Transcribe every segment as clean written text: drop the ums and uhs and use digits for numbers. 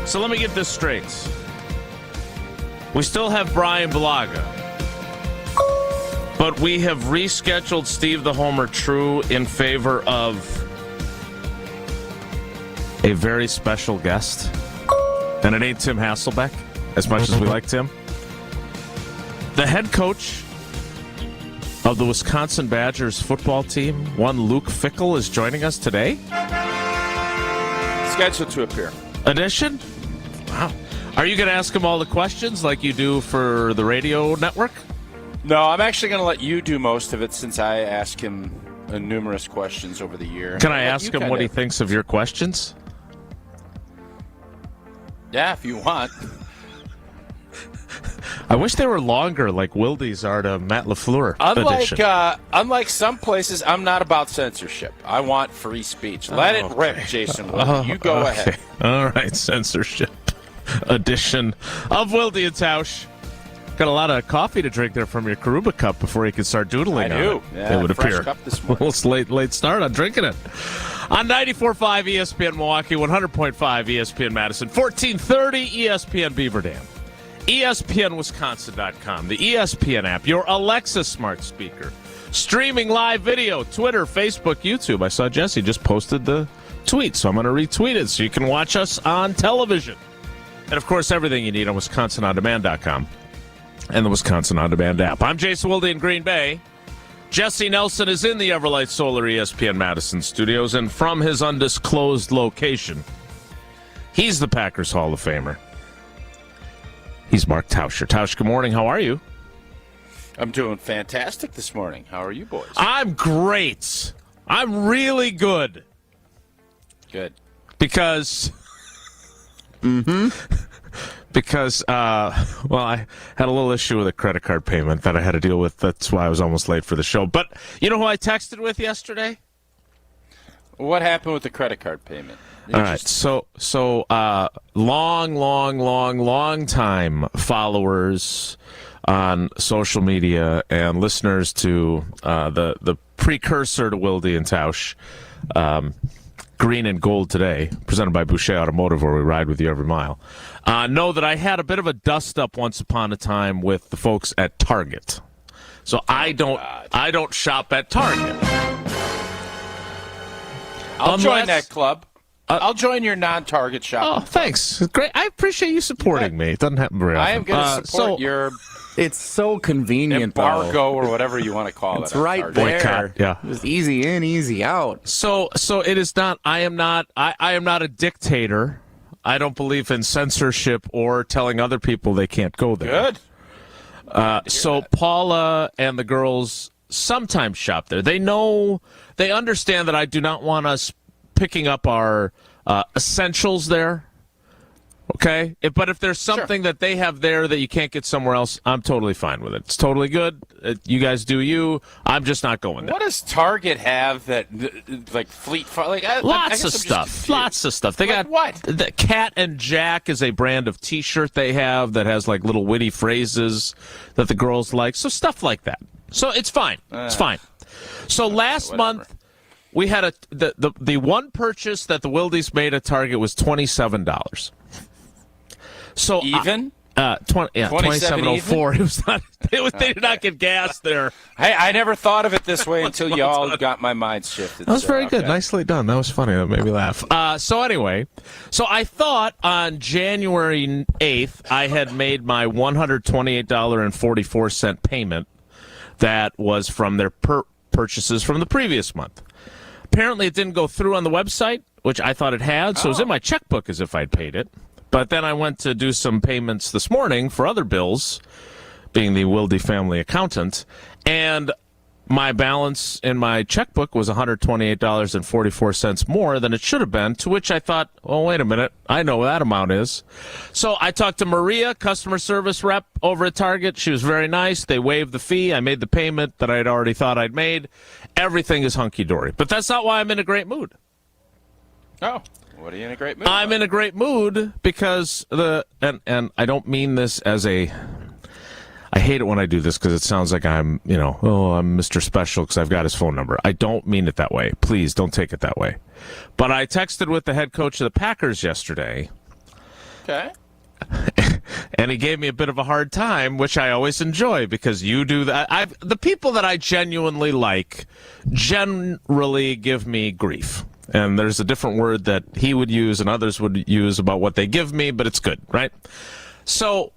So let me get this straight. We still have Brian Bulaga, but we have rescheduled Steve the Homer True in favor of a very special guest. And it ain't Tim Hasselbeck, as much as we like Tim. The head coach of the Wisconsin Badgers football team, one Luke Fickell, is joining us today. Scheduled to appear. Edition? Wow. Are you going to ask him all the questions like you do for the radio network? No, I'm actually going to let you do most of it since I ask him numerous questions over the year. Can I ask him what he thinks of your questions? Yeah, if you want. I wish they were longer like Wilde's are to Matt LaFleur. Unlike some places, I'm not about censorship. I want free speech. Let it rip, Jason Wilde. You go ahead. All right, censorship edition of Wilde and Tausch. Got a lot of coffee to drink there from your Karuba cup before you can start doodling. I do. On it. Yeah, it would fresh appear. Cup this morning. Late start on drinking it. On 94.5 ESPN Milwaukee, 100.5 ESPN Madison, 1430 ESPN Beaver Dam, ESPNWisconsin.com, the ESPN app, your Alexa smart speaker, streaming live video, Twitter, Facebook, YouTube. I saw Jesse just posted the tweet, so I'm going to retweet it so you can watch us on television. And, of course, everything you need on WisconsinOnDemand.com and the Wisconsin On Demand app. I'm Jason Wilde in Green Bay. Jesse Nelson is in the Everlight Solar ESPN Madison studios, and from his undisclosed location, he's the Packers Hall of Famer. He's Mark Tauscher. Tausch, good morning. How are you? I'm doing fantastic this morning. How are you boys? I'm great. I'm really good. Good. Because... Because, I had a little issue with a credit card payment that I had to deal with. That's why I was almost late for the show. But you know who I texted with yesterday? What happened with the credit card payment? All right. So, long time followers on social media and listeners to the precursor to Wilde and Tausch, Green and Gold Today, presented by Boucher Automotive, where we ride with you every mile, know that I had a bit of a dust-up once upon a time with the folks at Target. So I don't shop at Target. I'll join that club. I'll join your non-Target shop. Oh, thanks. Great. I appreciate you supporting me. It doesn't happen very often. I am going to support your... It's so convenient, embargo or whatever you want to call it. It's right there. Boycott, yeah. It's easy in, easy out. So it is not. I am not a dictator. I don't believe in censorship or telling other people they can't go there. Good. So Paula and the girls sometimes shop there. They understand that I do not want us picking up our essentials there. Okay, but if there's something that they have there that you can't get somewhere else, I'm totally fine with it. It's totally good. You guys do you. I'm just not going there. What does Target have that, like Fleet Farm? Lots of stuff. Lots of stuff. They got what? The Cat and Jack is a brand of T-shirt they have that has like little witty phrases that the girls like. So stuff like that. So it's fine. It's fine. So last month we had the one purchase that the Wildes made at Target was $27. So even? 2704. It was not. They did not get gas there. Hey, I never thought of it this way until y'all got my mind shifted. That was very good. Nicely done. That was funny. That made me laugh. So anyway, I thought on January 8th I had made my $128.44 payment that was from their purchases from the previous month. Apparently, it didn't go through on the website, which I thought it had, so it was in my checkbook as if I'd paid it. But then I went to do some payments this morning for other bills, being the Wilde family accountant, and my balance in my checkbook was $128.44 more than it should have been, to which I thought, oh, wait a minute, I know what that amount is. So I talked to Maria, customer service rep over at Target. She was very nice. They waived the fee. I made the payment that I had already thought I'd made. Everything is hunky-dory. But that's not why I'm in a great mood. Oh. What are you in a great mood? I'm in a great mood because and I don't mean this as a. I hate it when I do this because it sounds like I'm I'm Mr. Special because I've got his phone number. I don't mean it that way. Please don't take it that way. But I texted with the head coach of the Packers yesterday, Okay. And he gave me a bit of a hard time, which I always enjoy because you do that. The people that I genuinely like generally give me grief. And there's a different word that he would use and others would use about what they give me, but it's good, right? So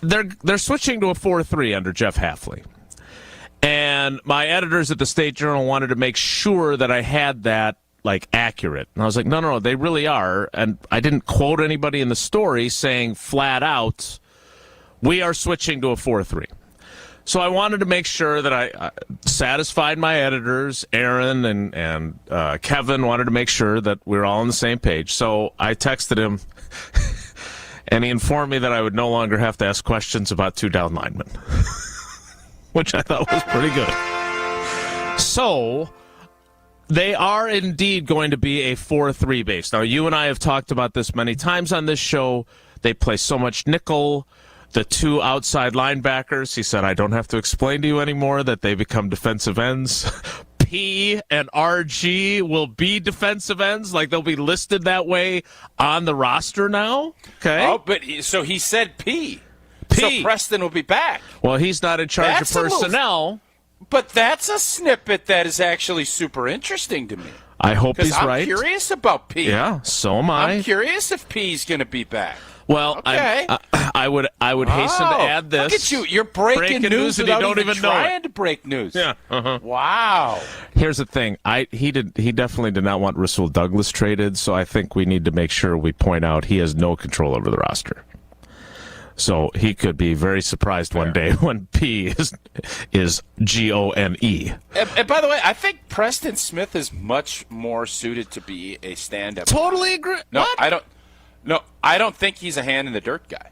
they're switching to a 4-3 under Jeff Hafley. And my editors at the State Journal wanted to make sure that I had that accurate. And I was like, no, they really are. And I didn't quote anybody in the story saying flat out, we are switching to a 4-3. So I wanted to make sure that I satisfied my editors. Aaron and Kevin wanted to make sure that we were all on the same page. So I texted him, and he informed me that I would no longer have to ask questions about 2 down linemen, which I thought was pretty good. So they are indeed going to be a 4-3 base. Now, you and I have talked about this many times on this show. They play so much nickel. The 2 outside linebackers, he said, I don't have to explain to you anymore that they become defensive ends. P and RG will be defensive ends. They'll be listed that way on the roster now. Okay. Oh, but so he said P. P. So Preston will be back. Well, he's not in charge That's of personnel. But that's a snippet that is actually super interesting to me. I hope he's I'm right. I'm curious about P. Yeah, so am I. I'm curious if P's going to be back. Well, okay. I would hasten to add this. Look at you. You're breaking news and you without don't even know trying it. to break news. Yeah. Uh-huh. Wow. Here's the thing. He definitely did not want Rasul Douglas traded, so I think we need to make sure we point out he has no control over the roster. So he could be very surprised one day when P is Gone. And by the way, I think Preston Smith is much more suited to be a stand-up. Totally agree. No, what? I don't. No, I don't think he's a hand in the dirt guy.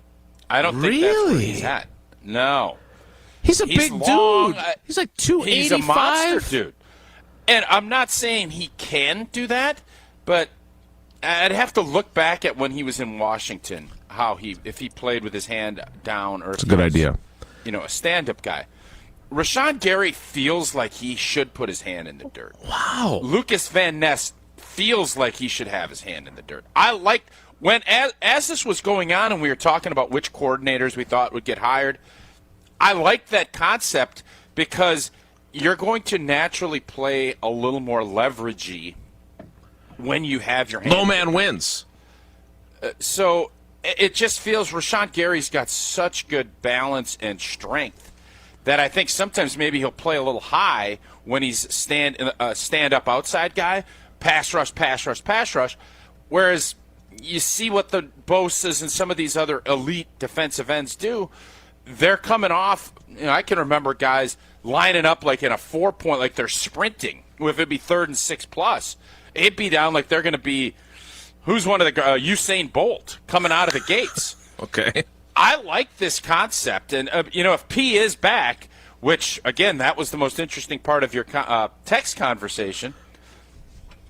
I don't think that's where he's at. No. He's a big long, dude. He's like 285. He's a monster dude. And I'm not saying he can do that, but I'd have to look back at when he was in Washington, if he played with his hand down or It's a good idea. A stand-up guy. Rashawn Gary feels like he should put his hand in the dirt. Wow. Lucas Van Ness feels like he should have his hand in the dirt. I liked when as this was going on and we were talking about which coordinators we thought would get hired, I liked that concept because you're going to naturally play a little more leveragey when you have your hand. Low man wins. So it just feels Rashawn Gary's got such good balance and strength that I think sometimes maybe he'll play a little high when he's stand-up outside guy, pass rush, whereas you see what the Bosa's and some of these other elite defensive ends do. They're coming off, I can remember guys lining up like in a 4-point, like they're sprinting. If it'd be 3rd and 6+, it'd be down like they're going to be, who's one of the, Usain Bolt coming out of the gates. Okay. I like this concept. And, if P is back, which, again, that was the most interesting part of your text conversation,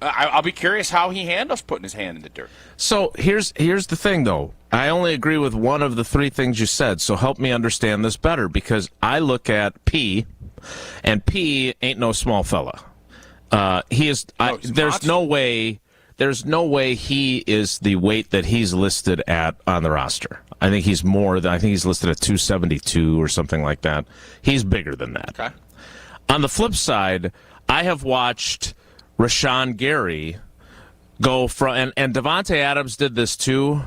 I'll be curious how he handles putting his hand in the dirt. So here's the thing, though. I only agree with one of the 3 things you said, so help me understand this better, because I look at P, and P ain't no small fella. There's no way he is the weight that he's listed at on the roster. I think he's listed at 272 or something like that. He's bigger than that. Okay. On the flip side, I have watched Rashawn Gary go from, and Devontae Adams did this too,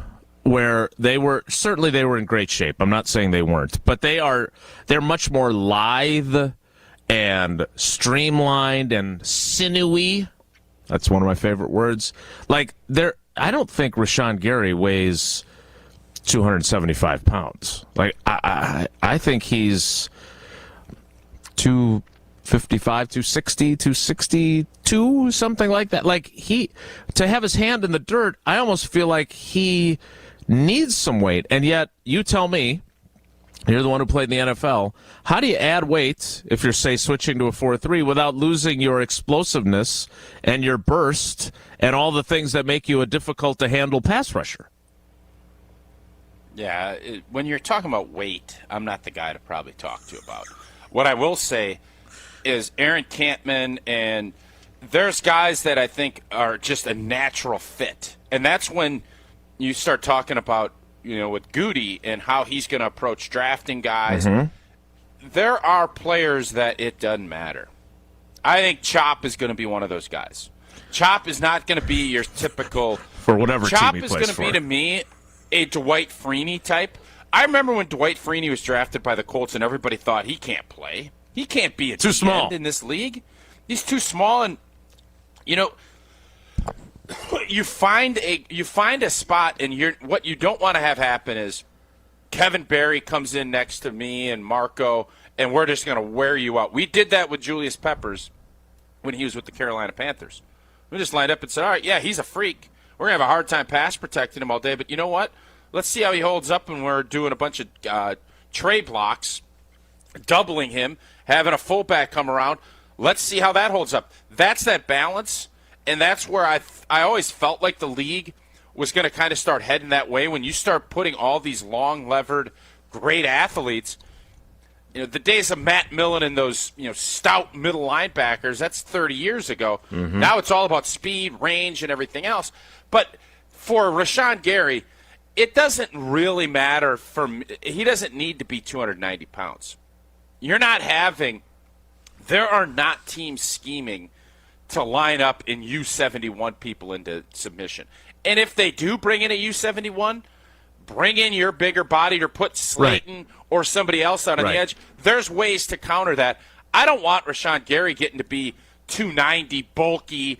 where they were in great shape. I'm not saying they weren't, but they're much more lithe and streamlined and sinewy. That's one of my favorite words. I don't think Rashawn Gary weighs 275 pounds. I think he's 255, 260, 262, something like that. To have his hand in the dirt, I almost feel like he needs some weight. And yet, you tell me, you're the one who played in the NFL, how do you add weight if you're, say, switching to a 4-3 without losing your explosiveness and your burst and all the things that make you a difficult-to-handle pass rusher? Yeah, when you're talking about weight, I'm not the guy to probably talk to about. What I will say is Aaron Campman, and there's guys that I think are just a natural fit. And that's when you start talking about, with Goody and how he's going to approach drafting guys. There are players that it doesn't matter. I think Chop is going to be one of those guys. Chop is not going to be your typical For whatever Chop team he is plays going to for. be to me a Dwight Freeney type. I remember when Dwight Freeney was drafted by the Colts, and everybody thought he can't play. He can't be a Too D small end in this league. He's too small, and you find a spot, and what you don't want to have happen is Kevin Barry comes in next to me and Marco, and we're just going to wear you out. We did that with Julius Peppers when he was with the Carolina Panthers. We just lined up and said, all right, yeah, he's a freak. We're going to have a hard time pass protecting him all day, but you know what? Let's see how he holds up when we're doing a bunch of tray blocks, doubling him, having a fullback come around. Let's see how that holds up. That's that balance, and that's where I always felt like the league was going to kind of start heading that way. When you start putting all these long-levered, great athletes, the days of Matt Millen and those stout middle linebackers, that's 30 years ago. Now it's all about speed, range, and everything else. But for Rashawn Gary, it doesn't really matter he doesn't need to be 290 pounds. There are not teams scheming to line up in U71 people into submission. And if they do bring in a U71, bring in your bigger body or put Slayton or somebody else out on the edge. There's ways to counter that. I don't want Rashawn Gary getting to be 290, bulky,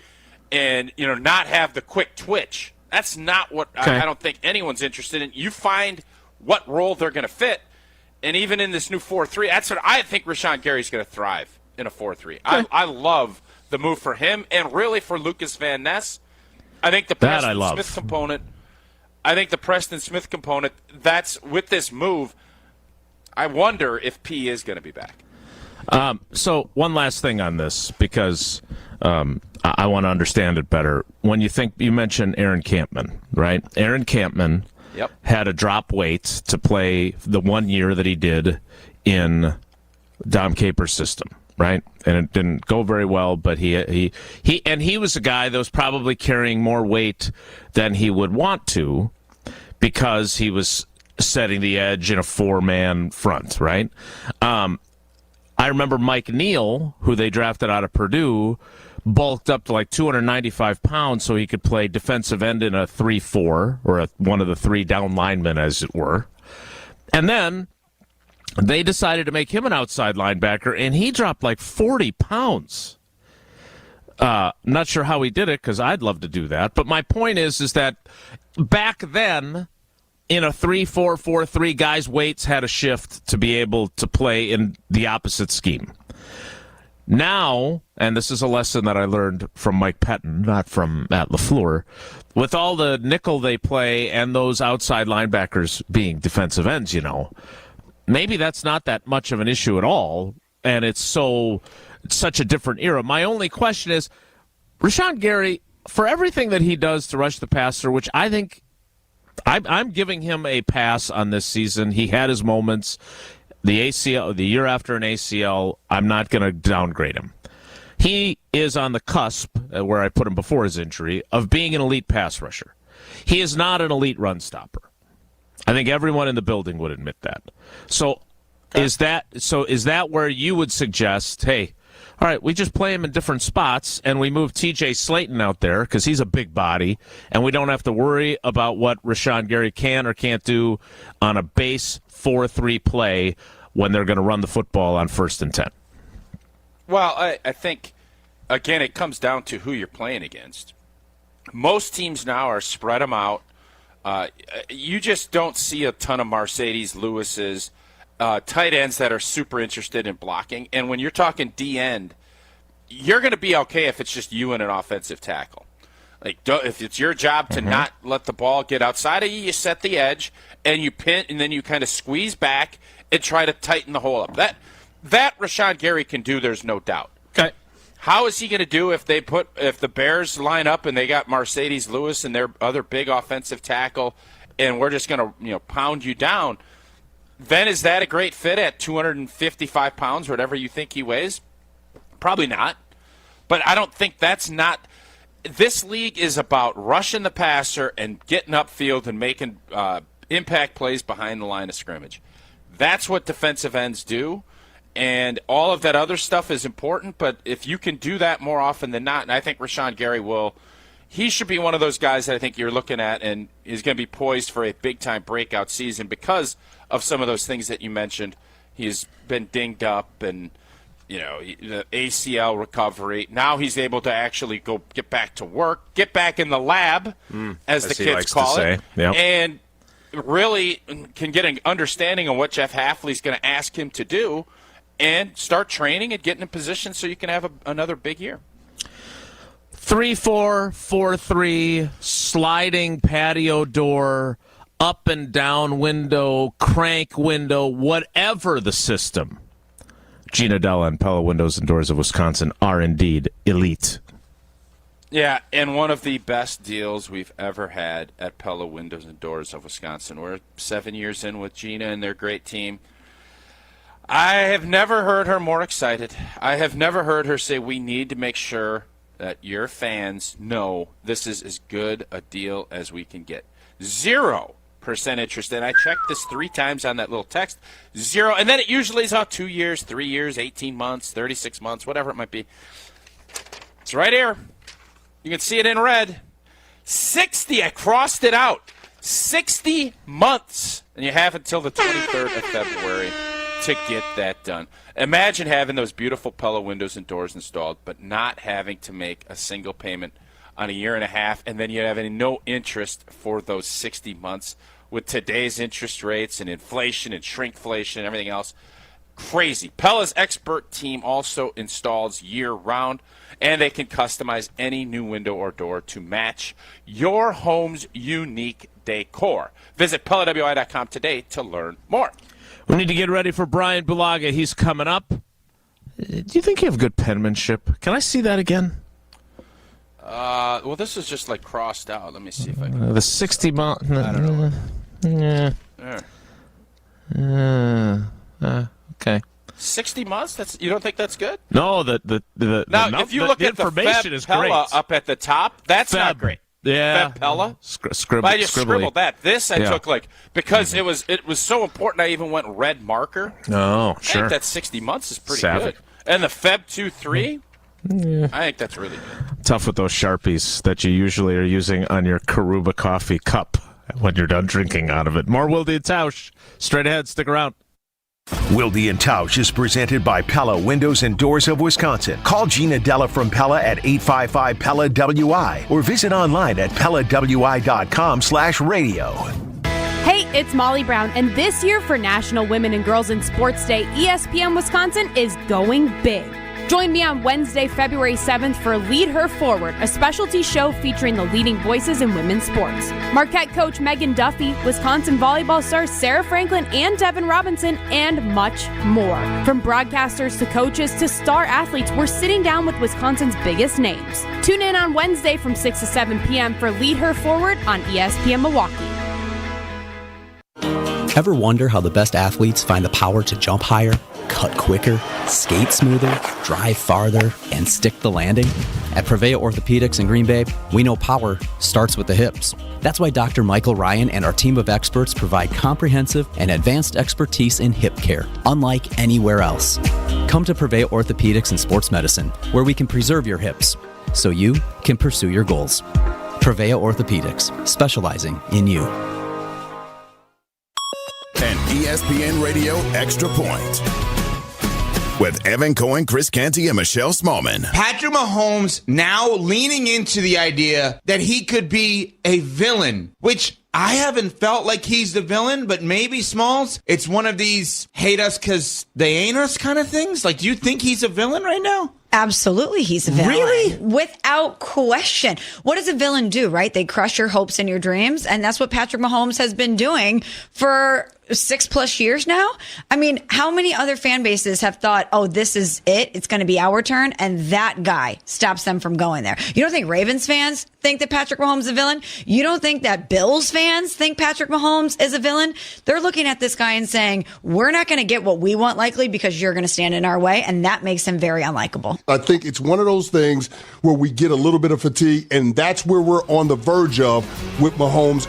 and not have the quick twitch. That's not what I don't think anyone's interested in. You find what role they're going to fit, and even in this new 4-3, that's what I think Rashawn Gary's going to thrive in a 4-3. I love the move for him, and really for Lucas Van Ness. I think the Preston Smith component. That's with this move. I wonder if P is going to be back. So one last thing on this, because I want to understand it better. When you mentioned Aaron Campman, right? Aaron Campman had to drop weight to play the 1 year that he did in Dom Capers' system, right? And it didn't go very well, but he was a guy that was probably carrying more weight than he would want to because he was setting the edge in a four-man front, right? I remember Mike Neal, who they drafted out of Purdue, bulked up to like 295 pounds so he could play defensive end in a 3-4, or one of the three down linemen, as it were. And then they decided to make him an outside linebacker, and he dropped like 40 pounds. Not sure how he did it, because I'd love to do that. But my point is that back then, in a 3-4-4-3, guys' weights had a shift to be able to play in the opposite scheme. Now, and this is a lesson that I learned from Mike Pettin, not from Matt LaFleur, with all the nickel they play and those outside linebackers being defensive ends, maybe that's not that much of an issue at all, and it's such a different era. My only question is, Rashawn Gary, for everything that he does to rush the passer, which I think I'm giving him a pass on this season. He had his moments. The ACL, the year after an ACL, I'm not going to downgrade him. He is on the cusp, where I put him before his injury, of being an elite pass rusher. He is not an elite run stopper. I think everyone in the building would admit that. So is that where you would suggest, hey, all right, we just play him in different spots, and we move T.J. Slayton out there because he's a big body, and we don't have to worry about what Rashawn Gary can or can't do on a base 4-3 play when they're going to run the football on 1st and 10? Well, I think, again, it comes down to who you're playing against. Most teams now are spread them out. You just don't see a ton of Mercedes Lewis's, tight ends that are super interested in blocking. And when you're talking D-end, you're going to be okay if it's just you and an offensive tackle. If it's your job to not let the ball get outside of you, you set the edge, and you pin, and then you kind of squeeze back and try to tighten the hole up. That Rashawn Gary can do, there's no doubt. Okay. How is he going to do if the Bears line up and they got Mercedes Lewis and their other big offensive tackle, and we're just going to pound you down? Then is that a great fit at 255 pounds, whatever you think he weighs? Probably not. But I don't think that's not – this league is about rushing the passer and getting upfield and making impact plays behind the line of scrimmage. That's what defensive ends do, and all of that other stuff is important, but if you can do that more often than not, and I think Rashawn Gary will, he should be one of those guys that I think you're looking at and is going to be poised for a big-time breakout season because of some of those things that you mentioned. He's been dinged up and, the ACL recovery. Now he's able to actually go get back to work, get back in the lab, as the kids call it, yep. And really can get an understanding of what Jeff Hafley's going to ask him to do and start training and getting in position so you can have another big year. 3-4-4-3, sliding patio door, up and down window, crank window, whatever the system. Gina Della and Pella Windows and Doors of Wisconsin are indeed elite. Yeah, and one of the best deals we've ever had at Pella Windows and Doors of Wisconsin. We're 7 years in with Gina and their great team. I have never heard her more excited. I have never heard her say, we need to make sure that your fans know this is as good a deal as we can get. 0% interest. And I checked this 3 times on that little text. 0. And then it usually is out 2 years, 3 years, 18 months, 36 months, whatever it might be. It's right here. You can see it in red. 60. I crossed it out. 60 months. And you have until the 23rd of February to get that done. Imagine having those beautiful Pella windows and doors installed, but not having to make a single payment on a year and a half, and then you having no interest for those 60 months with today's interest rates and inflation and shrinkflation and everything else. Crazy. Pella's expert team also installs year-round, and they can customize any new window or door to match your home's unique decor. Visit PellaWI.com today to learn more. We need to get ready for Brian Bulaga. He's coming up. Do you think you have good penmanship? Can I see that again? Well, this is just like crossed out. Let me see if I can. The 60 month. I don't know. Okay. 60 months? You don't think that's good? No, if you look at the information Feb is Pella great. up at the top, that's Feb. not great. Yeah. Feb Pella. Scribble. I just scribbled that. This I Yeah. took because it was so important. I even went red marker. Oh, I sure. think that 60 months is pretty Savage. good. And the Feb 2-3, I think that's really good. Tough with those Sharpies that you usually are using on your Karuba coffee cup when you're done drinking out of it. More Wilde and Tausch. Straight ahead. Stick around. Wilde and Tausch is presented by Pella Windows and Doors of Wisconsin. Call Gina Della from Pella at 855-PELLA-WI or visit online at PellaWI.com/radio. Hey, it's Molly Brown, and this year for National Women and Girls in Sports Day, ESPN Wisconsin is going big. Join me on Wednesday, February 7th for Lead Her Forward, a specialty show featuring the leading voices in women's sports. Marquette coach Megan Duffy, Wisconsin volleyball stars Sarah Franklin and Devin Robinson, and much more. From broadcasters to coaches to star athletes, we're sitting down with Wisconsin's biggest names. Tune in on Wednesday from 6 to 7 p.m. for Lead Her Forward on ESPN Milwaukee. Ever wonder how the best athletes find the power to jump higher, cut quicker, skate smoother, drive farther, and stick the landing? At Prevea Orthopedics in Green Bay, we know power starts with the hips. That's why Dr. Michael Ryan and our team of experts provide comprehensive and advanced expertise in hip care, unlike anywhere else. Come to Prevea Orthopedics and Sports Medicine, where we can preserve your hips so you can pursue your goals. Prevea Orthopedics, specializing in you. An ESPN Radio Extra Point with Evan Cohen, Chris Canty, and Michelle Smallman. Patrick Mahomes now leaning into the idea that he could be a villain, which I haven't felt like he's the villain, but maybe, Smalls, it's one of these hate us because they ain't us kind of things. Like, do you think he's a villain right now? Absolutely, he's a villain. Really? Without question. What does a villain do, right? They crush your hopes and your dreams, and that's what Patrick Mahomes has been doing for 6+ years now. I mean, how many other fan bases have thought, oh, this is it, it's going to be our turn, and that guy stops them from going there? You don't think Ravens fans think that Patrick Mahomes is a villain? You don't think that Bills fans think Patrick Mahomes is a villain? They're looking at this guy and saying, we're not going to get what we want likely because you're going to stand in our way, and that makes him very unlikable. I think it's one of those things where we get a little bit of fatigue, and that's where we're on the verge of with Mahomes.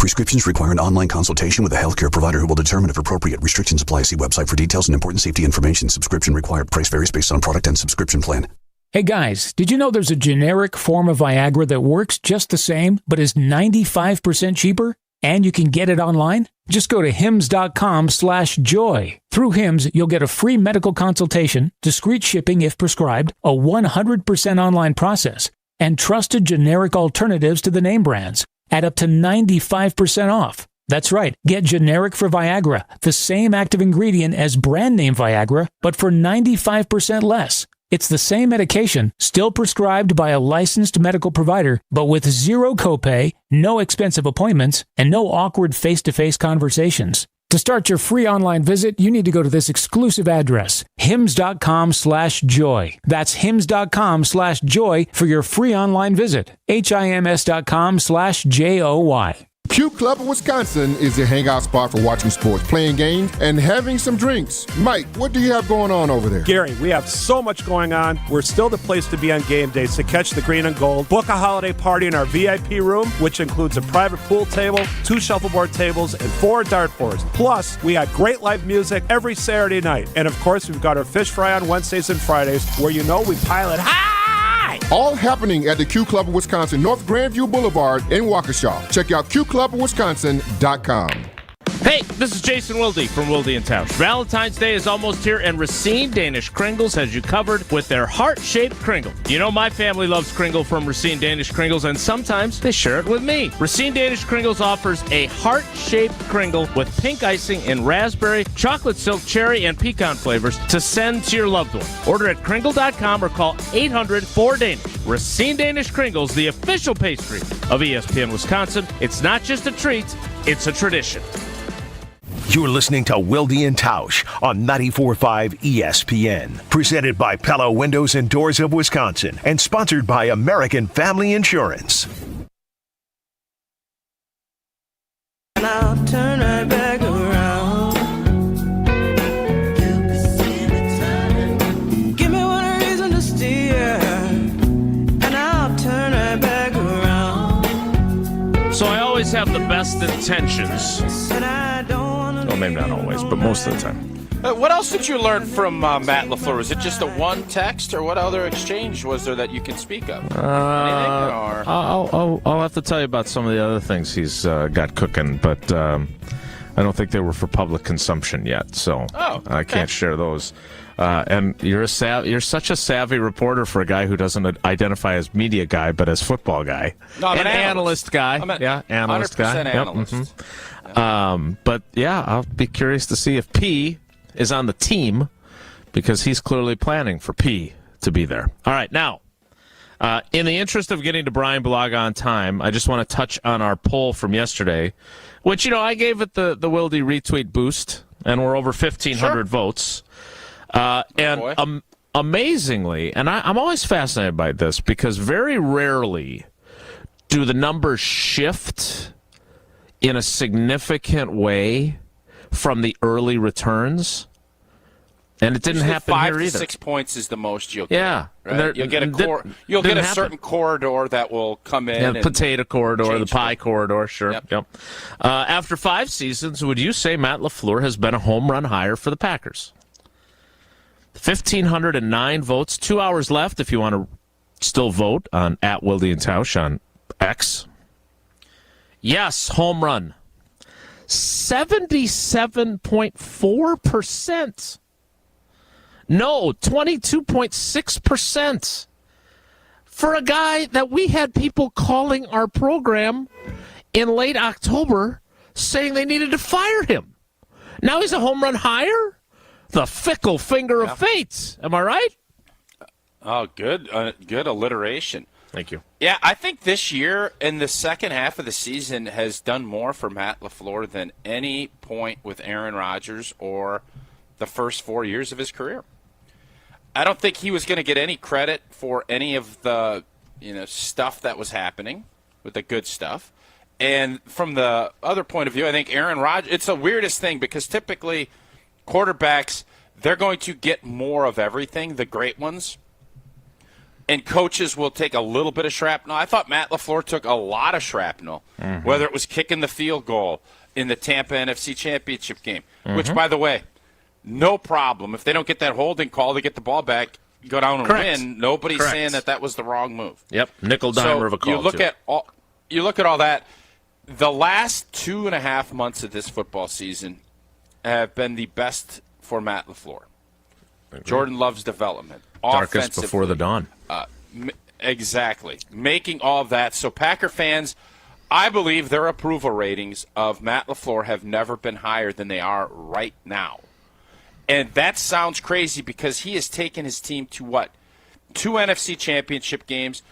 Prescriptions require an online consultation with a healthcare provider who will determine if appropriate. Restrictions apply. See website for details and important safety information. Subscription required. Price varies based on product and subscription plan. Hey guys, did you know there's a generic form of Viagra that works just the same, but is 95% cheaper? And you can get it online? Just go to hims.com/joy. Through Hims, you'll get a free medical consultation, discreet shipping if prescribed, a 100% online process, and trusted generic alternatives to the name brands at up to 95% off. That's right. Get generic for Viagra, the same active ingredient as brand name Viagra, but for 95% less. It's the same medication, still prescribed by a licensed medical provider, but with zero copay, no expensive appointments, and no awkward face-to-face conversations. To start your free online visit, you need to go to this exclusive address, hims.com/joy. That's hims.com/joy for your free online visit. hims.com/joy. Q Club of Wisconsin is a hangout spot for watching sports, playing games, and having some drinks. Mike, what do you have going on over there? Gary, we have so much going on. We're still the place to be on game days to catch the green and gold. Book a holiday party in our VIP room, which includes a private pool table, 2 shuffleboard tables, and 4 dartboards. Plus, we got great live music every Saturday night. And of course, we've got our fish fry on Wednesdays and Fridays, where we pile it high. All happening at the Q Club of Wisconsin, North Grandview Boulevard in Waukesha. Check out qclubofwisconsin.com. Hey, this is Jason Wilde from Wilde and Tausch. Valentine's Day is almost here, and Racine Danish Kringles has you covered with their heart-shaped Kringle. You know my family loves Kringle from Racine Danish Kringles, and sometimes they share it with me. Racine Danish Kringles offers a heart-shaped Kringle with pink icing in raspberry, chocolate silk, cherry, and pecan flavors to send to your loved one. Order at Kringle.com or call 800-4DANISH. Racine Danish Kringles, the official pastry of ESPN Wisconsin. It's not just a treat, it's a tradition. You're listening to Wilde and Tausch on 94.5 ESPN. Presented by Pella Windows and Doors of Wisconsin and sponsored by American Family Insurance. And I'll turn right back around. Give me one reason to steer, and I'll turn right back around. So I always have the best intentions. Well, maybe not always, but most of the time. What else did you learn from Matt LaFleur? Was it just a one text, or what other exchange was there that you can speak of? Anything? Or? I'll have to tell you about some of the other things he's got cooking, but I don't think they were for public consumption yet, so I can't share those. And you're such a savvy reporter for a guy who doesn't identify as media guy, but as football guy. No, I'm an analyst guy. Analyst guy. 100% analyst. Yep, but yeah, I'll be curious to see if P is on the team, because he's clearly planning for P to be there. All right, now, in the interest of getting to Brian Bulaga on time, I just want to touch on our poll from yesterday, which, I gave it the Wilde retweet boost, and we're over 1,500 votes. Amazingly, and I'm always fascinated by this, because very rarely do the numbers shift in a significant way from the early returns, and it didn't happen here either. 5 to 6 points is the most you'll get. Yeah, right? You'll get a certain corridor that will come in. Yeah, potato corridor, the pie corridor, sure. Yep. After 5 seasons, would you say Matt LaFleur has been a home run hire for the Packers? 1,509 votes. 2 hours left if you want to still vote on @Wilde and Tausch on X. Yes, home run. 77.4%. No, 22.6%. For a guy that we had people calling our program in late October saying they needed to fire him. Now he's a home run hire? The fickle finger of fate. Am I right? Oh, good alliteration. Thank you. Yeah, I think this year in the second half of the season has done more for Matt LaFleur than any point with Aaron Rodgers or the first 4 years of his career. I don't think he was going to get any credit for any of the stuff that was happening with the good stuff. And from the other point of view, I think Aaron Rodgers, it's the weirdest thing, because typically quarterbacks, they're going to get more of everything, the great ones. and coaches will take a little bit of shrapnel. I thought Matt LaFleur took a lot of shrapnel, whether it was kicking the field goal in the Tampa NFC Championship game, which, by the way, no problem. If they don't get that holding call, they get the ball back, go down and win. Nobody's saying that was the wrong move. Yep, nickel-dimer of a call. You look at all that. The last 2.5 months of this football season have been the best for Matt LaFleur. Jordan Love's development. Darkest before the dawn. Exactly. Making all of that. So Packer fans, I believe their approval ratings of Matt LaFleur have never been higher than they are right now. And that sounds crazy because he has taken his team to what? 2 NFC championship games.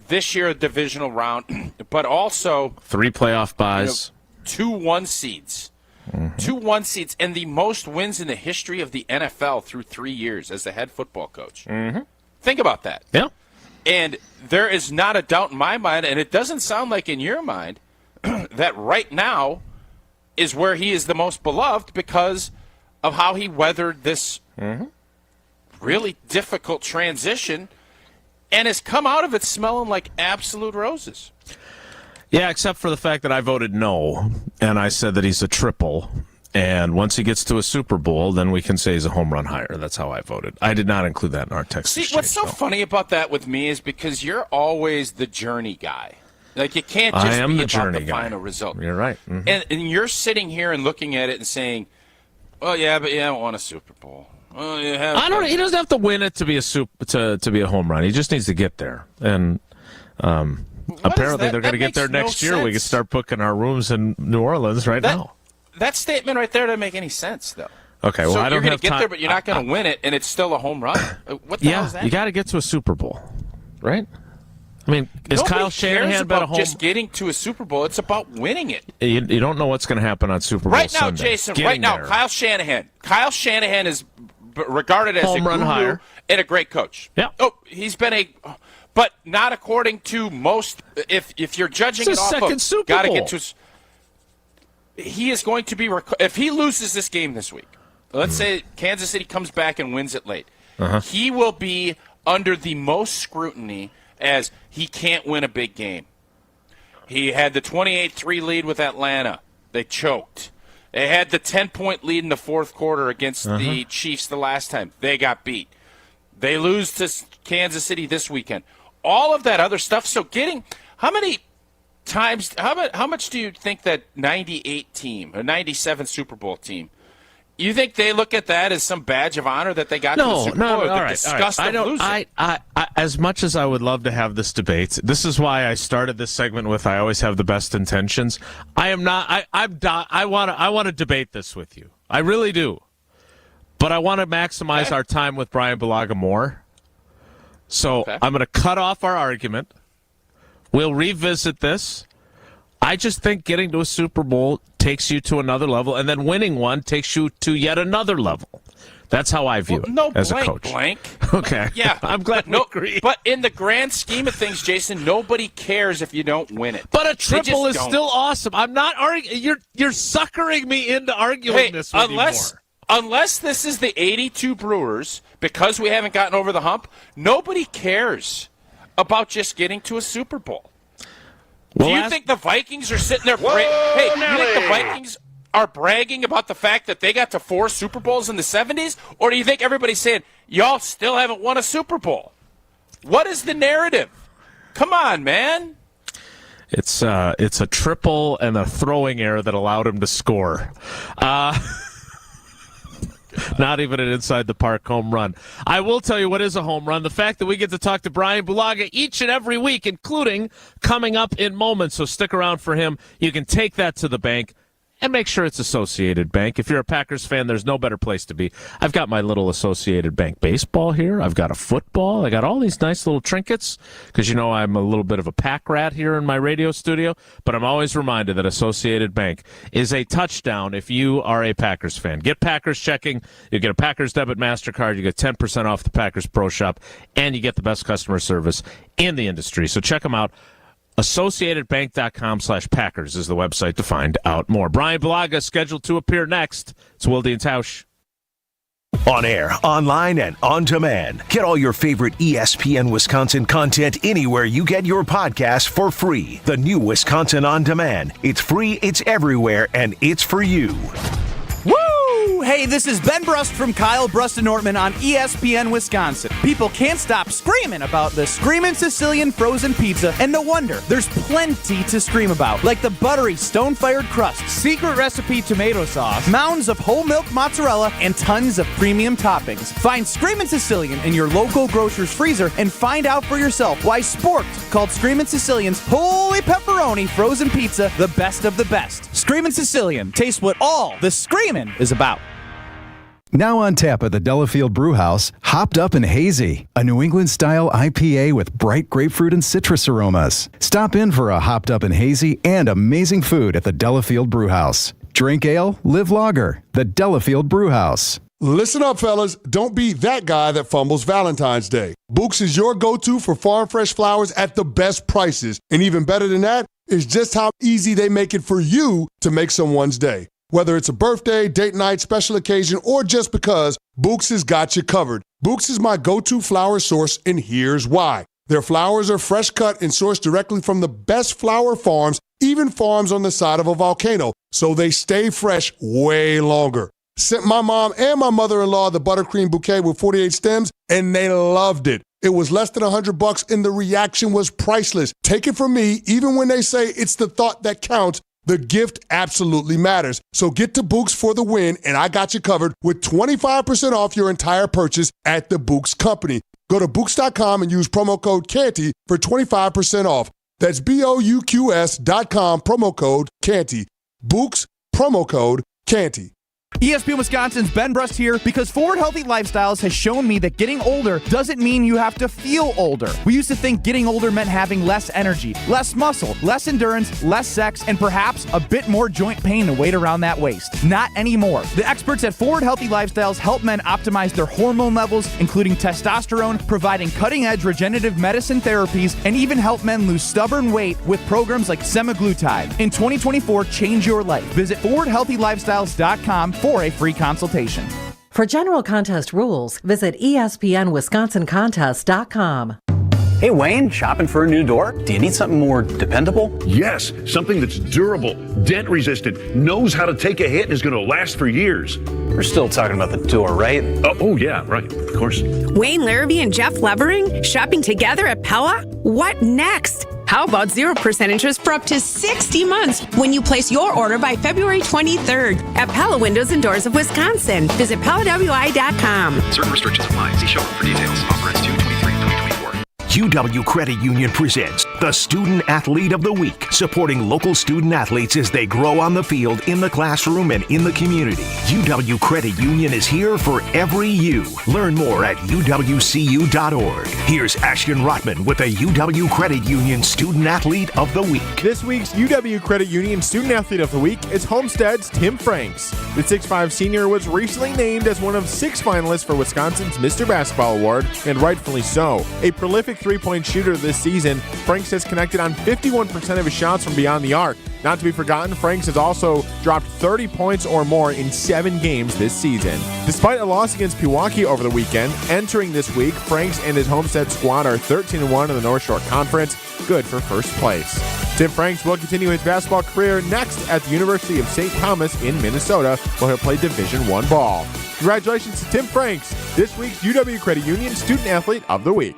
This year a divisional round, but also 3 playoff buys. 2 1 seeds. 2 1 seeds and the most wins in the history of the NFL through 3 years as the head football coach. Think about that. Yeah. And there is not a doubt in my mind, and it doesn't sound like in your mind, that right now is where he is the most beloved because of how he weathered this really difficult transition and has come out of it smelling like absolute roses. Yeah, except for the fact that I voted no, and I said that he's a triple. And once he gets to a Super Bowl, then we can say he's a home run hire. That's how I voted. I did not include that in our text exchange. See, what's so funny about that with me is because you're always the journey guy. Like, you can't just be about the final result. You're right. And you're sitting here and looking at it and saying, well, yeah, but you haven't won a Super Bowl. Well, you haven't. I don't know. He doesn't have to win it to be to be a home run. He just needs to get there. And apparently they're going to get there next year. We can start booking our rooms in New Orleans now. That statement right there doesn't make any sense, though. Okay, well, so I don't you're going have to get time. there, but you're not going to win it, and it's still a home run? What the hell is that? You got to get to a Super Bowl, right? I mean, is Nobody Kyle Shanahan been a home? Just getting to a Super Bowl. It's about winning it. You don't know what's going to happen on Super Bowl right now, Sunday. Jason. Getting right now, there. Kyle Shanahan. Kyle Shanahan is regarded as home a run guru hire and a great coach. Yeah. Oh, he's been but not according to most. If you're judging It's it off second of, Super got to Bowl. get to. He is going to be if he loses this game this week. Let's say Kansas City comes back and wins it late. He will be under the most scrutiny as he can't win a big game. He had the 28-3 lead with Atlanta. They choked. They had the 10-point lead in the fourth quarter against the Chiefs the last time. They got beat. They lose to Kansas City this weekend. All of that other stuff. So how many times, how much do you think that 98 team or 97 Super Bowl team, you think they look at that as some badge of honor that they got to the Super Bowl? All the right. disgust of losing? I, as much as I would love to have this debate, this is why I started this segment with I always have the best intentions. I am not. I want to debate this with you. I really do. But I want to maximize our time with Brian Bulaga more. So I'm going to cut off our argument. We'll revisit this. I just think getting to a Super Bowl takes you to another level, and then winning one takes you to yet another level. That's how I view it as a coach. Okay. Yeah. I'm glad we agree. But in the grand scheme of things, Jason, nobody cares if you don't win it. But a triple is don't. still awesome. I'm not arguing. You're suckering me into arguing this with you more. Unless this is the 82 Brewers, because we haven't gotten over the hump, nobody cares about just getting to a Super Bowl. Well, do you think the Vikings are sitting there? Hey, you think the Vikings are bragging about the fact that they got to 4 Super Bowls in the 70s? Or do you think everybody's saying, y'all still haven't won a Super Bowl? What is the narrative? Come on, man. It's a triple and a throwing error that allowed him to score. Not even an inside-the-park home run. I will tell you what is a home run. The fact that we get to talk to Brian Bulaga each and every week, including coming up in moments. So stick around for him. You can take that to the bank. And make sure it's Associated Bank. If you're a Packers fan, there's no better place to be. I've got my little Associated Bank baseball here. I've got a football. I got all these nice little trinkets because, you know, I'm a little bit of a pack rat here in my radio studio. But I'm always reminded that Associated Bank is a touchdown if you are a Packers fan. Get Packers checking. You get a Packers debit MasterCard. You get 10% off the Packers Pro Shop. And you get the best customer service in the industry. So check them out. AssociatedBank.com/Packers is the website to find out more. Brian Bulaga scheduled to appear next. It's Wilde and Tausch. On air, online, and on demand. Get all your favorite ESPN Wisconsin content anywhere you get your podcast for free. The new Wisconsin On Demand. It's free, it's everywhere, and it's for you. Woo! Hey, this is Ben Brust from Kyle Brust and Nortman on ESPN Wisconsin. People can't stop screaming about the Screamin' Sicilian frozen pizza, and no wonder. There's plenty to scream about, like the buttery stone-fired crust, secret recipe tomato sauce, mounds of whole milk mozzarella, and tons of premium toppings. Find Screamin' Sicilian in your local grocer's freezer and find out for yourself why Sporked called Screamin' Sicilian's Holy Pepperoni frozen pizza the best of the best. Screamin' Sicilian. Taste what all the screamin' is about. Now on tap at the Delafield Brewhouse, Hopped Up and Hazy, a New England-style IPA with bright grapefruit and citrus aromas. Stop in for a Hopped Up and Hazy and amazing food at the Delafield Brewhouse. Drink ale, live lager. The Delafield Brewhouse. Listen up, fellas. Don't be that guy that fumbles Valentine's Day. Books is your go-to for farm fresh flowers at the best prices. And even better than that is just how easy they make it for you to make someone's day. Whether it's a birthday, date night, special occasion, or just because, Books has got you covered. Books is my go-to flower source, and here's why. Their flowers are fresh cut and sourced directly from the best flower farms, even farms on the side of a volcano, so they stay fresh way longer. Sent my mom and my mother-in-law the buttercream bouquet with 48 stems, and they loved it. It was less than $100, and the reaction was priceless. Take it from me, even when they say it's the thought that counts, the gift absolutely matters. So get to Books for the win, and I got you covered with 25% off your entire purchase at the Books Company. Go to Books.com and use promo code Canty for 25% off. That's BOUQS.com, promo code Canty. Books, promo code Canty. ESPN Wisconsin's Ben Brust here because Forward Healthy Lifestyles has shown me that getting older doesn't mean you have to feel older. We used to think getting older meant having less energy, less muscle, less endurance, less sex, and perhaps a bit more joint pain and weight around that waist. Not anymore. The experts at Forward Healthy Lifestyles help men optimize their hormone levels, including testosterone, providing cutting-edge regenerative medicine therapies, and even help men lose stubborn weight with programs like semaglutide. In 2024, change your life. Visit forwardhealthylifestyles.com for a free consultation. For general contest rules, visit ESPNWisconsinContest.com. Hey, Wayne, shopping for a new door? Do you need something more dependable? Yes, something that's durable, dent-resistant, knows how to take a hit, and is going to last for years. We're still talking about the door, right? Oh yeah, right, of course. Wayne Larrabee and Jeff Levering shopping together at Pella? What next? How about 0% interest for up to 60 months when you place your order by February 23rd at Pella Windows and Doors of Wisconsin. Visit PellaWI.com. Certain restrictions apply. See showroom for details. Offer ends 2/23/2024. UW Credit Union presents the Student Athlete of the Week, supporting local student athletes as they grow on the field, in the classroom, and in the community. UW Credit Union is here for every you. Learn more at uwcu.org. Here's Ashton Rotman with the UW Credit Union Student Athlete of the Week. This week's UW Credit Union Student Athlete of the Week is Homestead's Tim Franks. The 6'5 senior was recently named as one of 6 finalists for Wisconsin's Mr. Basketball Award, and rightfully so. A prolific three-point shooter this season, Franks has connected on 51% of his shots from beyond the arc. Not to be forgotten, Franks has also dropped 30 points or more in 7 games this season. Despite a loss against Pewaukee over the weekend, entering this week, Franks and his Homestead squad are 13-1 in the North Shore Conference, good for first place. Tim Franks will continue his basketball career next at the University of St. Thomas in Minnesota, where he'll play Division I ball. Congratulations to Tim Franks, this week's UW Credit Union Student Athlete of the Week.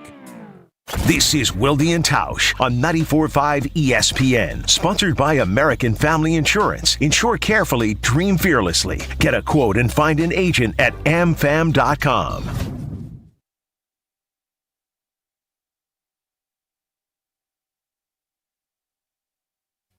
This is Wilde and Tausch on 94.5 ESPN, sponsored by American Family Insurance. Insure carefully, dream fearlessly. Get a quote and find an agent at amfam.com.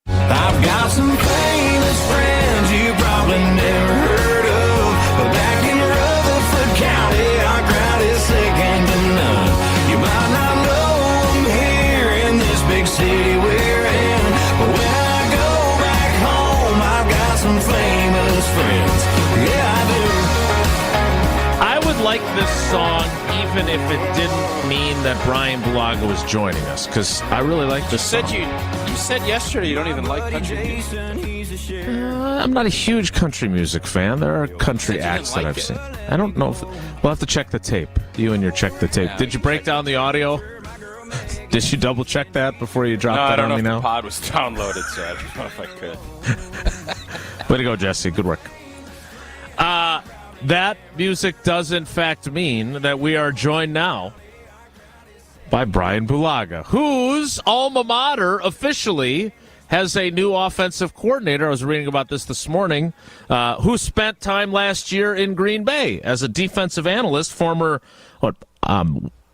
I've got some famous friends you probably never heard of, but back in Rutherford County, our crowd is second to none. You might not know them here in this big city we're in, but when I go back home, I've got some famous friends. Yeah, I do. I would like this song even if it didn't mean that Brian Bulaga was joining us, because I really like this song. You said yesterday you don't even like country music. I'm not a huge country music fan. There are country acts that I've seen. I don't know if... We'll have to check the tape. You and your check the tape. Yeah, Did you break down the audio? Did you double check that before you dropped that on me now? I don't know if the pod was downloaded, so I don't know if I could. Way to go, Jesse. Good work. That music does, in fact, mean that we are joined now by Brian Bulaga, whose alma mater officially has a new offensive coordinator. I was reading about this morning, who spent time last year in Green Bay as a defensive analyst, former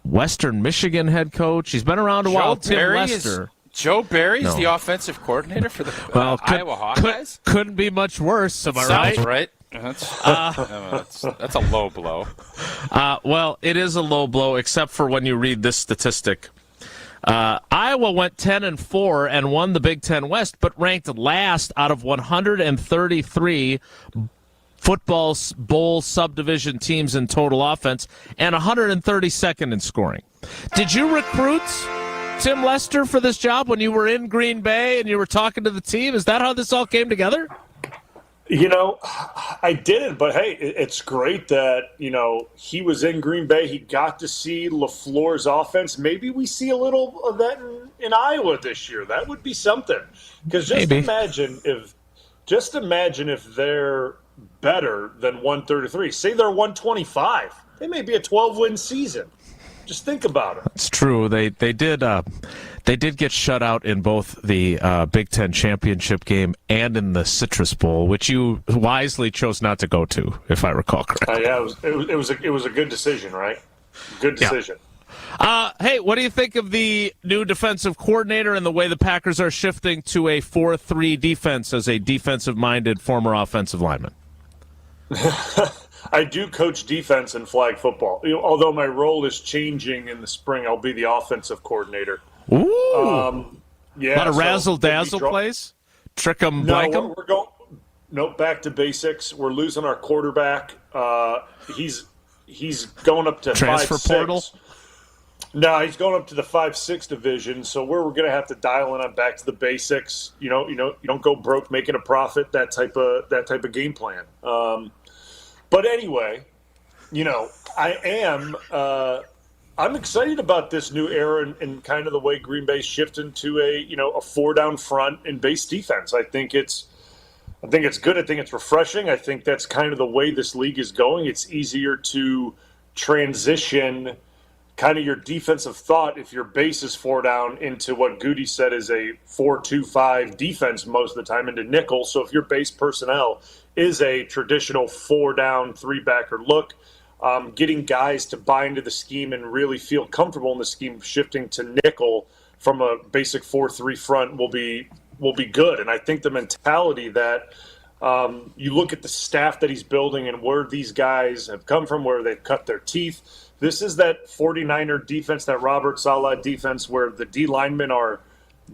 Western Michigan head coach. He's been around a while. Tim Lester. Joe Barry's the offensive coordinator for the Iowa Hawkeyes? Couldn't be much worse, am I right? Sounds right. That's a low blow. Well, it is a low blow, except for when you read this statistic. Iowa went 10-4 and won the Big Ten West, but ranked last out of 133 football bowl subdivision teams in total offense and 132nd in scoring. Did you recruit Tim Lester for this job when you were in Green Bay and you were talking to the team? Is that how this all came together? You know, I didn't, but hey, it's great that, he was in Green Bay. He got to see LaFleur's offense. Maybe we see a little of that in Iowa this year. That would be something. Because imagine if they're better than 133. Say they're 125. They may be a 12-win season. Just think about it. It's true. They did get shut out in both the Big Ten championship game and in the Citrus Bowl, which you wisely chose not to go to, if I recall correctly. Yeah, it was a good decision, right? Good decision. Yeah. Hey, what do you think of the new defensive coordinator and the way the Packers are shifting to a 4-3 defense as a defensive-minded former offensive lineman? I do coach defense in flag football. Although my role is changing in the spring, I'll be the offensive coordinator. Ooh. Yeah. A lot of razzle-dazzle plays? Trick 'em, blank 'em? We're going back to basics. We're losing our quarterback. He's going up to transfer 5'6". portal? No, he's going up to the 5'6" division, so we're going to have to dial in on back to the basics. You don't go broke making a profit, that type of game plan. But anyway, I'm excited about this new era and kind of the way Green Bay's shifting to a 4-down front and base defense. I think it's good. I think it's refreshing. I think that's kind of the way this league is going. It's easier to transition kind of your defensive thought if your base is 4 down into what Goody said is a 4-2-5 defense most of the time into nickel. So if your base personnel is a traditional 4-down, 3-backer look, getting guys to buy into the scheme and really feel comfortable in the scheme, shifting to nickel from a basic 4-3 front will be good. And I think the mentality that you look at the staff that he's building and where these guys have come from, where they've cut their teeth. This is that 49er defense, that Robert Saleh defense, where the D linemen are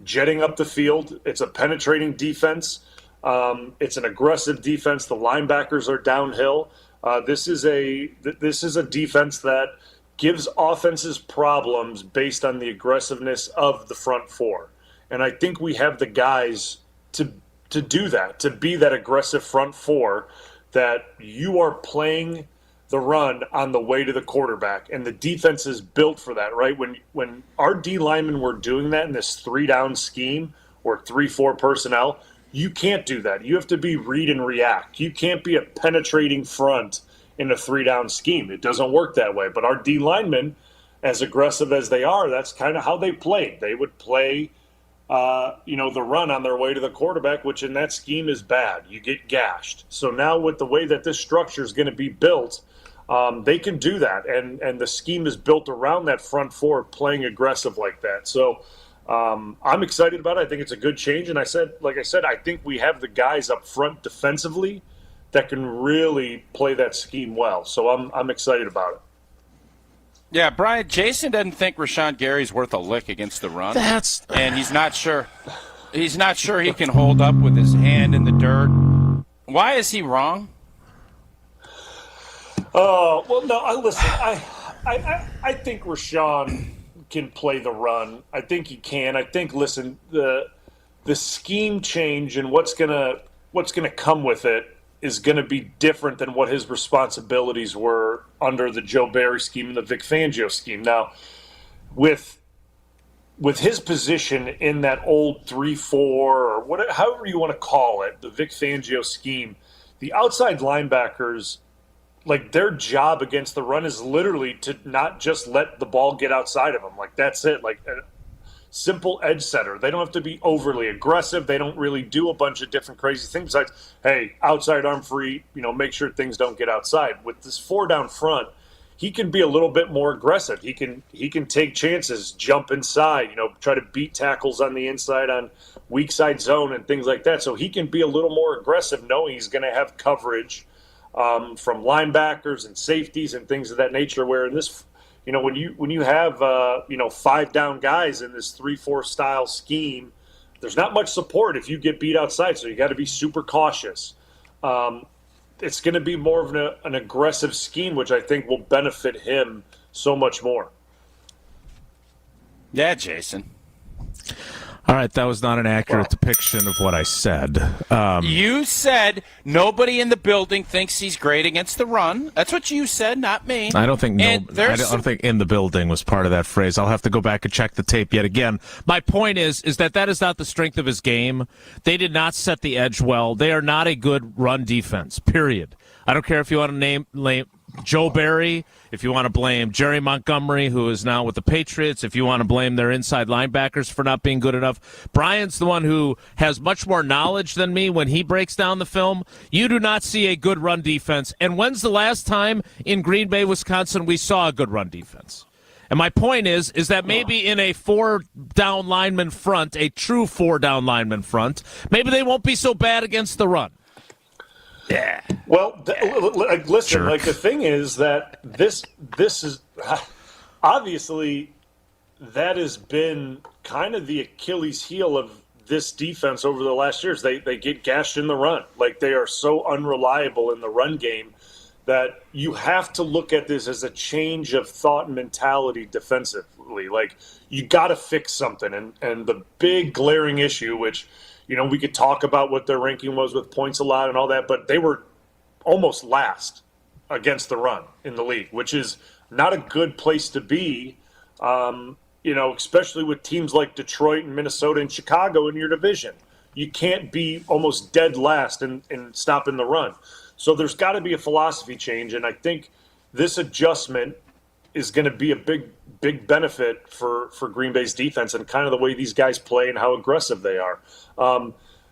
jetting up the field. It's a penetrating defense. It's an aggressive defense. The linebackers are downhill. This is a defense that gives offenses problems based on the aggressiveness of the front four. And I think we have the guys to do that, to be that aggressive front four, that you are playing the run on the way to the quarterback. And the defense is built for that, right? When our D linemen were doing that in this 3-down scheme or 3-4 personnel, you can't do that. You have to be read and react. You can't be a penetrating front in a 3-down scheme. It doesn't work that way. But our D linemen, as aggressive as they are, that's kind of how they played. They would play the run on their way to the quarterback, which in that scheme is bad. You get gashed. So now with the way that this structure is going to be built, they can do that. And the scheme is built around that front four playing aggressive like that. So I'm excited about it. I think it's a good change. And I said, I think we have the guys up front defensively that can really play that scheme well. So I'm excited about it. Yeah, Brian, Jason doesn't think Rashawn Gary's worth a lick against the run. And he's not sure. He's not sure he can hold up with his hand in the dirt. Why is he wrong? Oh, well, no, listen, I think Rashawn can play the run. I think he can. I think, listen, the scheme change and what's gonna come with it is going to be different than what his responsibilities were under the Joe Barry scheme and the Vic Fangio scheme. Now, with his position in that old 3-4 or whatever, however you want to call it, the Vic Fangio scheme, the outside linebackers, like, their job against the run is literally to not just let the ball get outside of them. Like, that's it. Like, a simple edge setter. They don't have to be overly aggressive. They don't really do a bunch of different crazy things besides, hey, outside arm free, make sure things don't get outside. With this 4 down front, he can be a little bit more aggressive. He can take chances, jump inside, try to beat tackles on the inside on weak side zone and things like that. So he can be a little more aggressive knowing he's going to have coverage from linebackers and safeties and things of that nature, where in this, when you have 5 down guys in this 3-4 style scheme, there's not much support if you get beat outside. So you got to be super cautious. It's going to be more of an aggressive scheme, which I think will benefit him so much more. Yeah, Jason. All right, that was not an accurate depiction of what I said. You said nobody in the building thinks he's great against the run. That's what you said, not me. I don't think I don't think "in the building" was part of that phrase. I'll have to go back and check the tape yet again. My point is that is not the strength of his game. They did not set the edge well. They are not a good run defense, period. I don't care if you want to name Joe Barry, if you want to blame Jerry Montgomery, who is now with the Patriots, if you want to blame their inside linebackers for not being good enough. Brian's the one who has much more knowledge than me when he breaks down the film. You do not see a good run defense. And when's the last time in Green Bay, Wisconsin, we saw a good run defense? And my point is that maybe in a 4-down lineman front, a true 4-down lineman front, maybe they won't be so bad against the run. Yeah. Well, listen. Jerk. Like, the thing is that this is obviously that has been kind of the Achilles heel of this defense over the last years. They get gashed in the run. Like, they are so unreliable in the run game that you have to look at this as a change of thought and mentality defensively. Like, you got to fix something. And the big glaring issue, which, we could talk about what their ranking was with points allowed and all that, but they were almost last against the run in the league, which is not a good place to be, especially with teams like Detroit and Minnesota and Chicago in your division. You can't be almost dead last and stopping the run. So there's got to be a philosophy change, and I think this adjustment is going to be a big benefit for Green Bay's defense and kind of the way these guys play and how aggressive they are.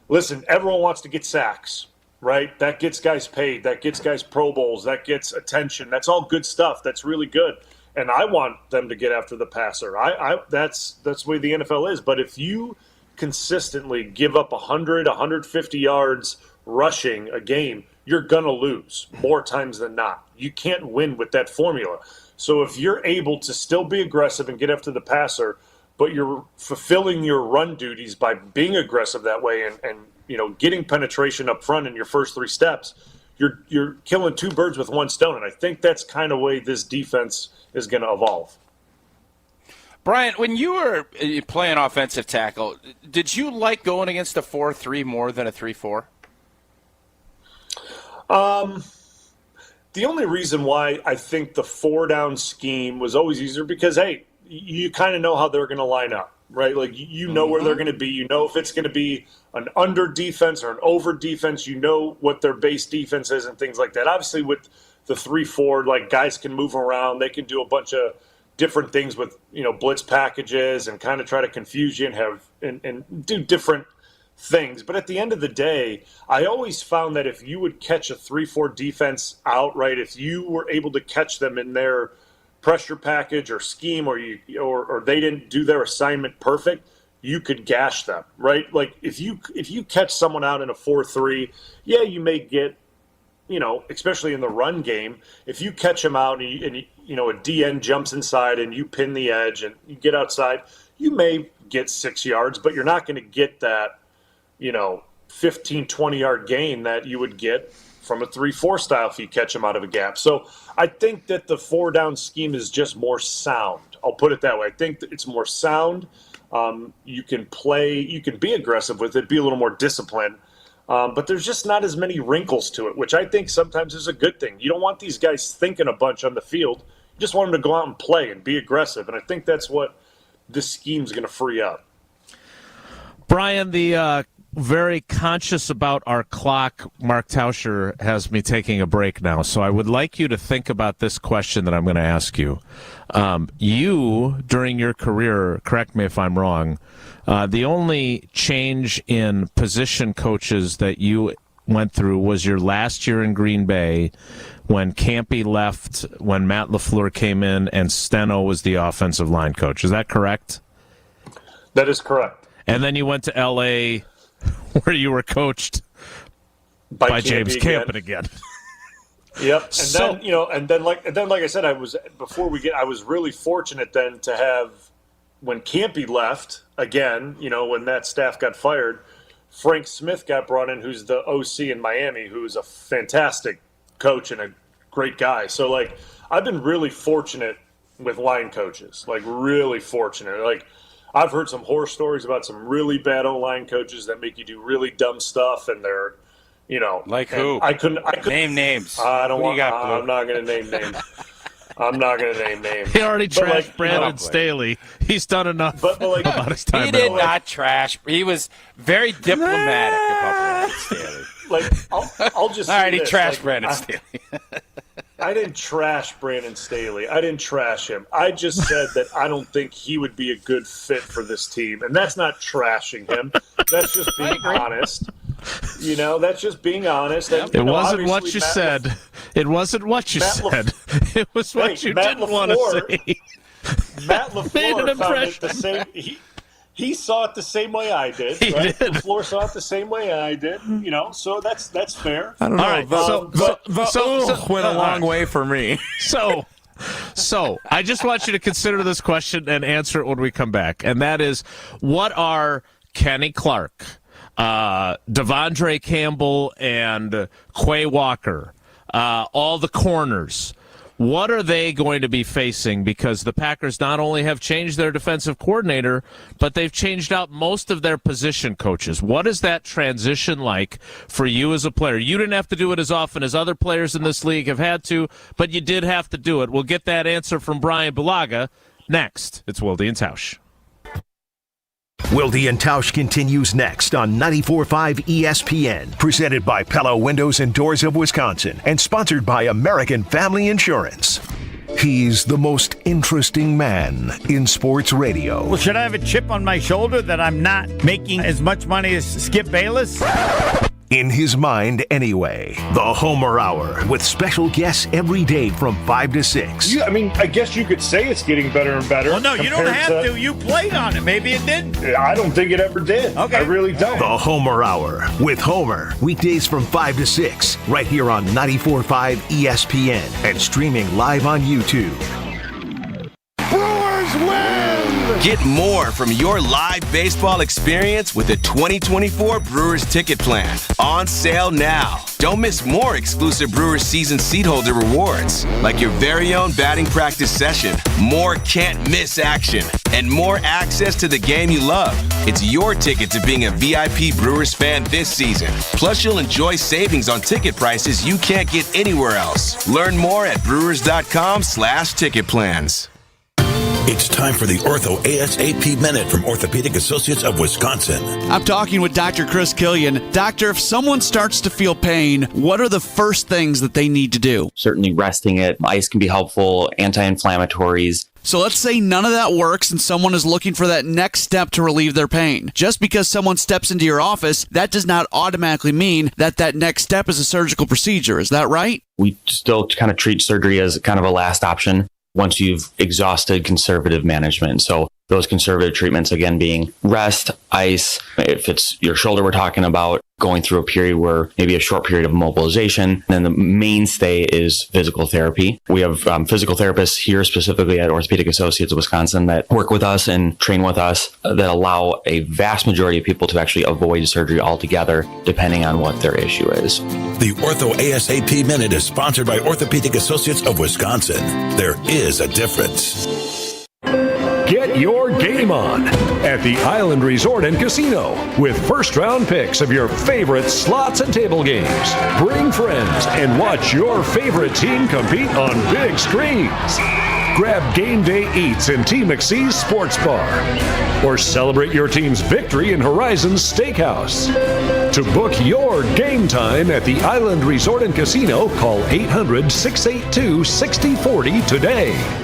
Listen, everyone wants to get sacks, right? That gets guys paid. That gets guys Pro Bowls. That gets attention. That's all good stuff. That's really good. And I want them to get after the passer. That's the way the NFL is. But if you consistently give up 100, 150 yards rushing a game, you're going to lose more times than not. You can't win with that formula. So if you're able to still be aggressive and get after the passer, but you're fulfilling your run duties by being aggressive that way and getting penetration up front in your first 3 steps, you're killing 2 birds with 1 stone. And I think that's kind of way this defense is going to evolve. Brian, when you were playing offensive tackle, did you like going against a 4-3 more than a 3-4? The only reason why I think the 4-down scheme was always easier because, hey, you kind of know how they're going to line up, right? Like, you know where they're going to be. You know if it's going to be an under defense or an over defense. You know what their base defense is and things like that. Obviously, with the 3-4, like, guys can move around. They can do a bunch of different things with, blitz packages and kind of try to confuse you and have and do different things. But at the end of the day, I always found that if you would catch a 3-4 defense outright, if you were able to catch them in their pressure package or scheme, or they didn't do their assignment perfect, you could gash them, right? Like, if you catch someone out in a 4-3, yeah, you may get, especially in the run game, if you catch them out and a DN jumps inside and you pin the edge and you get outside, you may get 6 yards, but you're not going to get that 15, 20-yard gain that you would get from a 3-4 style if you catch him out of a gap. So I think that the 4-down scheme is just more sound. I'll put it that way. I think that it's more sound. You can be aggressive with it, be a little more disciplined. But there's just not as many wrinkles to it, which I think sometimes is a good thing. You don't want these guys thinking a bunch on the field. You just want them to go out and play and be aggressive. And I think that's what this scheme's going to free up. Brian, the very conscious about our clock, Mark Tauscher has me taking a break now. So I would like you to think about this question that I'm going to ask you. You, during your career, correct me if I'm wrong, the only change in position coaches that you went through was your last year in Green Bay when Campy left, when Matt LaFleur came in, and Steno was the offensive line coach. Is that correct? That is correct. And then you went to L.A., where you were coached by James Campen again. Yep, and then like I said, I was really fortunate then to have, when Campy left again, when that staff got fired, Frank Smith got brought in, who's the OC in Miami, who's a fantastic coach and a great guy. So like I've been really fortunate with line coaches, like really fortunate. Like I've heard some horror stories about some really bad O-line coaches that make you do really dumb stuff, and they're, like who? I couldn't name names. I don't want. I'm not going to name names. I'm not going to name names. He already trashed Brandon Staley. He's done enough about his time. He did not trash. He was very diplomatic about Brandon Staley. I'll just all right. He this. trashed Brandon Staley. I didn't trash Brandon Staley. I didn't trash him. I just said that I don't think he would be a good fit for this team. And that's not trashing him. That's just being honest. That's just being honest. And, it wasn't what you said. It wasn't what you said. It was what you didn't want to say. Matt LaFleur found it the same. He saw it the same way I did. Right? LaFleur saw it the same way I did. So that's fair. I don't know. All right, the went a long way for me. So I just want you to consider this question and answer it when we come back. And that is, what are Kenny Clark, Devondre Campbell, and Quay Walker, all the corners, what are they going to be facing? Because the Packers not only have changed their defensive coordinator, but they've changed out most of their position coaches. What is that transition like for you as a player? You didn't have to do it as often as other players in this league have had to, but you did have to do it. We'll get that answer from Brian Bulaga next. It's Wilde and Tausch. Wilde and Tausch continues next on 94.5 ESPN, presented by Pella Windows and Doors of Wisconsin, and sponsored by American Family Insurance. He's the most interesting man in sports radio. Well, should I have a chip on my shoulder that I'm not making as much money as Skip Bayless? In his mind, anyway. The Homer Hour, with special guests every day from 5 to 6. I guess you could say it's getting better and better. Well, no, you don't have to. You played on it. Maybe it didn't. I don't think it ever did. Okay. I really don't. The Homer Hour with Homer, weekdays from 5 to 6, right here on 94.5 ESPN and streaming live on YouTube. Brewers win! Get more from your live baseball experience with the 2024 Brewers Ticket Plan. On sale now. Don't miss more exclusive Brewers season seat holder rewards, like your very own batting practice session, more can't-miss action, and more access to the game you love. It's your ticket to being a VIP Brewers fan this season. Plus, you'll enjoy savings on ticket prices you can't get anywhere else. Learn more at brewers.com/ticket plans. It's time for the Ortho ASAP Minute from Orthopedic Associates of Wisconsin. I'm talking with Dr. Chris Killian. Doctor, if someone starts to feel pain, what are the first things that they need to do? Certainly resting it. Ice can be helpful, anti-inflammatories. So let's say none of that works and someone is looking for that next step to relieve their pain. Just because someone steps into your office, that does not automatically mean that that next step is a surgical procedure. Is that right? We still kind of treat surgery as kind of a last option once you've exhausted conservative management. So Those conservative treatments, again, being rest, ice. If it's your shoulder we're talking about, going through a period where maybe a short period of immobilization. And then the mainstay is physical therapy. We have physical therapists here specifically at Orthopedic Associates of Wisconsin that work with us and train with us that allow a vast majority of people to actually avoid surgery altogether, depending on what their issue is. The Ortho ASAP Minute is sponsored by Orthopedic Associates of Wisconsin. There is a difference. Get your game on at the Island Resort and Casino with first-round picks of your favorite slots and table games. Bring friends and watch your favorite team compete on big screens. Grab game day eats in T. McSee's Sports Bar or celebrate your team's victory in Horizon's Steakhouse. To book your game time at the Island Resort and Casino, call 800-682-6040 today.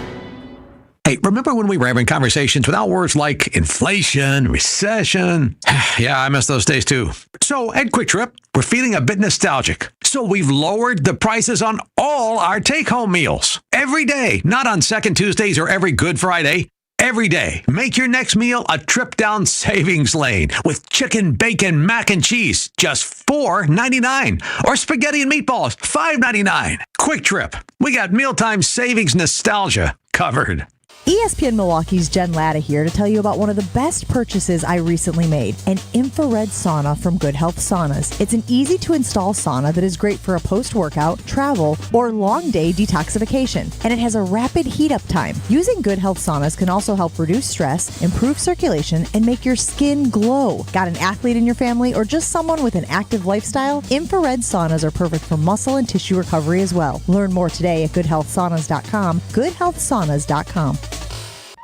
Hey, remember when we were having conversations without words like inflation, recession? Yeah, I miss those days too. So at Quick Trip, we're feeling a bit nostalgic. So we've lowered the prices on all our take-home meals. Every day, not on second Tuesdays or every Good Friday. Every day, make your next meal a trip down savings lane with chicken, bacon, mac and cheese, just $4.99. Or spaghetti and meatballs, $5.99. Quick Trip, we got mealtime savings nostalgia covered. ESPN Milwaukee's Jen Latta here to tell you about one of the best purchases I recently made, an infrared sauna from Good Health Saunas. It's an easy-to-install sauna that is great for a post-workout, travel, or long-day detoxification, and it has a rapid heat-up time. Using Good Health Saunas can also help reduce stress, improve circulation, and make your skin glow. Got an athlete in your family or just someone with an active lifestyle? Infrared saunas are perfect for muscle and tissue recovery as well. Learn more today at goodhealthsaunas.com, goodhealthsaunas.com.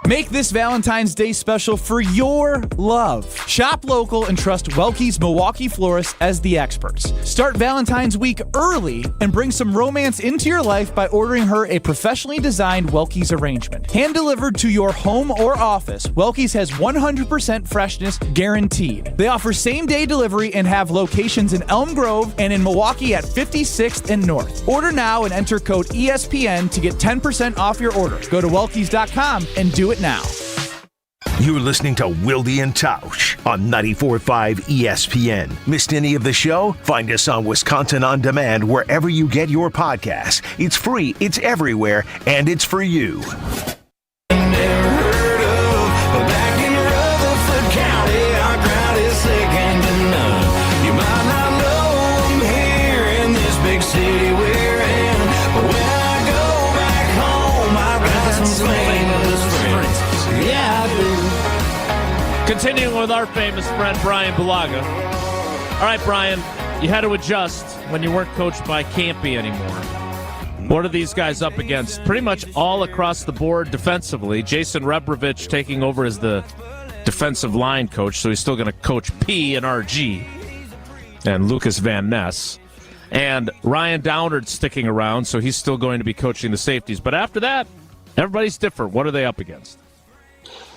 Make this Valentine's Day special for your love. Shop local and trust Welke's Milwaukee florists as the experts. Start Valentine's week early and bring some romance into your life by ordering her a professionally designed Welke's arrangement. Hand delivered to your home or office, Welke's has 100% freshness guaranteed. They offer same-day delivery and have locations in Elm Grove and in Milwaukee at 56th and North. Order now and enter code ESPN to get 10% off your order. Go to Welke's.com and do it now. You're listening to Wilde and Tausch on 94.5 ESPN. Missed any of the show? Find us on Wisconsin On Demand wherever you get your podcasts. It's free, it's everywhere, and it's for you. City we're in, but when I go back home, I've got some famous friends. Yeah, I do. Continuing with our famous friend Brian Bulaga. All right, Brian, you had to adjust when you weren't coached by Campy anymore. What are these guys up against? Pretty much all across the board defensively. Jason Rebrovich taking over as the defensive line coach, so he's still going to coach P and RG and Lucas Van Ness. And Ryan Downard sticking around, so he's still going to be coaching the safeties. But after that, everybody's different. What are they up against?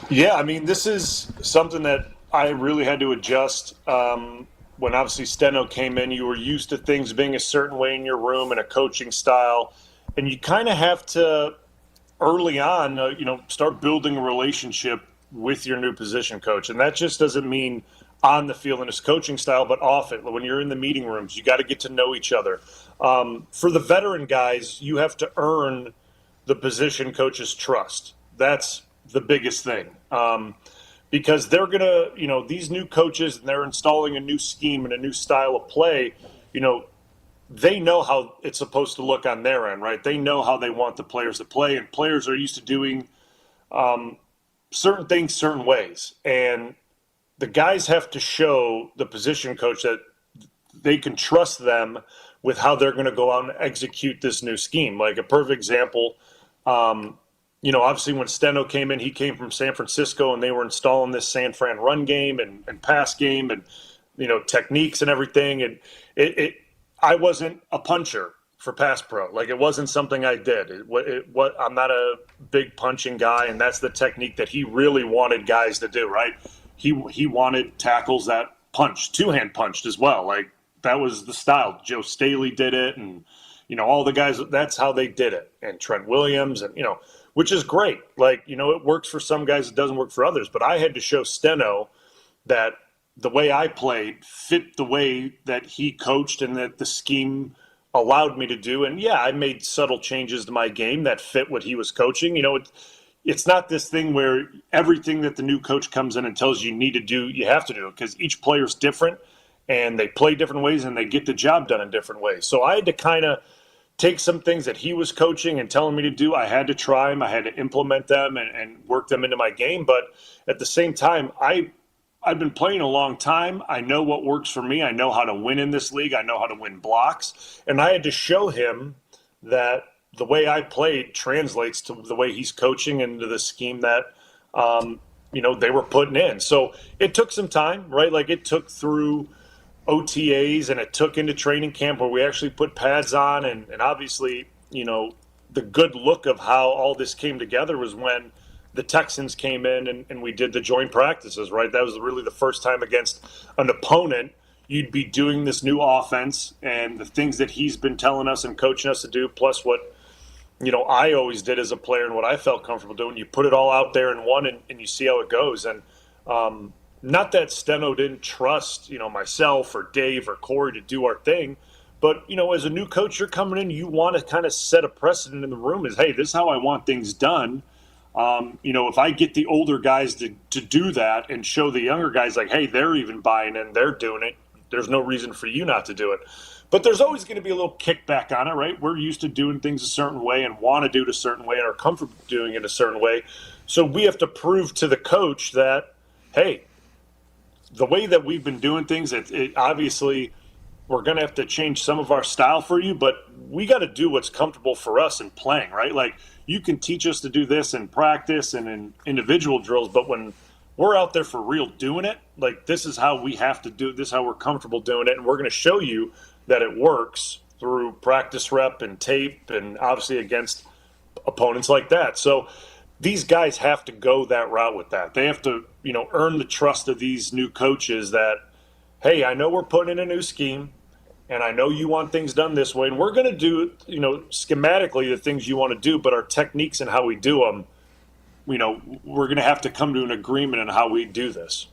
Yeah, I mean, this is something that I really had to adjust. When obviously Steno came in, you were used to things being a certain way in your room and a coaching style. And you kind of have to, early on, start building a relationship with your new position coach. And that just doesn't mean on the field in his coaching style, but off it. When you're in the meeting rooms, you got to get to know each other. For the veteran guys, you have to earn the position coach's trust. That's the biggest thing. Because they're going to, these new coaches, and they're installing a new scheme and a new style of play, they know how it's supposed to look on their end, right? They know how they want the players to play, and players are used to doing certain things certain ways. And the guys have to show the position coach that they can trust them with how they're going to go out and execute this new scheme. Like a perfect example, obviously when Steno came in, he came from San Francisco, and they were installing this San Fran run game and pass game and, techniques and everything. And I wasn't a puncher for pass pro. Like, it wasn't something I did. I'm not a big punching guy, and that's the technique that he really wanted guys to do, right? He wanted tackles that punched, two-hand punched as well. Like, that was the style. Joe Staley did it, and, all the guys, that's how they did it. And Trent Williams, and, which is great. Like, it works for some guys, it doesn't work for others. But I had to show Steno that the way I played fit the way that he coached and that the scheme allowed me to do. And yeah, I made subtle changes to my game that fit what he was coaching. It's not this thing where everything that the new coach comes in and tells you need to do, you have to do it, because each player's different and they play different ways and they get the job done in different ways. So I had to kind of take some things that he was coaching and telling me to do. I had to try them. I had to implement them and work them into my game. But at the same time, I've been playing a long time. I know what works for me. I know how to win in this league. I know how to win blocks. And I had to show him that the way I played translates to the way he's coaching and to the scheme that, they were putting in. So it took some time, right? Like, it took through OTAs and it took into training camp where we actually put pads on. And obviously, the good look of how all this came together was when the Texans came in and we did the joint practices, right? That was really the first time against an opponent you'd be doing this new offense and the things that he's been telling us and coaching us to do, plus what, I always did as a player and what I felt comfortable doing. You put it all out there in one and you see how it goes. And not that Steno didn't trust, myself or Dave or Corey to do our thing, but, as a new coach, you're coming in, you want to kind of set a precedent in the room is, hey, this is how I want things done. If I get the older guys to do that and show the younger guys like, hey, they're even buying in, they're doing it, there's no reason for you not to do it. But there's always going to be a little kickback on it, right? We're used to doing things a certain way and want to do it a certain way and are comfortable doing it a certain way. So we have to prove to the coach that, hey, the way that we've been doing things, it obviously we're going to have to change some of our style for you, but we got to do what's comfortable for us in playing, right? Like, you can teach us to do this in practice and in individual drills, but when we're out there for real doing it, like, this is how we have to do it. This is how we're comfortable doing it. And we're going to show you that it works through practice rep and tape and obviously against opponents like that. So these guys have to go that route with that. They have to, earn the trust of these new coaches that, hey, I know we're putting in a new scheme and I know you want things done this way. And we're going to do, schematically the things you want to do, but our techniques and how we do them, we're going to have to come to an agreement on how we do this.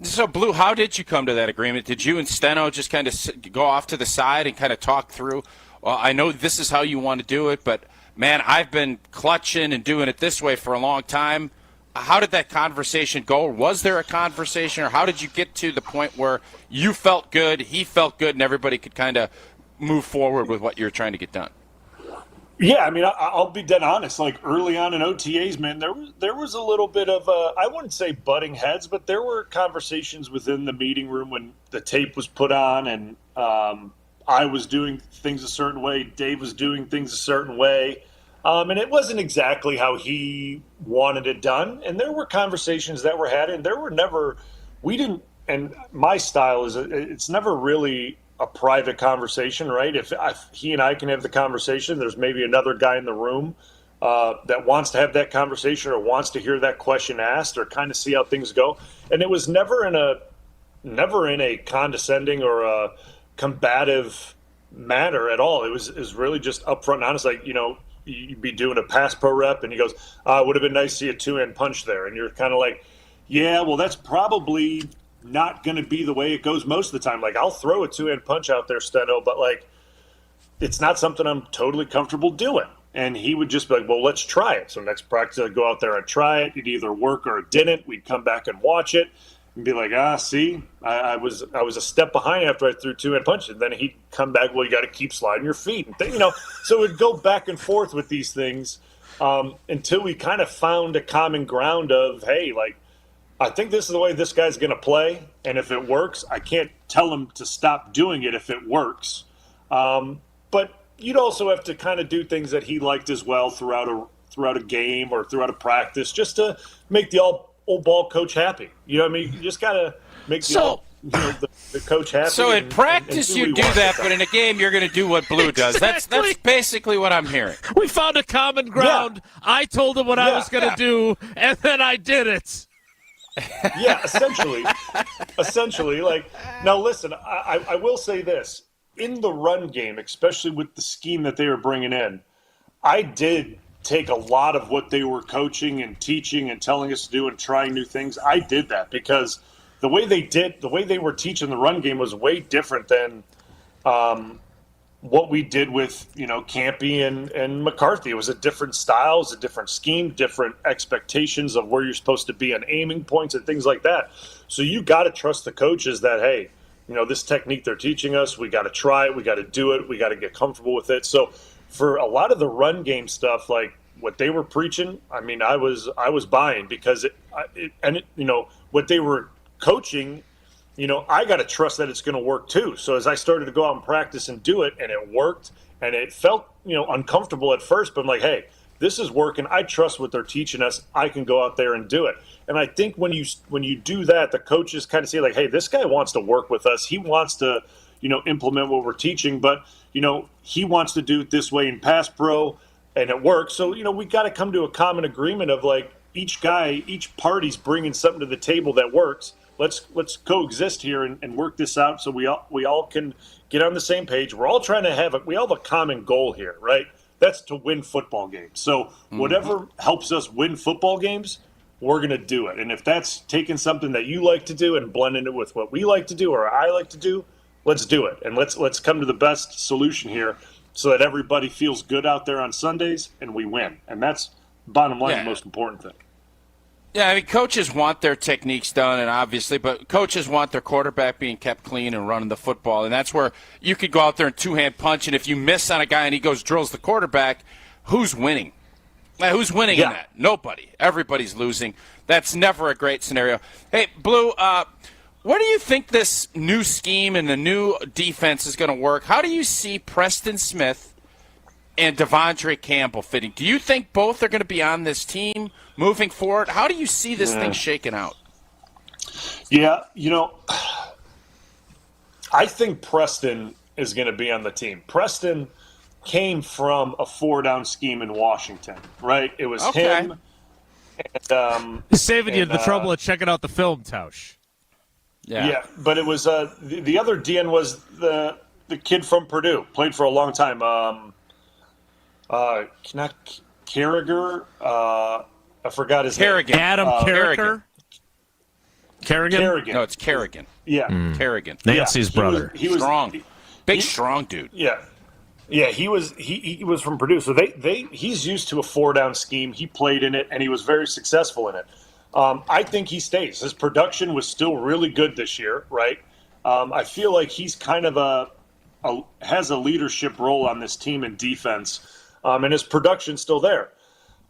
So, Blue, how did you come to that agreement? Did you and Steno just kind of go off to the side and kind of talk through, well, I know this is how you want to do it, but, man, I've been clutching and doing it this way for a long time. How did that conversation go? Was there a conversation, or how did you get to the point where you felt good, he felt good, and everybody could kind of move forward with what you're trying to get done? Yeah, I mean, I'll be dead honest. Like, early on in OTAs, man, there was a little bit of I wouldn't say butting heads, but there were conversations within the meeting room when the tape was put on, and I was doing things a certain way, Dave was doing things a certain way, and it wasn't exactly how he wanted it done. And there were conversations that were had, and there were never, and my style is it's never really a private conversation, right? If he and I can have the conversation, there's maybe another guy in the room that wants to have that conversation or wants to hear that question asked or kind of see how things go. And it was never in a condescending or a combative manner at all. It was really just upfront and honest. Like, you'd be doing a pass pro rep and he goes, it would have been nice to see a two-hand punch there. And you're kind of like, yeah, well, that's probably not going to be the way it goes most of the time. Like, I'll throw a two-hand punch out there, Steno, but, like, it's not something I'm totally comfortable doing. And he would just be like, well, let's try it. So next practice, I'd go out there and try it. It'd either work or it didn't. We'd come back and watch it and be like, see, I was a step behind after I threw two-hand punches. And then he'd come back, well, you got to keep sliding your feet. And so it'd go back and forth with these things until we kind of found a common ground of, hey, like, I think this is the way this guy's going to play, and if it works, I can't tell him to stop doing it if it works. But you'd also have to kind of do things that he liked as well throughout a game or throughout a practice, just to make the old ball coach happy. You know what I mean? You just got to make the coach happy. So in practice you do that, but in a game you're going to do what Blue does. Exactly. That's basically what I'm hearing. We found a common ground. Yeah. I told him what I was going to do, and then I did it. Yeah, essentially. Like, now listen, I will say this. In the run game, especially with the scheme that they were bringing in, I did take a lot of what they were coaching and teaching and telling us to do and trying new things. I did that because the way they were teaching the run game was way different than what we did with, Campy and McCarthy. It was a different style, it was a different scheme, different expectations of where you're supposed to be on aiming points and things like that. So you got to trust the coaches that, hey, this technique they're teaching us, we got to try it, we got to do it, we got to get comfortable with it. So for a lot of the run game stuff, like what they were preaching, I mean, I was buying because what they were coaching, I got to trust that it's going to work too. So as I started to go out and practice and do it, and it worked, and it felt, uncomfortable at first, but I'm like, hey, this is working. I trust what they're teaching us. I can go out there and do it. And I think when you do that, the coaches kind of say like, hey, this guy wants to work with us. He wants to, implement what we're teaching, but, he wants to do it this way in pass pro, and it works. So, we got to come to a common agreement of like each party's bringing something to the table that works. Let's coexist here and work this out so we all can get on the same page. We're all trying to we all have a common goal here, right? That's to win football games. So whatever helps us win football games, we're going to do it. And if that's taking something that you like to do and blending it with what we like to do or I like to do, let's do it. And let's come to the best solution here so that everybody feels good out there on Sundays and we win. And that's bottom line, the most important thing. Yeah, I mean, coaches want their techniques done, and obviously, but coaches want their quarterback being kept clean and running the football, and that's where you could go out there and two-hand punch, and if you miss on a guy and he drills the quarterback, who's winning? Who's winning in that? Nobody. Everybody's losing. That's never a great scenario. Hey, Blue, what do you think this new scheme and the new defense is going to work? How do you see Preston Smith and Devondre Campbell fitting? Do you think both are going to be on this team moving forward? How do you see this thing shaking out? Yeah, I think Preston is going to be on the team. Preston came from a 4-down scheme in Washington, right? It was him. And, He's saving you the trouble of checking out the film, Tausch. Yeah, but it was the other DN was the kid from Purdue, played for a long time. Not Carragher. I forgot his name. Adam Carragher. Carrigan. No, it's Kerrigan. Yeah. Kerrigan. Nancy's brother. He was strong. Strong dude. Yeah. Yeah, he was from Purdue. So he's used to a 4-down scheme. He played in it, and he was very successful in it. I think he stays. His production was still really good this year, right? I feel like he's kind of has a leadership role on this team in defense, and his production's still there.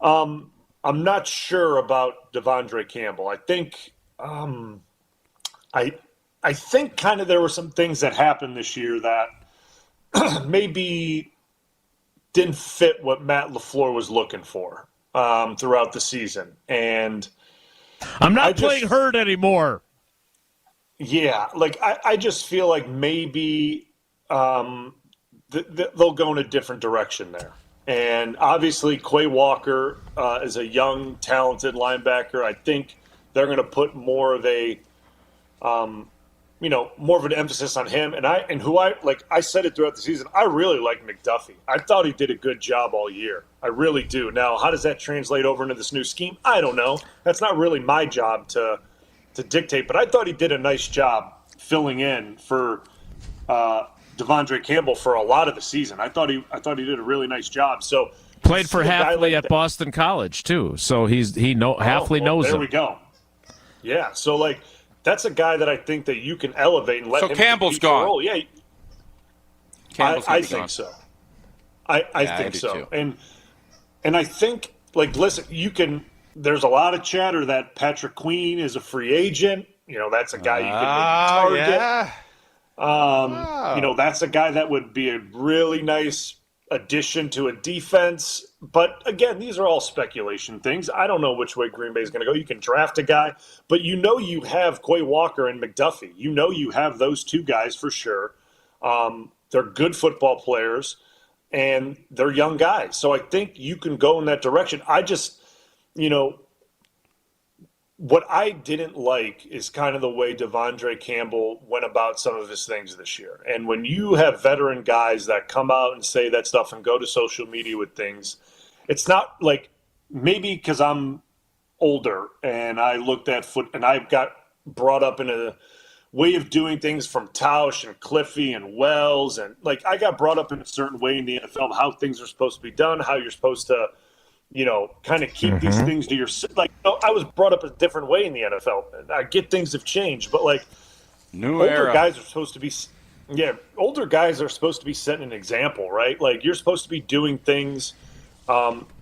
I'm not sure about Devondre Campbell. I think I think kind of there were some things that happened this year that maybe didn't fit what Matt LaFleur was looking for throughout the season. And I'm not playing hurt anymore. Yeah, like I just feel like maybe they'll go in a different direction there. And obviously, Quay Walker is a young, talented linebacker. I think they're going to put more of more of an emphasis on him. And I said it throughout the season, I really like McDuffie. I thought he did a good job all year. I really do. Now, how does that translate over into this new scheme? I don't know. That's not really my job to dictate. But I thought he did a nice job filling in for Devondre Campbell for a lot of the season. I thought he did a really nice job. So played for Hafley at Boston College too. So Hafley knows him. There we go. Yeah. So that's a guy that I think that you can elevate and let him. So Campbell's gone. Role. Yeah. I think gone. So. I think so. Too. And I think listen, you can. There's a lot of chatter that Patrick Queen is a free agent. That's a guy you can maybe target. Yeah. That's a guy that would be a really nice addition to a defense. But again, these are all speculation things. I don't know which way Green Bay is going to go. You can draft a guy, but you have Quay Walker and McDuffie. You have those two guys for sure. They're good football players, and they're young guys. So I think you can go in that direction. I just, what I didn't like is kind of the way Devondre Campbell went about some of his things this year. And when you have veteran guys that come out and say that stuff and go to social media with things, it's not like maybe because I'm older and I looked at and I got brought up in a way of doing things from Tausch and Cliffy and Wells, and like I got brought up in a certain way in the NFL of how things are supposed to be done, how you're supposed to, kind of keep these things to yourself. Like I was brought up a different way in the NFL. I get things have changed, but like older guys are supposed to be. Yeah, older guys are supposed to be setting an example, right? Like you're supposed to be doing things.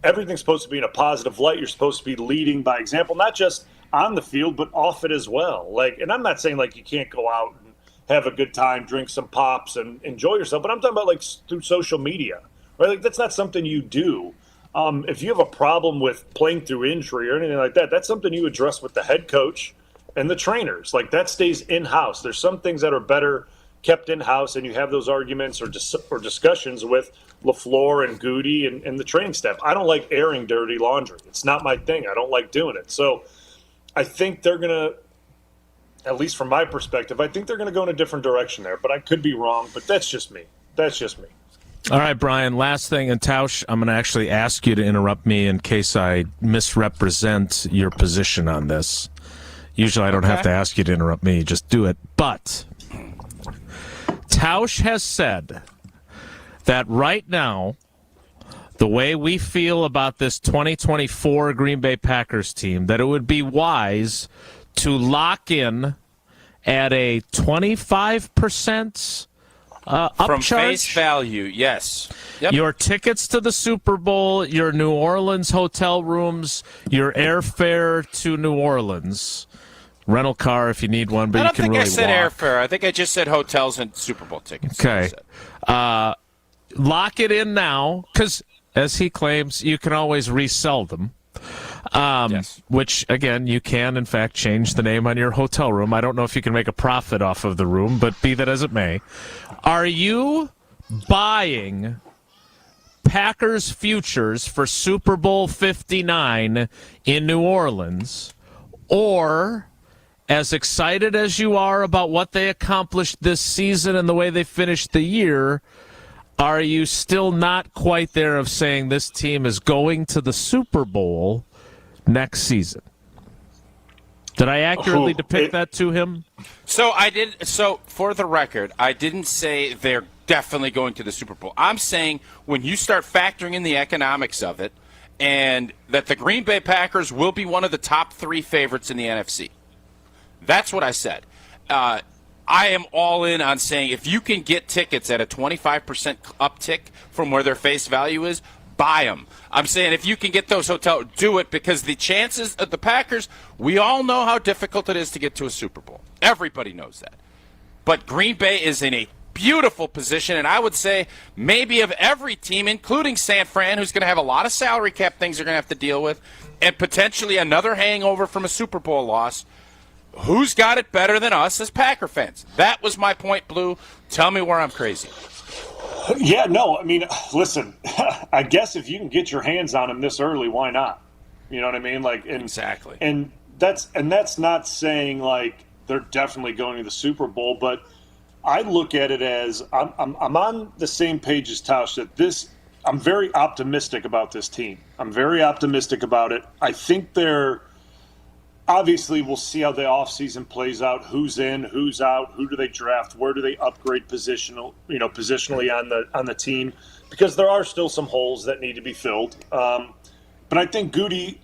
Everything's supposed to be in a positive light. You're supposed to be leading by example, not just on the field, but off it as well. Like, and I'm not saying like you can't go out and have a good time, drink some pops, and enjoy yourself. But I'm talking about like through social media, right? Like that's not something you do. If you have a problem with playing through injury or anything like that, that's something you address with the head coach and the trainers. Like that stays in house. There's some things that are better kept in house, and you have those arguments or discussions with LaFleur and Goody and the training staff. I don't like airing dirty laundry. It's not my thing. I don't like doing it. So I think they're going to, at least from my perspective, I think they're going to go in a different direction there. But I could be wrong, but that's just me. That's just me. All right, Brian, last thing. And Tausch, I'm going to actually ask you to interrupt me in case I misrepresent your position on this. Usually I don't have to ask you to interrupt me. Just do it. But Tausch has said that right now, the way we feel about this 2024 Green Bay Packers team, that it would be wise to lock in at a 25% upcharge. From face value, yes. Yep. Your tickets to the Super Bowl, your New Orleans hotel rooms, your airfare to New Orleans. Rental car if you need one, but you can really walk. I don't think I said airfare. I think I just said hotels and Super Bowl tickets. Okay. Lock it in now, because, as he claims, you can always resell them. Yes. Which, again, you can, in fact, change the name on your hotel room. I don't know if you can make a profit off of the room, but be that as it may. Are you buying Packers futures for Super Bowl 59 in New Orleans, or, as excited as you are about what they accomplished this season and the way they finished the year, are you still not quite there of saying this team is going to the Super Bowl next season? Did I accurately depict that to him? So I did. So for the record, I didn't say they're definitely going to the Super Bowl. I'm saying when you start factoring in the economics of it, and that the Green Bay Packers will be one of the top 3 favorites in the NFC. That's what I said. I am all in on saying if you can get tickets at a 25% uptick from where their face value is, buy them. I'm saying if you can get those hotels, do it, because the chances of the Packers, we all know how difficult it is to get to a Super Bowl. Everybody knows that. But Green Bay is in a beautiful position, and I would say maybe of every team, including San Fran, who's going to have a lot of salary cap things they're going to have to deal with, and potentially another hangover from a Super Bowl loss, who's got it better than us as Packer fans? That was my point, Blue. Tell me where I'm crazy. Yeah, no, I mean, listen, I guess if you can get your hands on him this early, why not? You know what I mean? Exactly. And that's not saying like they're definitely going to the Super Bowl, but I look at it as I'm on the same page as Tausch that I'm very optimistic about this team. I'm very optimistic about it. I think obviously, we'll see how the offseason plays out. Who's in, who's out, who do they draft, where do they upgrade positionally on the team? Because there are still some holes that need to be filled. But I think Goody,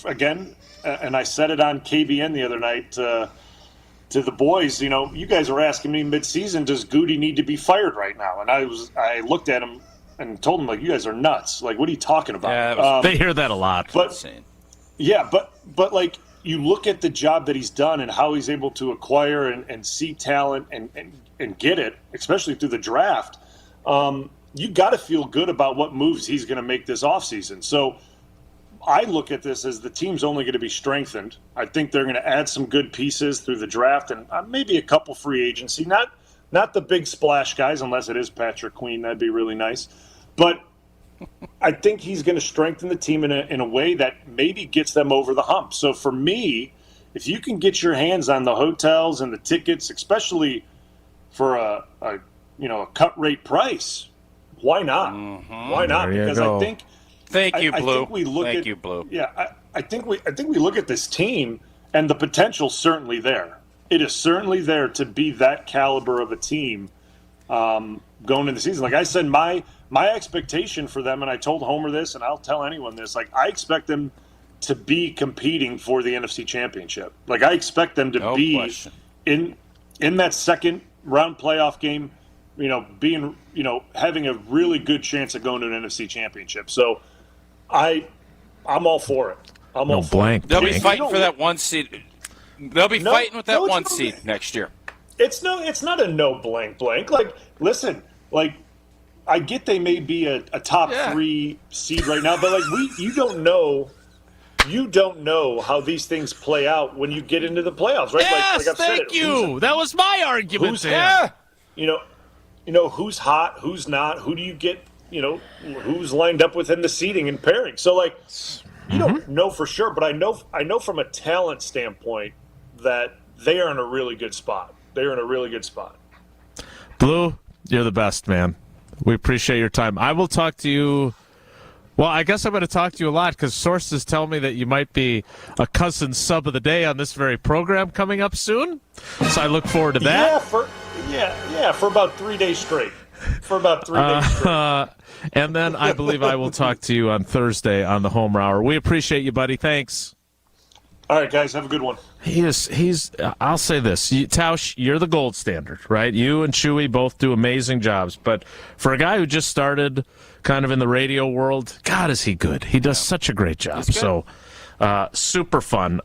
again, and I said it on KBN the other night to the boys. You guys were asking me mid-season, does Goody need to be fired right now? And I looked at him and told him, like, you guys are nuts. Like, what are you talking about? Yeah, they hear that a lot. But yeah, but like, you look at the job that he's done and how he's able to acquire and see talent and get it, especially through the draft. You got to feel good about what moves he's going to make this offseason. So I look at this as the team's only going to be strengthened. I think they're going to add some good pieces through the draft and maybe a couple free agency. Not the big splash guys, unless it is Patrick Queen. That'd be really nice. But I think he's going to strengthen the team in a way that maybe gets them over the hump. So for me, if you can get your hands on the hotels and the tickets, especially for a cut rate price, why not? Why not? Because I think Thank you, I Blue. think we look Thank at, you, Blue. Yeah, I think we look at this team, and the potential's certainly there. It is certainly there to be that caliber of a team going into the season. Like I said, my expectation for them, and I told Homer this, and I'll tell anyone this, like I expect them to be competing for the NFC Championship. Like I expect them to be in that second round playoff game, having a really good chance of going to an NFC Championship. So I'm all for it. I'm all for it. They'll be fighting for that one seed. They'll be fighting with that one seed next year. It's not a no blank. Like, listen, like I get they may be a top 3 seed right now, but like you don't know how these things play out when you get into the playoffs, right? Yes, like I've thank said it. you. That was my argument. Who's there. Who's hot, who's not, who do you get, who's lined up within the seeding and pairing. So like you don't know for sure, but I know from a talent standpoint that they are in a really good spot. They're in a really good spot. Blue, you're the best, man. We appreciate your time. I will talk to you. Well, I guess I'm going to talk to you a lot because sources tell me that you might be a cousin sub of the day on this very program coming up soon. So I look forward to that. For about 3 days straight. And then I believe I will talk to you on Thursday on the Homer Hour. We appreciate you, buddy. Thanks. All right, guys, have a good one. He's. I'll say this, Tausch, you're the gold standard, right? You and Chewy both do amazing jobs, but for a guy who just started kind of in the radio world, God, is he good? He does such a great job. So, super fun.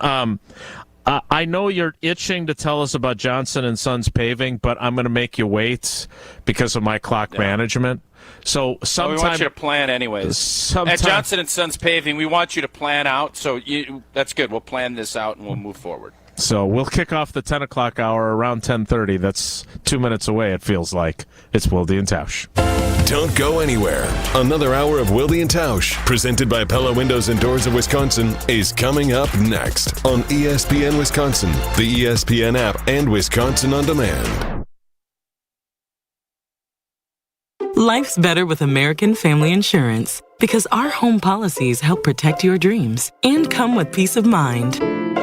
I know you're itching to tell us about Johnson & Sons Paving, but I'm going to make you wait because of my clock management. So sometime, we want you to plan anyways. At Johnson & Sons Paving, we want you to plan out. So that's good. We'll plan this out and we'll move forward. So we'll kick off the 10 o'clock hour around 10:30. That's 2 minutes away, it feels like. It's Wilde and Tausch. Don't go anywhere. Another hour of Wilde and Tausch, presented by Pella Windows and Doors of Wisconsin, is coming up next on ESPN Wisconsin, the ESPN app, and Wisconsin On Demand. Life's better with American Family Insurance because our home policies help protect your dreams and come with peace of mind.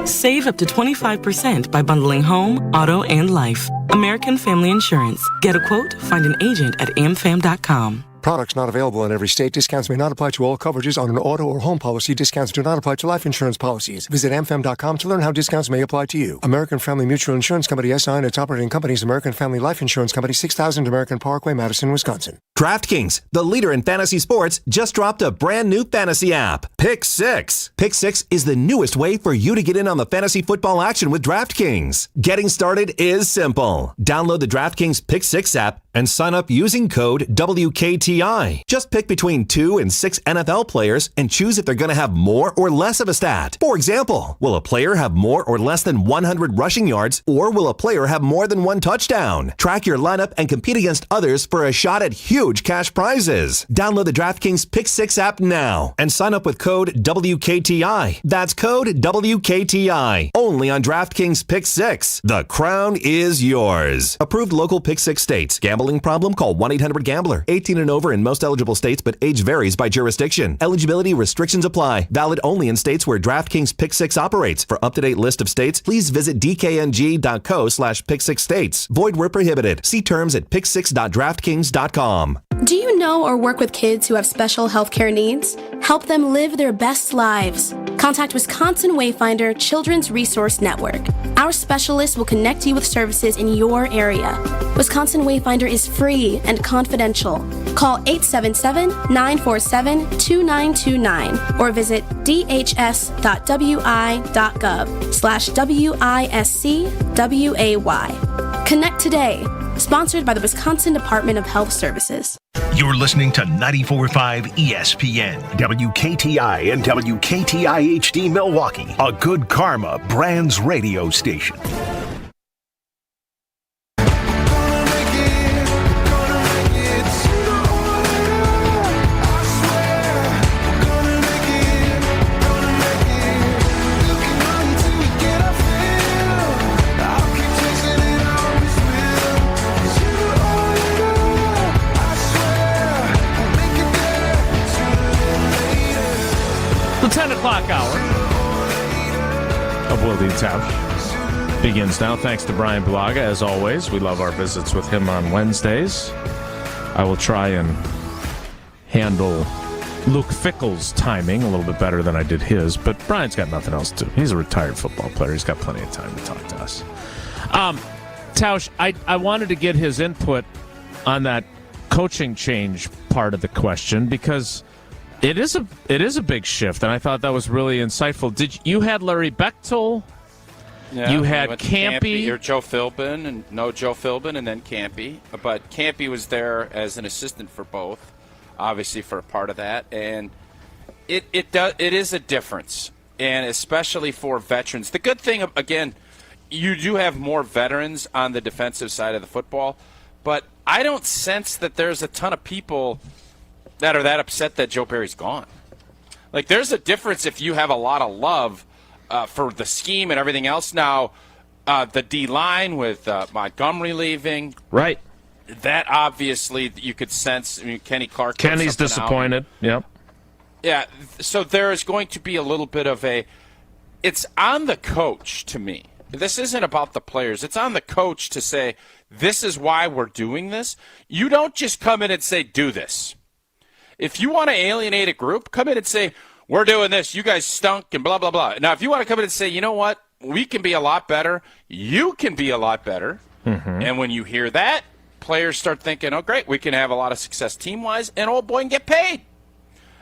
Save up to 25% by bundling home, auto, and life. American Family Insurance. Get a quote, find an agent at amfam.com. Products not available in every state. Discounts may not apply to all coverages on an auto or home policy. Discounts do not apply to life insurance policies. Visit amfam.com to learn how discounts may apply to you. American Family Mutual Insurance Company, SI, and its operating companies, American Family Life Insurance Company, 6000 American Parkway, Madison, Wisconsin. DraftKings, the leader in fantasy sports, just dropped a brand new fantasy app, Pick 6. Pick 6 is the newest way for you to get in on the fantasy football action with DraftKings. Getting started is simple. Download the DraftKings Pick 6 app and sign up using code WKTI. Just pick between 2 and 6 NFL players and choose if they're going to have more or less of a stat. For example, will a player have more or less than 100 rushing yards, or will a player have more than 1 touchdown? Track your lineup and compete against others for a shot at huge cash prizes. Download the DraftKings Pick 6 app now and sign up with code WKTI. That's code WKTI. Only on DraftKings Pick 6. The crown is yours. Approved local Pick 6 states. Gambling problem? Call 1-800-GAMBLER. 18 and over in most eligible states, but age varies by jurisdiction. Eligibility restrictions apply. Valid only in states where DraftKings Pick 6 operates. For up-to-date list of states, please visit dkng.co/pick6states. Void where prohibited. See terms at pick6.draftkings.com. Do you know or work with kids who have special healthcare needs? Help them live their best lives. Contact Wisconsin Wayfinder Children's Resource Network. Our specialists will connect you with services in your area. Wisconsin Wayfinder is free and confidential. Call 877-947-2929 or visit dhs.wi.gov/WISCWAY. Connect today. Sponsored by the Wisconsin Department of Health Services. You're listening to 94.5 ESPN, WKTI and WKTI HD Milwaukee, a Good Karma Brands radio station. o'clock hour of Wilde and Tausch begins now. Thanks to Brian Bulaga, as always. We love our visits with him on Wednesdays. I will try and handle Luke Fickell's timing a little bit better than I did his, but Brian's got nothing else to do. He's a retired football player. He's got plenty of time to talk to us. Tausch, I wanted to get his input on that coaching change part of the question because it is a big shift, and I thought that was really insightful. You had Larry Bechtel, you had Campy, or Joe Philbin, and Joe Philbin, and then Campy. But Campy was there as an assistant for both, obviously for a part of that, and it is a difference, and especially for veterans. The good thing, again, you do have more veterans on the defensive side of the football, but I don't sense that there's a ton of people that are that upset that Joe Barry's gone. Like, there's a difference if you have a lot of love for the scheme and everything else. Now, the D-line with Montgomery leaving. Right. That obviously you could sense. I mean, Kenny's disappointed. Yep. Yeah, so there is going to be a little bit of it's on the coach to me. This isn't about the players. It's on the coach to say, this is why we're doing this. You don't just come in and say, do this. If you want to alienate a group, come in and say, we're doing this. You guys stunk and blah, blah, blah. Now, if you want to come in and say, you know what, we can be a lot better. You can be a lot better. Mm-hmm. And when you hear that, players start thinking, oh, great, we can have a lot of success team-wise, and old boy can get paid.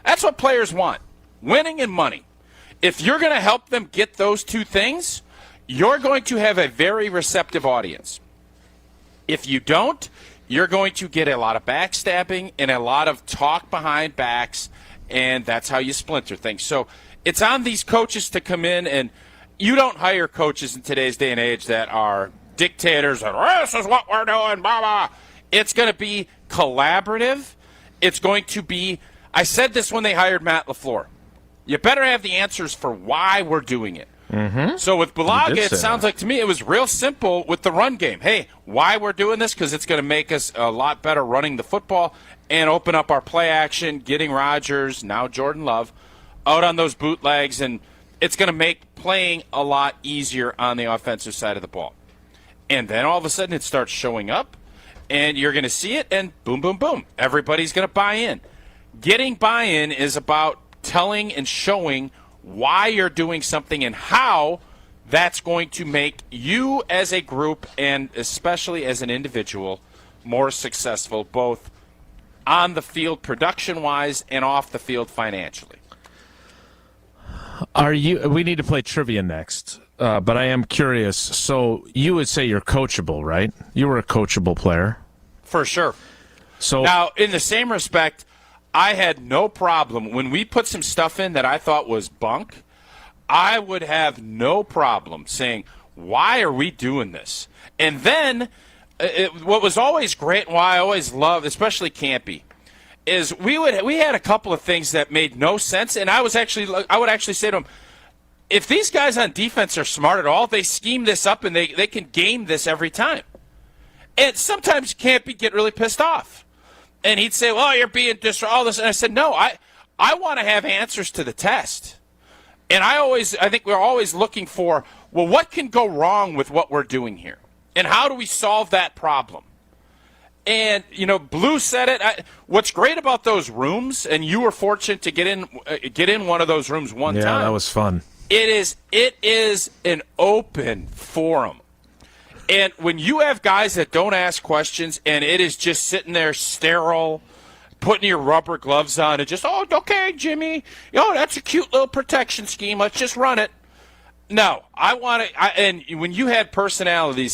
That's what players want, winning and money. If you're going to help them get those two things, you're going to have a very receptive audience. If you don't, you're going to get a lot of backstabbing and a lot of talk behind backs, and that's how you splinter things. So it's on these coaches to come in, and you don't hire coaches in today's day and age that are dictators and this is what we're doing, blah, blah. It's going to be collaborative. It's going to be, I said this when they hired Matt LaFleur. You better have the answers for why we're doing it. Mm-hmm. So with Bulaga, it sounds like to me it was real simple with the run game. Hey, why we're doing this? Because it's going to make us a lot better running the football and open up our play action, getting Rodgers, now Jordan Love, out on those bootlegs, and it's going to make playing a lot easier on the offensive side of the ball. And then all of a sudden it starts showing up, and you're going to see it, and boom, boom, boom. Everybody's going to buy in. Getting buy-in is about telling and showing why you're doing something and how that's going to make you as a group and especially as an individual more successful, both on the field production-wise and off the field financially. We need to play trivia next, but I am curious. So you would say you're coachable, right? You were a coachable player. For sure. So now, in the same respect, I had no problem. When we put some stuff in that I thought was bunk, I would have no problem saying, why are we doing this? And then what was always great and why I always loved, especially Campy, is we had a couple of things that made no sense, and I would actually say to him, if these guys on defense are smart at all, they scheme this up and they can game this every time. And sometimes Campy get really pissed off. And he'd say, well, you're being all this. And I said, no, I want to have answers to the test. And I think we're always looking for, well, what can go wrong with what we're doing here? And how do we solve that problem? And, Blue said it. What's great about those rooms, and you were fortunate to get in one of those rooms one time. Yeah, that was fun. It is an open forum. And when you have guys that don't ask questions and it is just sitting there sterile, putting your rubber gloves on and just, oh, okay, Jimmy, that's a cute little protection scheme. Let's just run it. No, and when you had personalities,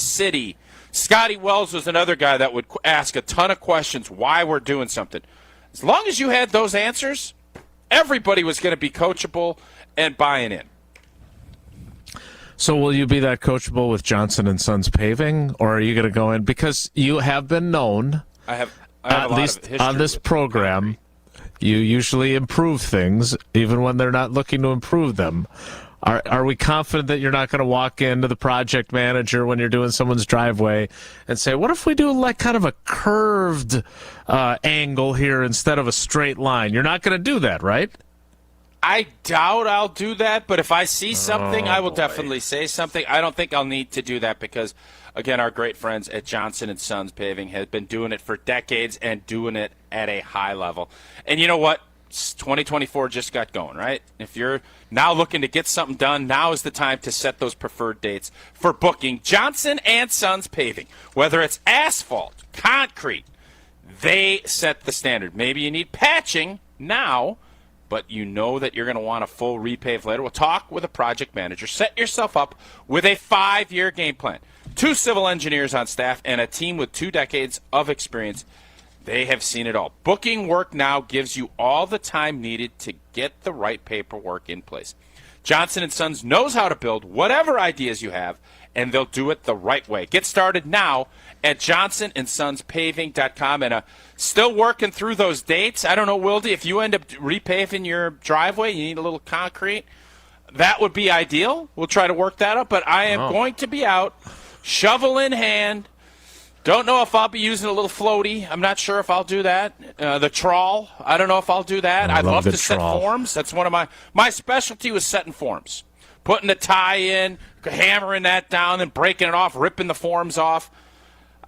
Scotty Wells was another guy that would ask a ton of questions why we're doing something. As long as you had those answers, everybody was going to be coachable and buying in. So will you be that coachable with Johnson & Sons Paving, or are you going to go in? Because you have been known, I have at least on this program, you usually improve things, even when they're not looking to improve them. Are we confident that you're not going to walk into the project manager when you're doing someone's driveway and say, what if we do like kind of a curved angle here instead of a straight line? You're not going to do that, right? I doubt I'll do that, but if I see something, I will definitely say something. I don't think I'll need to do that because, again, our great friends at Johnson & Sons Paving have been doing it for decades and doing it at a high level. And you know what? 2024 just got going, right? If you're now looking to get something done, now is the time to set those preferred dates for booking Johnson & Sons Paving. Whether it's asphalt, concrete, they set the standard. Maybe you need patching now, but you know that you're going to want a full repave later. We'll talk with a project manager. Set yourself up with a 5-year game plan. 2 civil engineers on staff and a team with 2 decades of experience. They have seen it all. Booking work now gives you all the time needed to get the right paperwork in place. Johnson & Sons knows how to build whatever ideas you have, and they'll do it the right way. Get started now at johnsonsonspaving.com. And still working through those dates. I don't know, Wilde, if you end up repaving your driveway, you need a little concrete, that would be ideal. We'll try to work that up. But I am going to be out, shovel in hand. Don't know if I'll be using a little floaty. I'm not sure if I'll do that. The trawl, I don't know if I'll do that. I'd love to set forms. That's one of my specialty was setting forms. Putting the tie in, hammering that down, and breaking it off, ripping the forms off.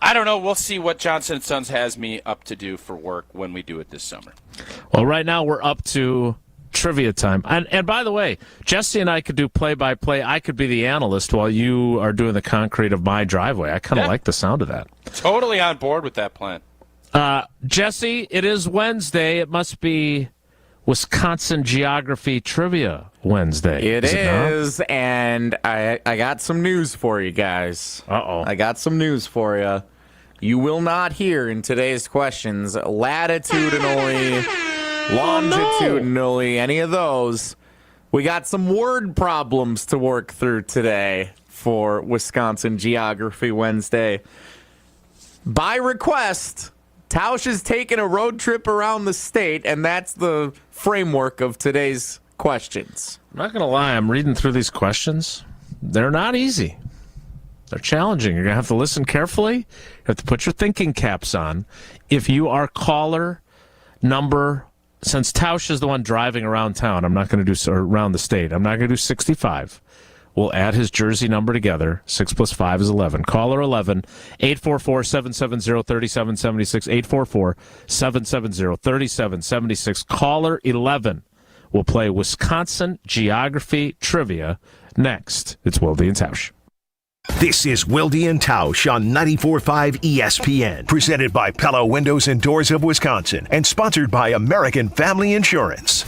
I don't know. We'll see what Johnson & Sons has me up to do for work when we do it this summer. Well, right now we're up to trivia time. And by the way, Jesse and I could do play-by-play. I could be the analyst while you are doing the concrete of my driveway. I kind of like the sound of that. Totally on board with that plan. Jesse, it is Wednesday. It must be Wisconsin Geography Trivia Wednesday. It is, and I got some news for you guys. Uh-oh. I got some news for you. You will not hear in today's questions latitudinally, longitudinally, any of those. We got some word problems to work through today for Wisconsin Geography Wednesday. By request, Tausch is taking a road trip around the state, and that's the framework of today's questions. I'm not going to lie. I'm reading through these questions. They're not easy. They're challenging. You're going to have to listen carefully. You have to put your thinking caps on. If you are caller number, since Tausch is the one driving around town, I'm not going to do, or around the state, I'm not going to do 65. We'll add his jersey number together. 6 plus 5 is 11. Caller 11, 844-770-3776, 844-770-3776. Caller 11 will play Wisconsin Geography Trivia next. It's Wilde and Tausch. This is Wilde and Tausch on 94.5 ESPN, presented by Pella Windows and Doors of Wisconsin, and sponsored by American Family Insurance.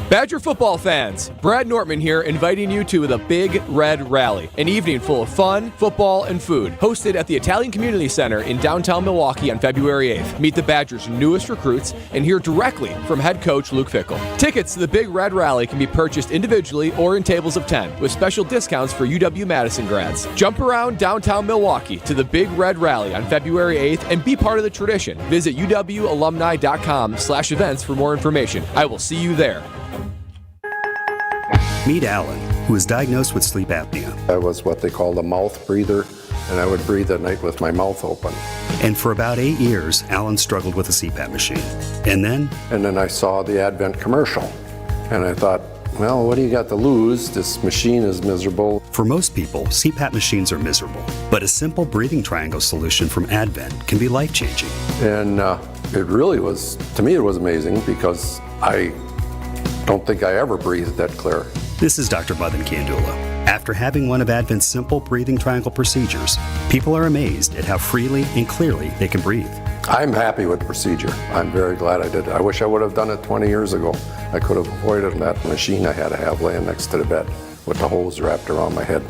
Badger football fans, Brad Nortman here, inviting you to the Big Red Rally, an evening full of fun, football, and food, hosted at the Italian Community Center in downtown Milwaukee on February 8th. Meet the Badgers' newest recruits and hear directly from head coach Luke Fickell. Tickets to the Big Red Rally can be purchased individually or in tables of 10, with special discounts for UW-Madison grads. Jump around downtown Milwaukee to the Big Red Rally on February 8th and be part of the tradition. Visit uwalumni.com/events for more information. I will see you there. Meet Alan, who was diagnosed with sleep apnea. I was what they call a mouth breather, and I would breathe at night with my mouth open. And for about 8 years, Alan struggled with a CPAP machine. And then I saw the Advent commercial, and I thought, well, what do you got to lose? This machine is miserable. For most people, CPAP machines are miserable. But a simple breathing triangle solution from Advent can be life-changing. And it really was, to me, it was amazing because I don't think I ever breathed that clear. This is Dr. Buthan Kandula. After having one of Advent's simple breathing triangle procedures, people are amazed at how freely and clearly they can breathe. I'm happy with the procedure. I'm very glad I did it. I wish I would have done it 20 years ago. I could have avoided that machine I had to have laying next to the bed with the hose wrapped around my head.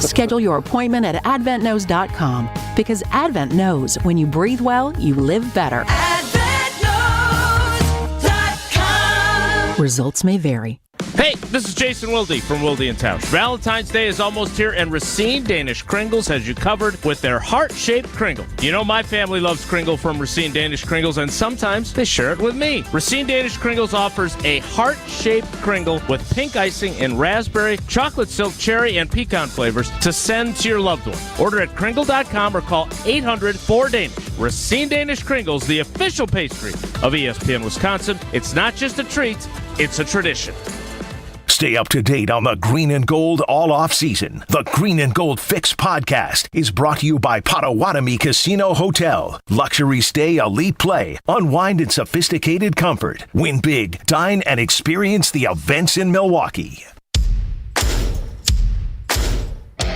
Schedule your appointment at AdventKnows.com because Advent knows when you breathe well, you live better. AdventKnows.com. Results may vary. Hey, this is Jason Wilde from Wilde and Tausch. Valentine's Day is almost here, and Racine Danish Kringles has you covered with their heart-shaped Kringle. You know my family loves Kringle from Racine Danish Kringles, and sometimes they share it with me. Racine Danish Kringles offers a heart-shaped Kringle with pink icing in raspberry, chocolate silk, cherry, and pecan flavors to send to your loved one. Order at Kringle.com or call 800-4DANISH. Racine Danish Kringles, the official pastry of ESPN Wisconsin. It's not just a treat, it's a tradition. Stay up to date on the Green and Gold all off season. The Green and Gold Fix podcast is brought to you by Potawatomi Casino Hotel. Luxury stay, elite play, unwind in sophisticated comfort. Win big, dine, and experience the events in Milwaukee.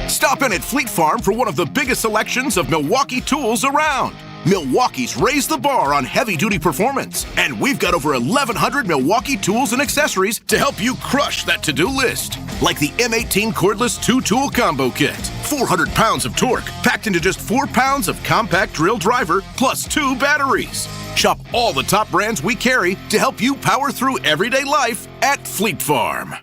Stop in at Fleet Farm for one of the biggest selections of Milwaukee tools around. Milwaukee's raised the bar on heavy-duty performance, and we've got over 1,100 Milwaukee tools and accessories to help you crush that to-do list. Like the M18 cordless 2-tool combo kit. 400 pounds of torque packed into just 4 pounds of compact drill driver plus 2 batteries. Shop all the top brands we carry to help you power through everyday life at Fleet Farm.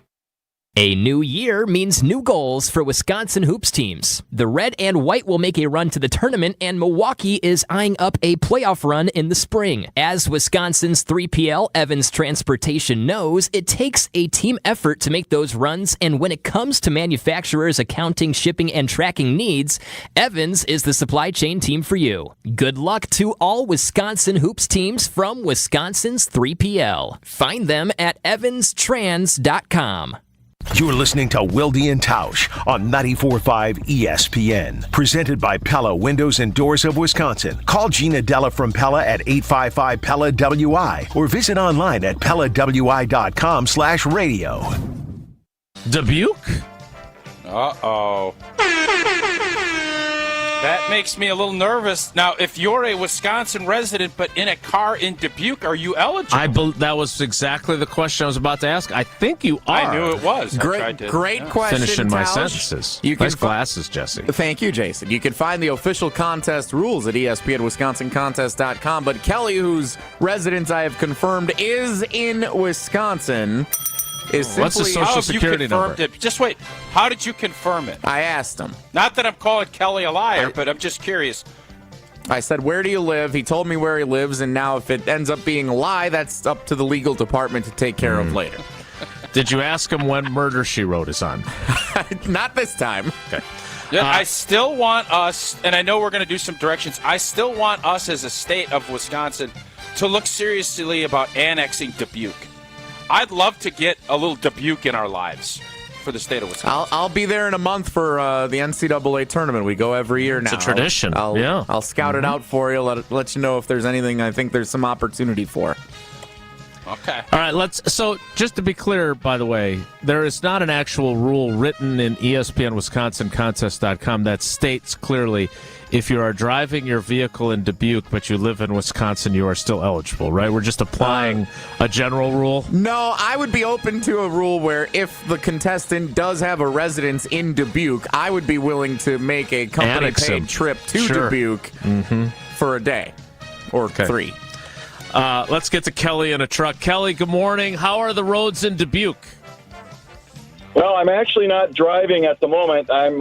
A new year means new goals for Wisconsin hoops teams. The red and white will make a run to the tournament, and Milwaukee is eyeing up a playoff run in the spring. As Wisconsin's 3PL Evans Transportation knows, it takes a team effort to make those runs, and when it comes to manufacturers' accounting, shipping, and tracking needs, Evans is the supply chain team for you. Good luck to all Wisconsin hoops teams from Wisconsin's 3PL. Find them at evanstrans.com. You're listening to Wilde and Tausch on 94.5 ESPN. Presented by Pella Windows and Doors of Wisconsin. Call Gina Della from Pella at 855-PELLA-WI or visit online at PellaWI.com/radio. Dubuque? Uh-oh. That makes me a little nervous. Now, if you're a Wisconsin resident but in a car in Dubuque, are you eligible? That was exactly the question I was about to ask. I think you are. I knew it was. Great question, Finishing my Tausch. sentences. You can nice glasses, Jesse. Thank you, Jason. You can find the official contest rules at ESPNWisconsinContest.com. But Kelly, whose residence I have confirmed is in Wisconsin, is simply... What's the social security number? Just wait. How did you confirm it? I asked him. Not that I'm calling Kelly a liar, but I'm just curious. I said, where do you live? He told me where he lives, and now if it ends up being a lie, that's up to the legal department to take care of later. Did you ask him when Murder, She Wrote is on? Not this time. Okay. Yeah, I still want us, and I know we're going to do some directions, I still want us as a state of Wisconsin to look seriously about annexing Dubuque. I'd love to get a little Dubuque in our lives for the state of Wisconsin. I'll be there in a month for the NCAA tournament. We go every year now. It's a tradition. I'll scout it out for you. Let you know if there's anything I think there's some opportunity for. Okay. All right, so just to be clear, by the way, there is not an actual rule written in ESPNWisconsinContest.com that states clearly if you are driving your vehicle in Dubuque but you live in Wisconsin, you are still eligible, right? We're just applying a general rule? No, I would be open to a rule where if the contestant does have a residence in Dubuque, I would be willing to make a company-paid trip to Dubuque for a day or 3. Let's get to Kelly in a truck. Kelly, good morning. How are the roads in Dubuque? Well, I'm actually not driving at the moment. I'm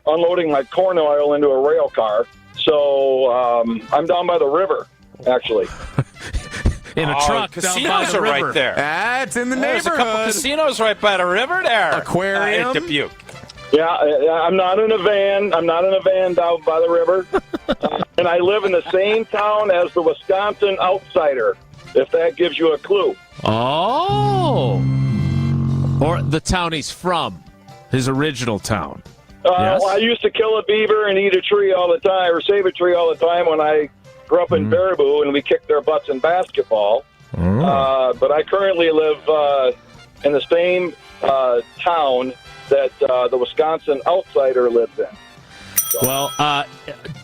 unloading my corn oil into a rail car. So I'm down by the river, actually. In a truck casinos down by the are river. right there. It's in the There's neighborhood. a couple casinos right by the river there. Aquarium. In Dubuque. Yeah, I'm not in a van. I'm not in a van down by the river. And I live in the same town as the Wisconsin outsider, if that gives you a clue. Oh. Or the town he's from, his original town. Yes? Well, I used to kill a beaver and eat a tree all the time, or save a tree all the time when I grew up in Baraboo, and we kicked their butts in basketball. But I currently live in the same town that the Wisconsin outsider lives in. Well,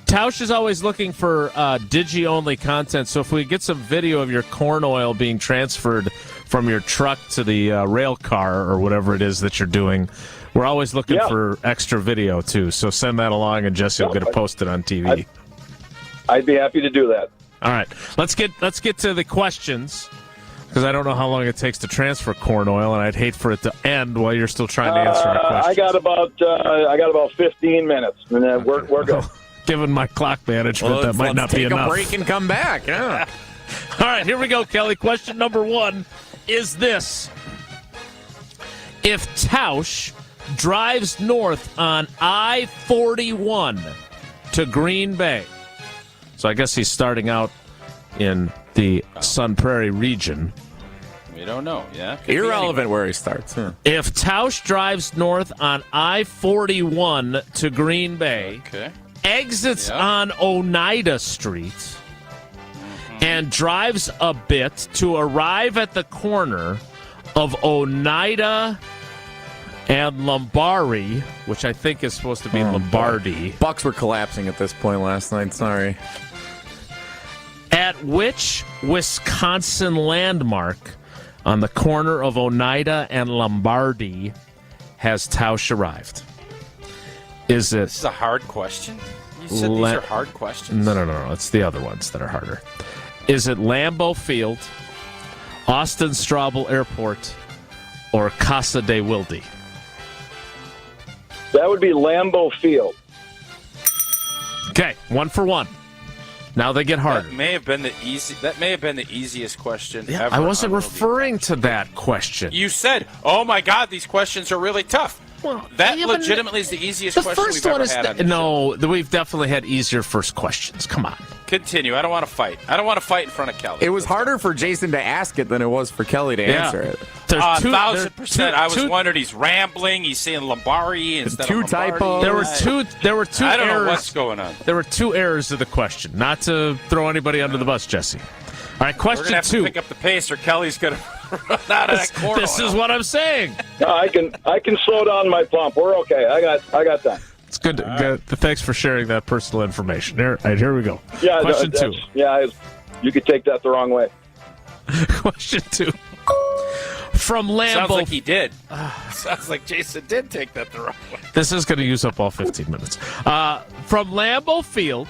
Tausch is always looking for digi-only content, so if we get some video of your corn oil being transferred from your truck to the rail car or whatever it is that you're doing, we're always looking for extra video, too. So send that along, and Jesse will get it posted on TV. I'd be happy to do that. All right. Let's get to the questions, because I don't know how long it takes to transfer corn oil, and I'd hate for it to end while you're still trying to answer our questions. I got about 15 minutes, and then we're good. Given my clock management, that might not be enough. Take a break and come back. Yeah. All right, here we go, Kelly. Question number 1 is this. If Tausch drives north on I-41 to Green Bay, so I guess he's starting out in the Sun Prairie region. We don't know, yeah. Irrelevant where he starts. Huh? If Tausch drives north on I-41 to Green Bay, exits on Oneida Street, and drives a bit to arrive at the corner of Oneida and Lombardi, which I think is supposed to be Lombardi. Bucks were collapsing at this point last night. Sorry. At which Wisconsin landmark on the corner of Oneida and Lombardi has Tausch arrived? Is it... This is a hard question? You said these are hard questions? No. It's the other ones that are harder. Is it Lambeau Field, Austin Straubel Airport, or Casa de Wilde? That would be Lambeau Field. Okay, 1 for 1. Now they get harder. That may have been the easiest question ever. I wasn't referring to that question. You said, "Oh my God, these questions are really tough." Well, that legitimately is the easiest question we've ever had. We've definitely had easier first questions. Come on. Continue. I don't want to fight. I don't want to fight in front of Kelly. It was harder for Jason to ask it than it was for Kelly to answer it. 1,000%. I was wondering. He's rambling. He's saying Lombardi instead of Lombardi. Typos. There were two I don't errors. know what's going on. There were 2 errors to the question. Not to throw anybody under the bus, Jesse. All right, question 2. We're gonna have to pick up the pace, or Kelly's gonna run out of that corner. This is what I'm saying. No, I can slow down my pump. We're okay. I got that. It's good. Thanks for sharing that personal information. All right, here we go. Yeah, question 2. Yeah, you could take that the wrong way. Question 2. From Lambeau. Sounds like he did. Sounds like Jason did take that the wrong way. This is going to use up all 15 minutes. From Lambeau Field,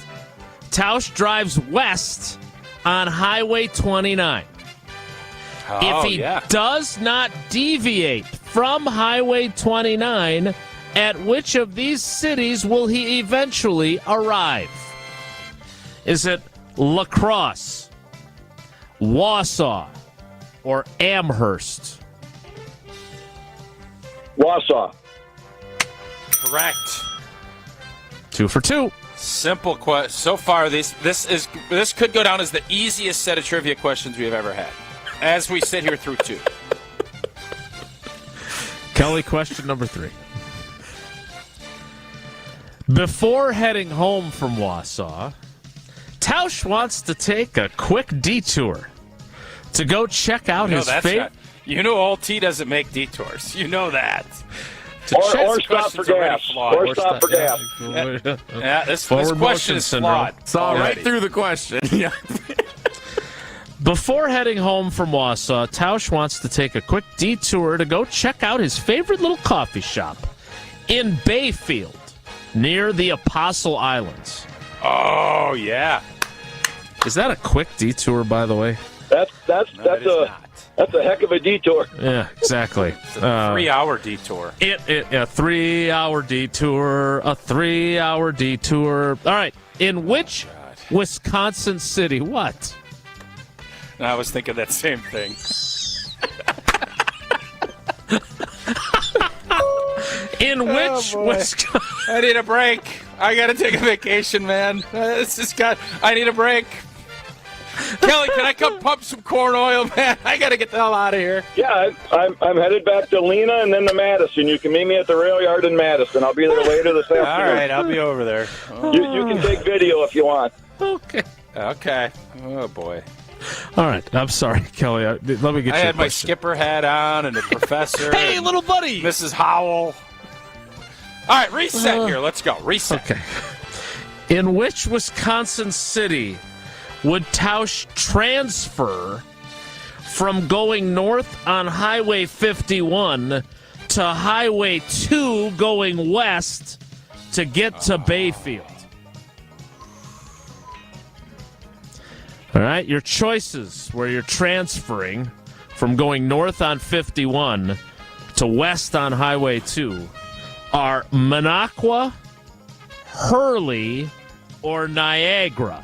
Tausch drives west on Highway 29. If he does not deviate from Highway 29, at which of these cities will he eventually arrive? Is it La Crosse, Wausau, or Amherst? Wausau. Correct. 2 for 2. Simple question. So far, this could go down as the easiest set of trivia questions we have ever had. As we sit here through 2. Kelly, question number 3. Before heading home from Wausau, Tausch wants to take a quick detour to go check out his favorite. You know, old T doesn't make detours. You know that. Or stop for gas. Or stop for gas. Yeah, this question is flawed. Saw right through the question. Yeah. Before heading home from Wausau, Tausch wants to take a quick detour to go check out his favorite little coffee shop in Bayfield, near the Apostle Islands. Oh, yeah. Is that a quick detour, by the way? That's a heck of a detour. Yeah, exactly. It's a 3-hour detour. A 3-hour detour. A 3-hour detour. All right. In which Wisconsin city? What? I was thinking that same thing. In which Wisconsin? I need a break. I got to take a vacation, man. I need a break. Kelly, can I come pump some corn oil, man? I got to get the hell out of here. Yeah, I'm headed back to Lena and then to Madison. You can meet me at the rail yard in Madison. I'll be there later this afternoon. All right, I'll be over there. You can take video if you want. Okay. Oh, boy. All right. I'm sorry, Kelly. Let me get you I had a my question. skipper hat on and the professor. Hey, little buddy. Mrs. Howell. All right, reset here. Let's go. Reset. Okay. In which Wisconsin city would Tausch transfer from going north on Highway 51 to Highway 2 going west to get to Bayfield? All right, your choices where you're transferring from going north on 51 to west on Highway 2 are Minocqua, Hurley, or Niagara.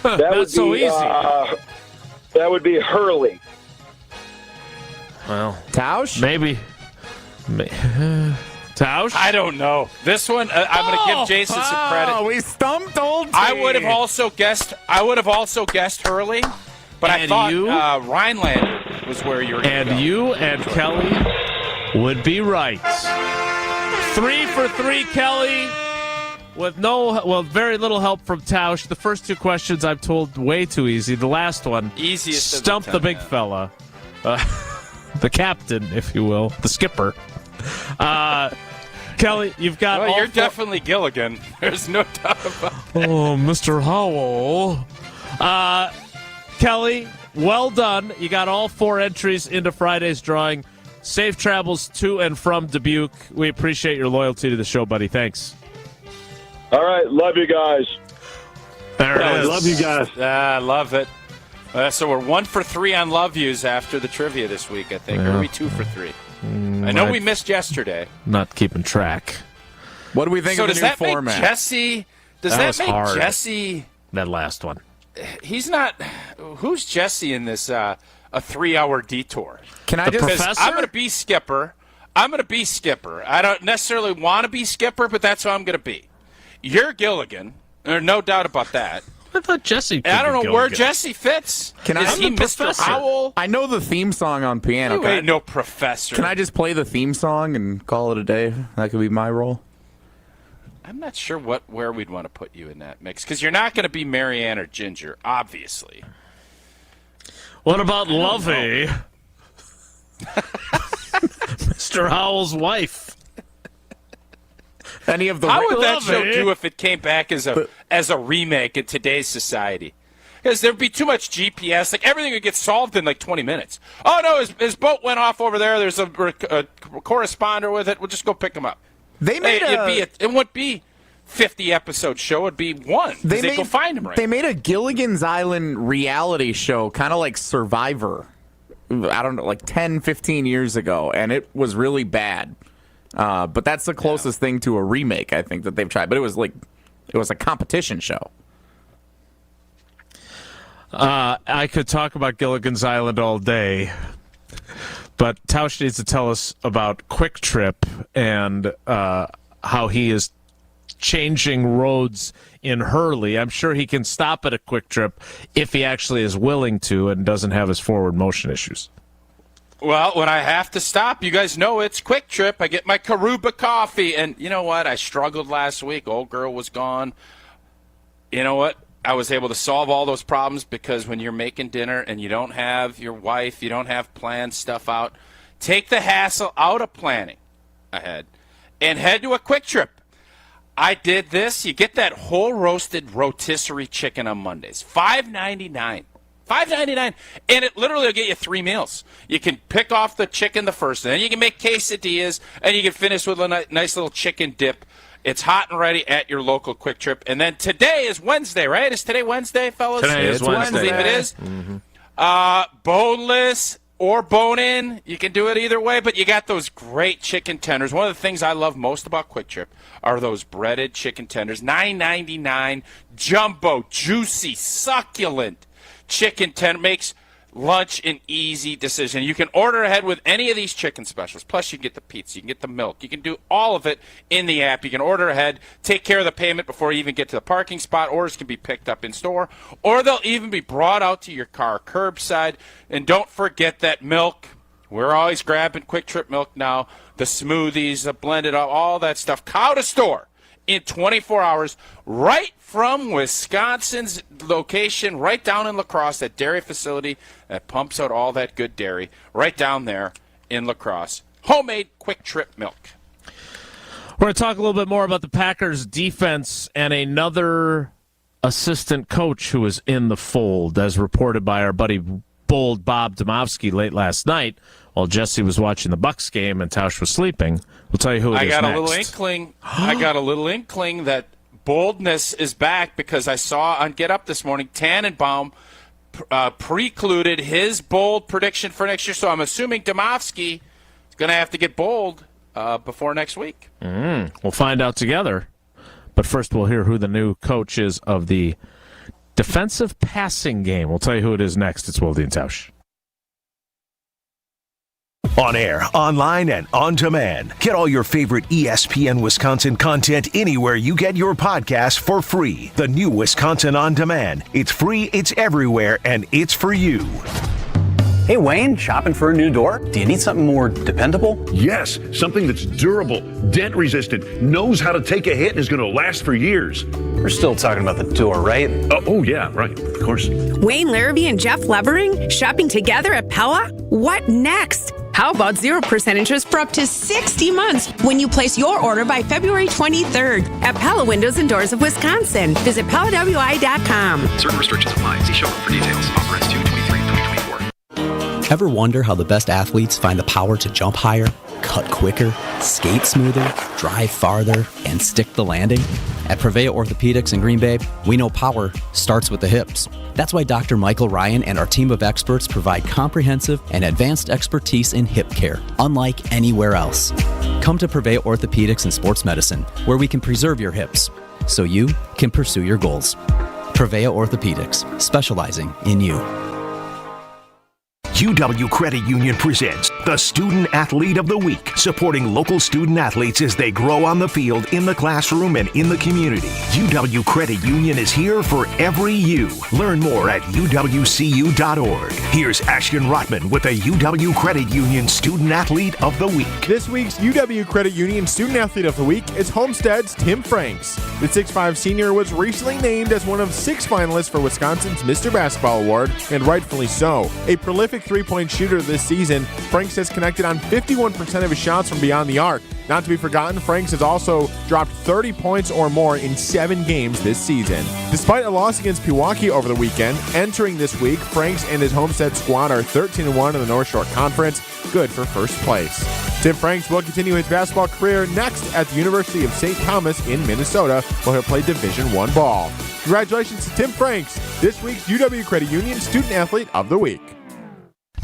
That's so easy. That would be Hurley. Well, Tausch? Maybe. Tausch? I don't know. This one, I'm going to give Jason some credit. Oh, we stumped old T. I would have also guessed Hurley, but I thought Rhineland was where you were going to go. And you and Kelly would be right. 3 for 3, Kelly. With very little help from Tausch. The first two questions I'm told way too easy. The last one, easiest. Stump the big fella, the captain, if you will, the skipper. Kelly, you've got. Well, you're definitely Gilligan. There's no doubt about that. Oh, Mr. Howell. Kelly, well done. You got all 4 entries into Friday's drawing. Safe travels to and from Dubuque. We appreciate your loyalty to the show, buddy. Thanks. All right, love you guys. There it is. Love you guys. I love it. So we're 1 for 3 on love views after the trivia this week, I think. Yeah. Or are we 2 for 3? I know we missed yesterday. Not keeping track. What do we think of the new format? Make Jesse? Does That that was make hard. Jesse? That last one. He's not. Who's Jesse in this? A 3-hour detour. Can I The just? professor? I'm going to be skipper. I don't necessarily want to be skipper, but that's who I'm going to be. You're Gilligan. There's no doubt about that. I thought Jesse. And I don't know could where go Jesse fits. I'm Is he the Mr. professor. Howell? I know the theme song on piano. You ain't no professor. Can I just play the theme song and call it a day? That could be my role. I'm not sure where we'd want to put you in that mix because you're not going to be Marianne or Ginger, obviously. What about Lovey? Mr. Howell's wife. Any of the How would that show Lovey? do if it came back as a remake in today's society? Because there'd be too much GPS. Like everything would get solved in like 20 minutes. Oh no, his boat went off over there. There's a corresponder with it. We'll just go pick him up. They made it wouldn't be 50 episode show. It'd be one. They go find him right. They made a Gilligan's Island reality show, kind of like Survivor. I don't know, like 10, 15 years ago, and it was really bad. But that's the closest thing to a remake, I think, that they've tried. But it was a competition show. I could talk about Gilligan's Island all day, but Tausch needs to tell us about Quick Trip and how he is changing roads in Hurley. I'm sure he can stop at a Quick Trip if he actually is willing to and doesn't have his forward motion issues. Well, when I have to stop, you guys know it's Quick Trip. I get my Karuba coffee. And you know what? I struggled last week. Old girl was gone. You know what? I was able to solve all those problems because when you're making dinner and you don't have your wife, you don't have planned stuff out, take the hassle out of planning ahead and head to a Quick Trip. I did this. You get that whole roasted rotisserie chicken on Mondays. $5.99. $5.99, and it literally will get you 3 meals. You can pick off the chicken the first, and then you can make quesadillas, and you can finish with a nice little chicken dip. It's hot and ready at your local Quick Trip. And then today is Wednesday, right? Is today Wednesday, fellas? Today is Wednesday. I believe it is. Boneless or bone-in. You can do it either way, but you got those great chicken tenders. One of the things I love most about Quick Trip are those breaded chicken tenders. $9.99, jumbo, juicy, succulent chicken tender. Makes lunch an easy decision. You can order ahead with any of these chicken specials. Plus, you can get the pizza, you can get the milk. You can do all of it in the app. You can order ahead, take care of the payment before you even get to the parking spot. Orders can be picked up in store, or they'll even be brought out to your car curbside. And don't forget that milk. We're always grabbing Quick Trip milk now. The smoothies, the blended, all that stuff. Cow to store in 24 hours, right from Wisconsin's location, right down in La Crosse, that dairy facility that pumps out all that good dairy, right down there in La Crosse. Homemade Quick Trip milk. We're going to talk a little bit more about the Packers' defense and another assistant coach who is in the fold, as reported by our buddy Bold Bob Domofsky late last night while Jesse was watching the Bucs game and Tausch was sleeping. We'll tell you who it is next. I got a little inkling that boldness is back because I saw on Get Up this morning Tannenbaum precluded his bold prediction for next year. So I'm assuming Domofsky is going to have to get bold before next week. We'll find out together. But first we'll hear who the new coach is of the defensive passing game. We'll tell you who it is next. It's Wilde and Tausch. On air, online, and on demand. Get all your favorite ESPN Wisconsin content anywhere you get your podcasts for free. The new Wisconsin On Demand. It's free, it's everywhere, and it's for you. Hey, Wayne, shopping for a new door? Do you need something more dependable? Yes, something that's durable, dent-resistant, knows how to take a hit, and is going to last for years. We're still talking about the door, right? Oh yeah, right, of course. Wayne Larrabee and Jeff Levering shopping together at Pella? What next? How about 0% interest for up to 60 months when you place your order by February 23rd at Pella Windows and Doors of Wisconsin. Visit PellaWI.com. Certain restrictions apply. See showroom for details. Offer ends 2/23/2024. Ever wonder how the best athletes find the power to jump higher, cut quicker, skate smoother, drive farther, and stick the landing? At Prevea Orthopedics in Green Bay, we know power starts with the hips. That's why Dr. Michael Ryan and our team of experts provide comprehensive and advanced expertise in hip care, unlike anywhere else. Come to Prevea Orthopedics and Sports Medicine, where we can preserve your hips so you can pursue your goals. Prevea Orthopedics, specializing in you. UW Credit Union presents the Student Athlete of the Week, supporting local student athletes as they grow on the field, in the classroom, and in the community. UW Credit Union is here for every you. Learn more at uwcu.org. Here's Ashton Rotman with the UW Credit Union Student Athlete of the Week. This week's UW Credit Union Student Athlete of the Week is Homestead's Tim Franks. The 6'5 senior was recently named as one of 6 finalists for Wisconsin's Mr. Basketball Award, and rightfully so. A prolific three-point shooter this season, Franks has connected on 51% of his shots from beyond the arc. Not to be forgotten, Franks has also dropped 30 points or more in 7 games this season. Despite a loss against Pewaukee over the weekend, entering this week, Franks and his Homestead squad are 13-1 in the North Shore Conference, good for first place. Tim Franks will continue his basketball career next at the University of St. Thomas in Minnesota, where he'll play Division I ball. Congratulations to Tim Franks, this week's UW Credit Union Student Athlete of the Week.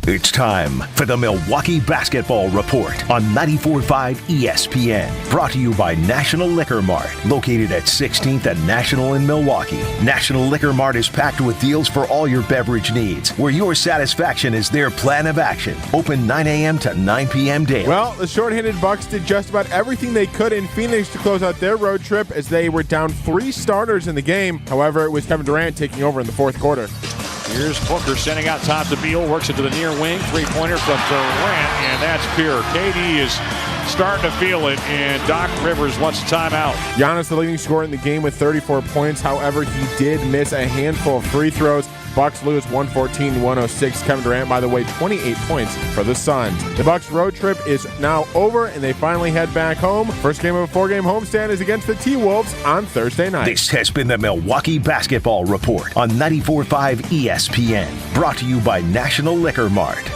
It's time for the Milwaukee Basketball Report on 94.5 ESPN. Brought to you by National Liquor Mart, located at 16th and National in Milwaukee. National Liquor Mart is packed with deals for all your beverage needs, where your satisfaction is their plan of action. Open 9 a.m. to 9 p.m. daily. Well, the shorthanded Bucks did just about everything they could in Phoenix to close out their road trip, as they were down 3 starters in the game. However, it was Kevin Durant taking over in the fourth quarter. Here's Booker sending out top to Beal, works it to the near wing, 3-pointer from Durant, and that's pure. KD is starting to feel it, and Doc Rivers wants a timeout. Giannis, the leading scorer in the game with 34 points. However, he did miss a handful of free throws. Bucks lose 114-106. Kevin Durant, by the way, 28 points for the Suns. The Bucks road trip is now over, and they finally head back home. First game of a 4-game homestand is against the T-Wolves on Thursday night. This has been the Milwaukee Basketball Report on 94.5 ESPN. Brought to you by National Liquor Mart.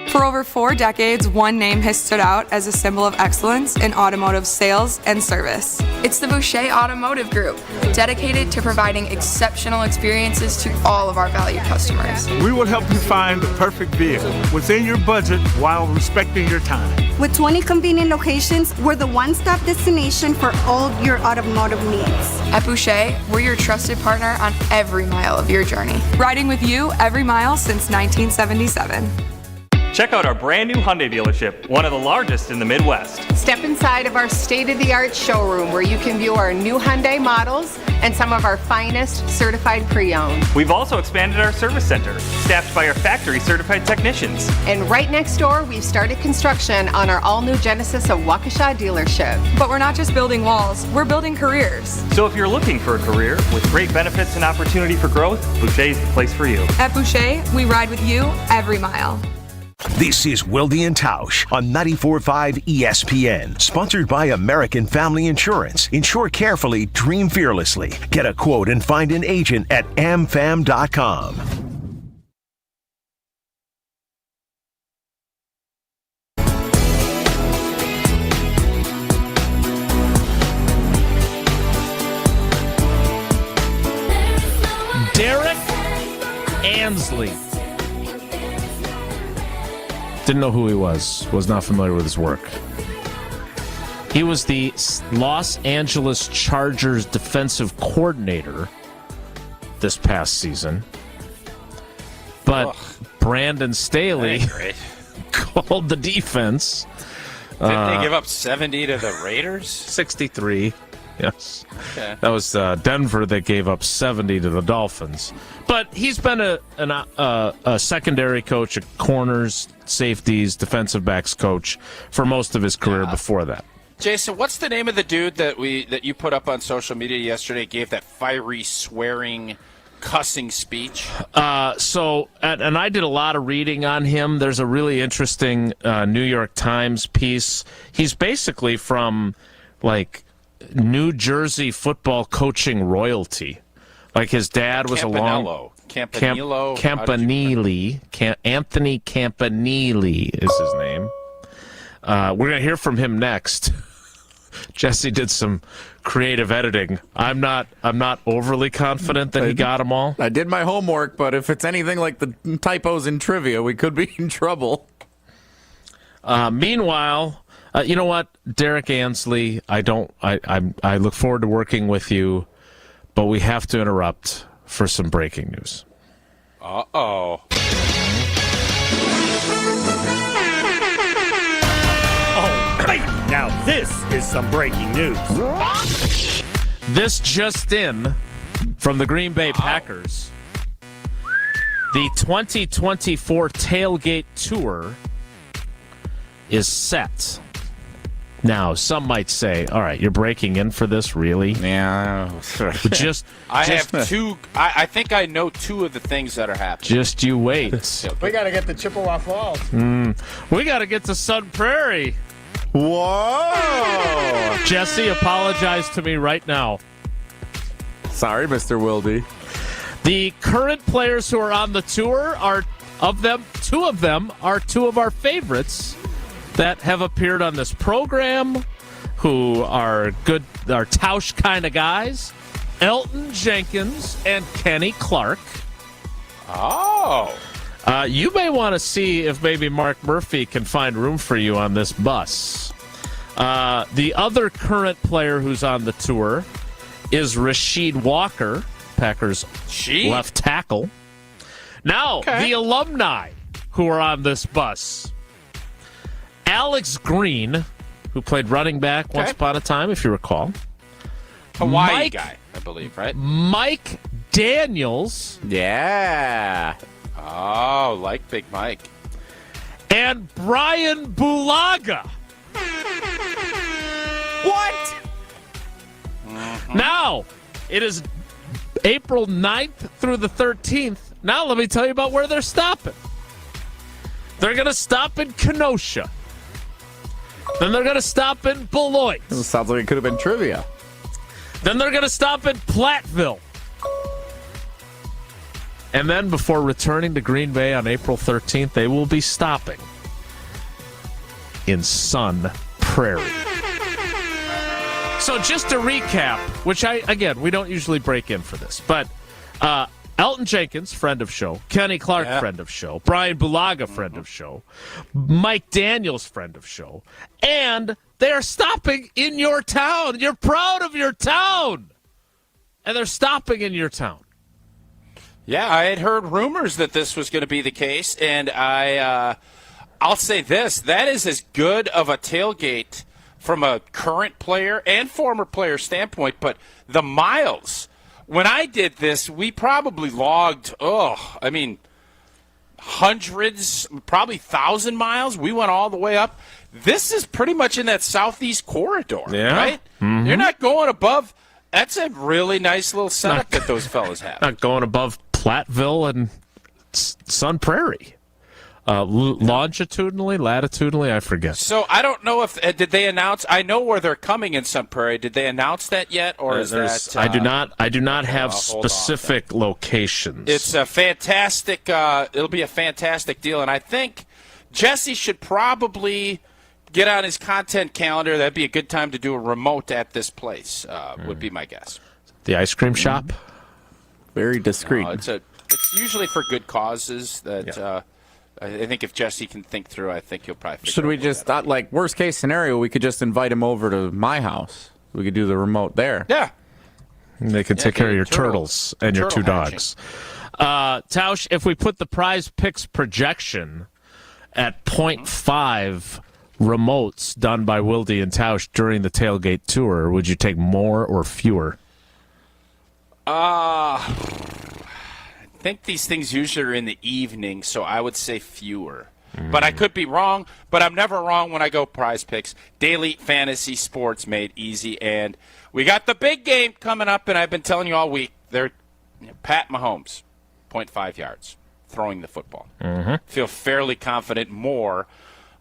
For over 4 decades, one name has stood out as a symbol of excellence in automotive sales and service. It's the Boucher Automotive Group, dedicated to providing exceptional experiences to all of our valued customers. We will help you find the perfect vehicle within your budget while respecting your time. With 20 convenient locations, we're the one-stop destination for all your automotive needs. At Boucher, we're your trusted partner on every mile of your journey. Riding with you every mile since 1977. Check out our brand new Hyundai dealership, one of the largest in the Midwest. Step inside of our state-of-the-art showroom where you can view our new Hyundai models and some of our finest certified pre-owned. We've also expanded our service center, staffed by our factory-certified technicians. And right next door, we've started construction on our all-new Genesis of Waukesha dealership. But we're not just building walls, we're building careers. So if you're looking for a career with great benefits and opportunity for growth, Boucher's the place for you. At Boucher, we ride with you every mile. This is Wilde and Tausch on 94.5 ESPN. Sponsored by American Family Insurance. Insure carefully, dream fearlessly. Get a quote and find an agent at amfam.com. Derek Ansley. Didn't know who he was not familiar with his work. He was the Los Angeles Chargers defensive coordinator this past season. But Brandon Staley called the defense. Didn't they give up 70 to the Raiders? 63. Yes. Okay. That was Denver that gave up 70 to the Dolphins. But he's been a secondary coach, a corners, safeties, defensive backs coach for most of his career before that. Jason, what's the name of the dude that you put up on social media yesterday, gave that fiery, swearing, cussing speech? And I did a lot of reading on him. There's a really interesting New York Times piece. He's basically from, New Jersey football coaching royalty. His dad was Campanili. Anthony Campanili is his name. We're going to hear from him next. Jesse did some creative editing. I'm not overly confident that he got them all. I did my homework, but if it's anything like the typos in trivia, we could be in trouble. Meanwhile, you know what, Derek Ansley, I look forward to working with you, but we have to interrupt for some breaking news. Uh-oh. Oh, wait. Now this is some breaking news. This just in from the Green Bay Packers. The 2024 Tailgate Tour is set. Now, some might say, all right, you're breaking in for this, really? Yeah. I have two. I think I know two of the things that are happening. Just you wait. We got to get the Chippewa Falls. We got to get to Sun Prairie. Whoa! Jesse, apologize to me right now. Sorry, Mr. Wilde. The current players who are on the tour two of them are two of our favorites that have appeared on this program, who are Tausch kind of guys, Elton Jenkins and Kenny Clark. Oh. You may want to see if maybe Mark Murphy can find room for you on this bus. The other current player who's on the tour is Rasheed Walker, Packers left tackle. Now, the alumni who are on this bus. Alex Green, who played running back once upon a time, if you recall. Hawaii guy, I believe, right? Mike Daniels. Yeah. Oh, like Big Mike. And Brian Bulaga. What? Now, it is April 9th through the 13th. Now let me tell you about where they're stopping. They're going to stop in Kenosha. Then they're going to stop in Beloit. This sounds like it could have been trivia. Then they're going to stop in Platteville. And then before returning to Green Bay on April 13th, they will be stopping in Sun Prairie. So just to recap, which we don't usually break in for this, but Elton Jenkins, friend of show, Kenny Clark, friend of show, Brian Bulaga, friend of show, Mike Daniels, friend of show, and they're stopping in your town. You're proud of your town. And they're stopping in your town. Yeah, I had heard rumors that this was going to be the case, and I'll say this. That is as good of a tailgate from a current player and former player standpoint, but the miles. When I did this, we probably logged, hundreds, probably 1,000 miles. We went all the way up. This is pretty much in that southeast corridor, right? Mm-hmm. You're not going above. That's a really nice little setup that those fellas have. Not going above Platteville and Sun Prairie. Longitudinally, latitudinally, I forget. So I don't know if did they announce? I know where they're coming in Sun Prairie. Did they announce that yet, or is that? I do not have specific locations. It's a fantastic. It'll be a fantastic deal, and I think Jesse should probably get on his content calendar. That'd be a good time to do a remote at this place. Would be my guess. The ice cream shop. Very discreet. It's usually for good causes. That I think if Jesse can think through, I think he'll probably. Should we just worst case scenario? We could just invite him over to my house. We could do the remote there. Yeah. And they can take care of your turtles and your two dogs. Tausch, if we put the Prize Picks projection at 0.5 remotes done by Wilde and Tausch during the Tailgate tour, would you take more or fewer? I think these things usually are in the evening, so I would say fewer. But I could be wrong, but I'm never wrong when I go Prize Picks. Daily fantasy sports made easy, and we got the big game coming up, and I've been telling you all week, they're Pat Mahomes, 0.5 yards, throwing the football. Feel fairly confident more.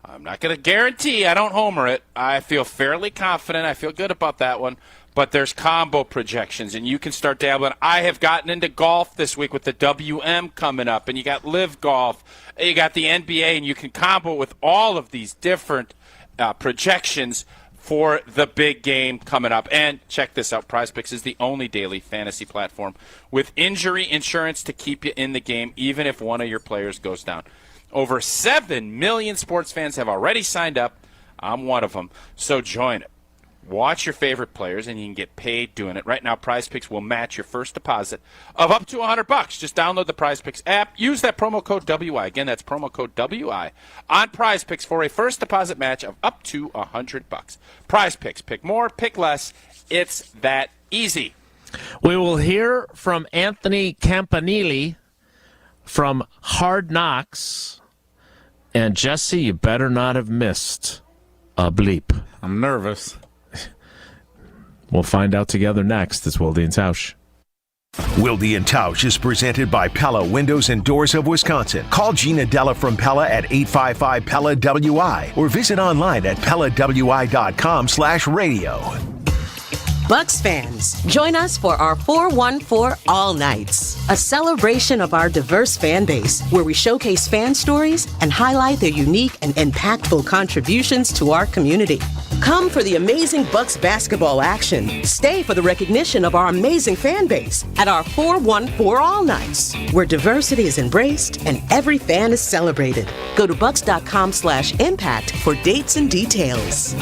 I'm not going to guarantee I don't homer it. I feel fairly confident. I feel good about that one. But there's combo projections, and you can start dabbling. I have gotten into golf this week with the WM coming up, and you got Live Golf, you got the NBA, and you can combo with all of these different projections for the big game coming up. And check this out, PrizePicks is the only daily fantasy platform with injury insurance to keep you in the game, even if one of your players goes down. Over 7 million sports fans have already signed up. I'm one of them, so join it. Watch your favorite players, and you can get paid doing it. Right now, PrizePicks will match your first deposit of up to $100. Just download the PrizePicks app. Use that promo code WI. Again, that's promo code WI on PrizePicks for a first deposit match of up to $100. PrizePicks. Pick more, pick less. It's that easy. We will hear from Anthony Campanili from Hard Knocks. And, Jesse, you better not have missed a bleep. I'm nervous. We'll find out together next. It's Wilde and Tausch. Wilde and Tausch is presented by Pella Windows and Doors of Wisconsin. Call Gina Della from Pella at 855-PELLA-WI or visit online at PellaWI.com/radio. Bucks fans, join us for our 414 All Nights, a celebration of our diverse fan base where we showcase fan stories and highlight their unique and impactful contributions to our community. Come for the amazing Bucks basketball action. Stay for the recognition of our amazing fan base at our 414 All Nights, where diversity is embraced and every fan is celebrated. Go to bucks.com/impact for dates and details.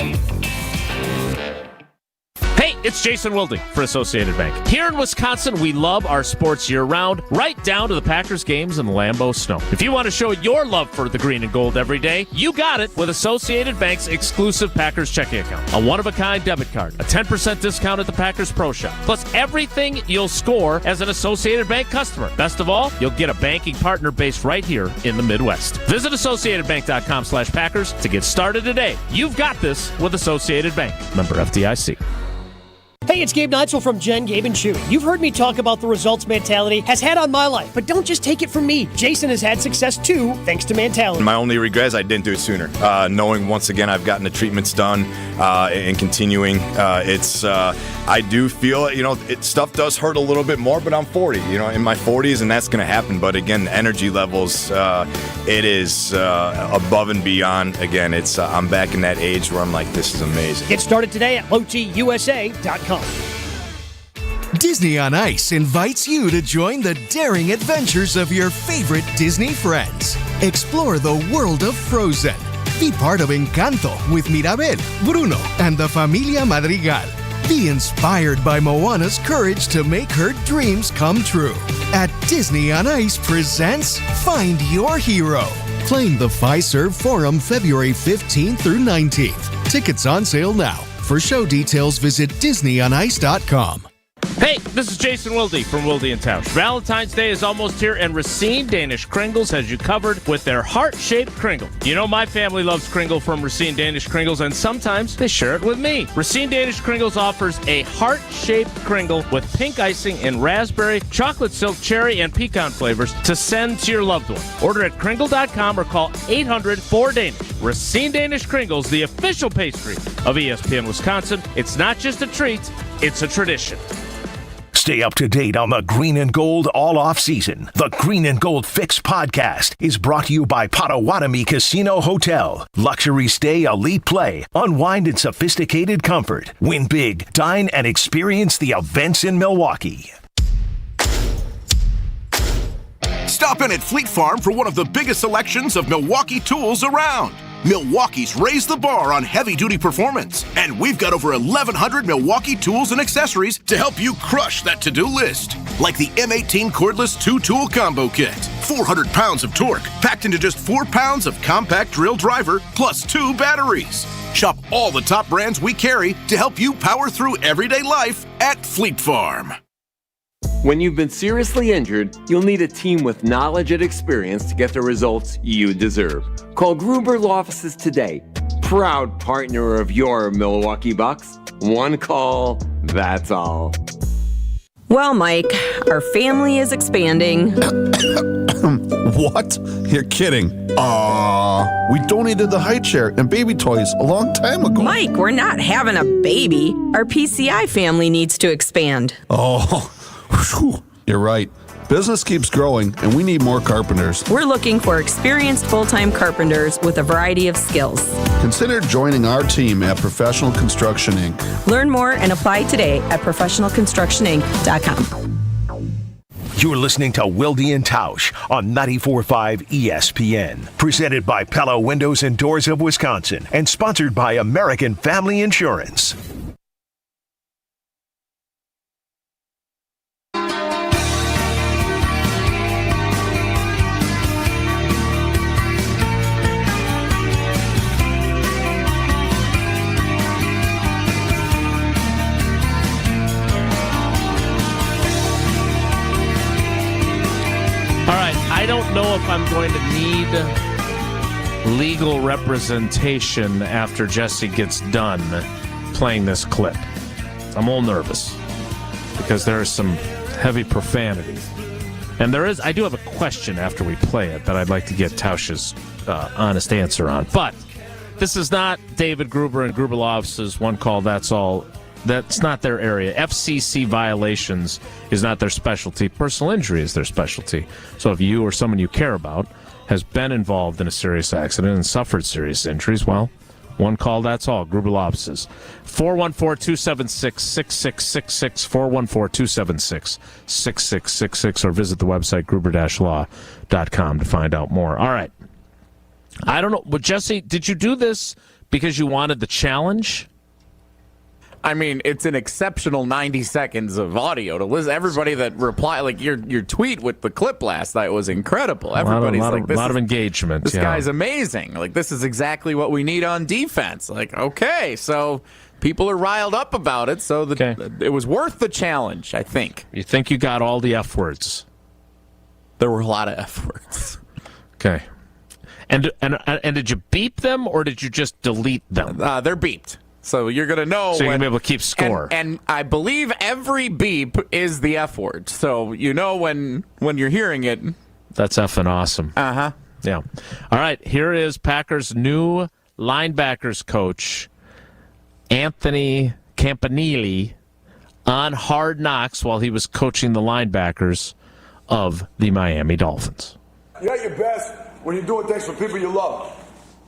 Hey, it's Jason Wilde for Associated Bank. Here in Wisconsin, we love our sports year-round, right down to the Packers games and Lambeau Snow. If you want to show your love for the green and gold every day, you got it with Associated Bank's exclusive Packers checking account. A one-of-a-kind debit card, a 10% discount at the Packers Pro Shop, plus everything you'll score as an Associated Bank customer. Best of all, you'll get a banking partner based right here in the Midwest. Visit AssociatedBank.com/Packers to get started today. You've got this with Associated Bank. Member FDIC. Hey, it's Gabe Neitzel from Jen, Gabe, and Chewy. You've heard me talk about the results mentality has had on my life, but don't just take it from me. Jason has had success too, thanks to mentality. My only regret is I didn't do it sooner. Knowing once again I've gotten the treatments done and continuing, I do feel, stuff does hurt a little bit more, but I'm 40, in my 40s, and that's going to happen. But again, the energy levels, it is above and beyond. Again, I'm back in that age where I'm like, this is amazing. Get started today at LowTUSA.com. Disney on Ice invites you to join the daring adventures of your favorite Disney friends. Explore the world of Frozen. Be part of Encanto with Mirabel, Bruno, and the Familia Madrigal. Be inspired by Moana's courage to make her dreams come true. At Disney on Ice presents Find Your Hero. Playing the Fiserv Forum February 15th through 19th. Tickets on sale now. For show details, visit DisneyOnIce.com. Hey, this is Jason Wilde from Wilde and Tausch. Valentine's Day is almost here, and Racine Danish Kringles has you covered with their heart-shaped Kringle. You know my family loves Kringle from Racine Danish Kringles, and sometimes they share it with me. Racine Danish Kringles offers a heart-shaped Kringle with pink icing in raspberry, chocolate silk, cherry, and pecan flavors to send to your loved one. Order at Kringle.com or call 800-4DANISH. Racine Danish Kringles, the official pastry of ESPN Wisconsin. It's not just a treat, it's a tradition. Stay up to date on the Green and Gold all off season. The Green and Gold Fix podcast is brought to you by Potawatomi Casino Hotel. Luxury stay, elite play, unwind in sophisticated comfort. Win big, dine, and experience the events in Milwaukee. Stop in at Fleet Farm for one of the biggest selections of Milwaukee tools around. Milwaukee's raised the bar on heavy-duty performance, and we've got over 1,100 Milwaukee tools and accessories to help you crush that to-do list. Like the M18 cordless 2-tool combo kit. 400 pounds of torque, packed into just 4 pounds of compact drill driver, plus 2 batteries. Shop all the top brands we carry to help you power through everyday life at Fleet Farm. When you've been seriously injured, you'll need a team with knowledge and experience to get the results you deserve. Call Gruber Law Offices today. Proud partner of your Milwaukee Bucks. One call, that's all. Well, Mike, our family is expanding. What? You're kidding. We donated the high chair and baby toys a long time ago. Mike, we're not having a baby. Our PCI family needs to expand. Oh, whew, you're right. Business keeps growing, and we need more carpenters. We're looking for experienced full-time carpenters with a variety of skills. Consider joining our team at Professional Construction Inc. Learn more and apply today at professionalconstructioninc.com. You're listening to Wilde and Tausch on 94.5 ESPN. Presented by Pella Windows and Doors of Wisconsin and sponsored by American Family Insurance. I don't know if I'm going to need legal representation after Jesse gets done playing this clip. I'm a little nervous because there is some heavy profanity. And I do have a question after we play it that I'd like to get Tausch's honest answer on. But this is not David Gruber and Gruber Law Offices, one call, that's all. That's not their area. FCC violations is not their specialty. Personal injury is their specialty. So if you or someone you care about has been involved in a serious accident and suffered serious injuries, well, one call, that's all. Gruber Law Offices. 414-276-6666, 414-276-6666, or visit the website gruber-law.com to find out more. All right. I don't know. But Jesse, did you do this because you wanted the challenge? I mean, it's an exceptional 90 seconds of audio to listen. Everybody that replied, like your tweet with the clip last night was incredible. Everybody's a lot of engagement. This guy's amazing. Like, this is exactly what we need on defense. Like, okay, so people are riled up about it, so it was worth the challenge, I think. You think you got all the F words? There were a lot of F words. Okay. And did you beep them, or did you just delete them? They're beeped. So you're going to know. So you're going to be able to keep score. And I believe every beep is the F word. So you know when you're hearing it. That's effing awesome. Uh-huh. Yeah. All right, here is Packers' new linebackers coach, Anthony Campanili, on Hard Knocks while he was coaching the linebackers of the Miami Dolphins. You're at your best when you're doing things for people you love.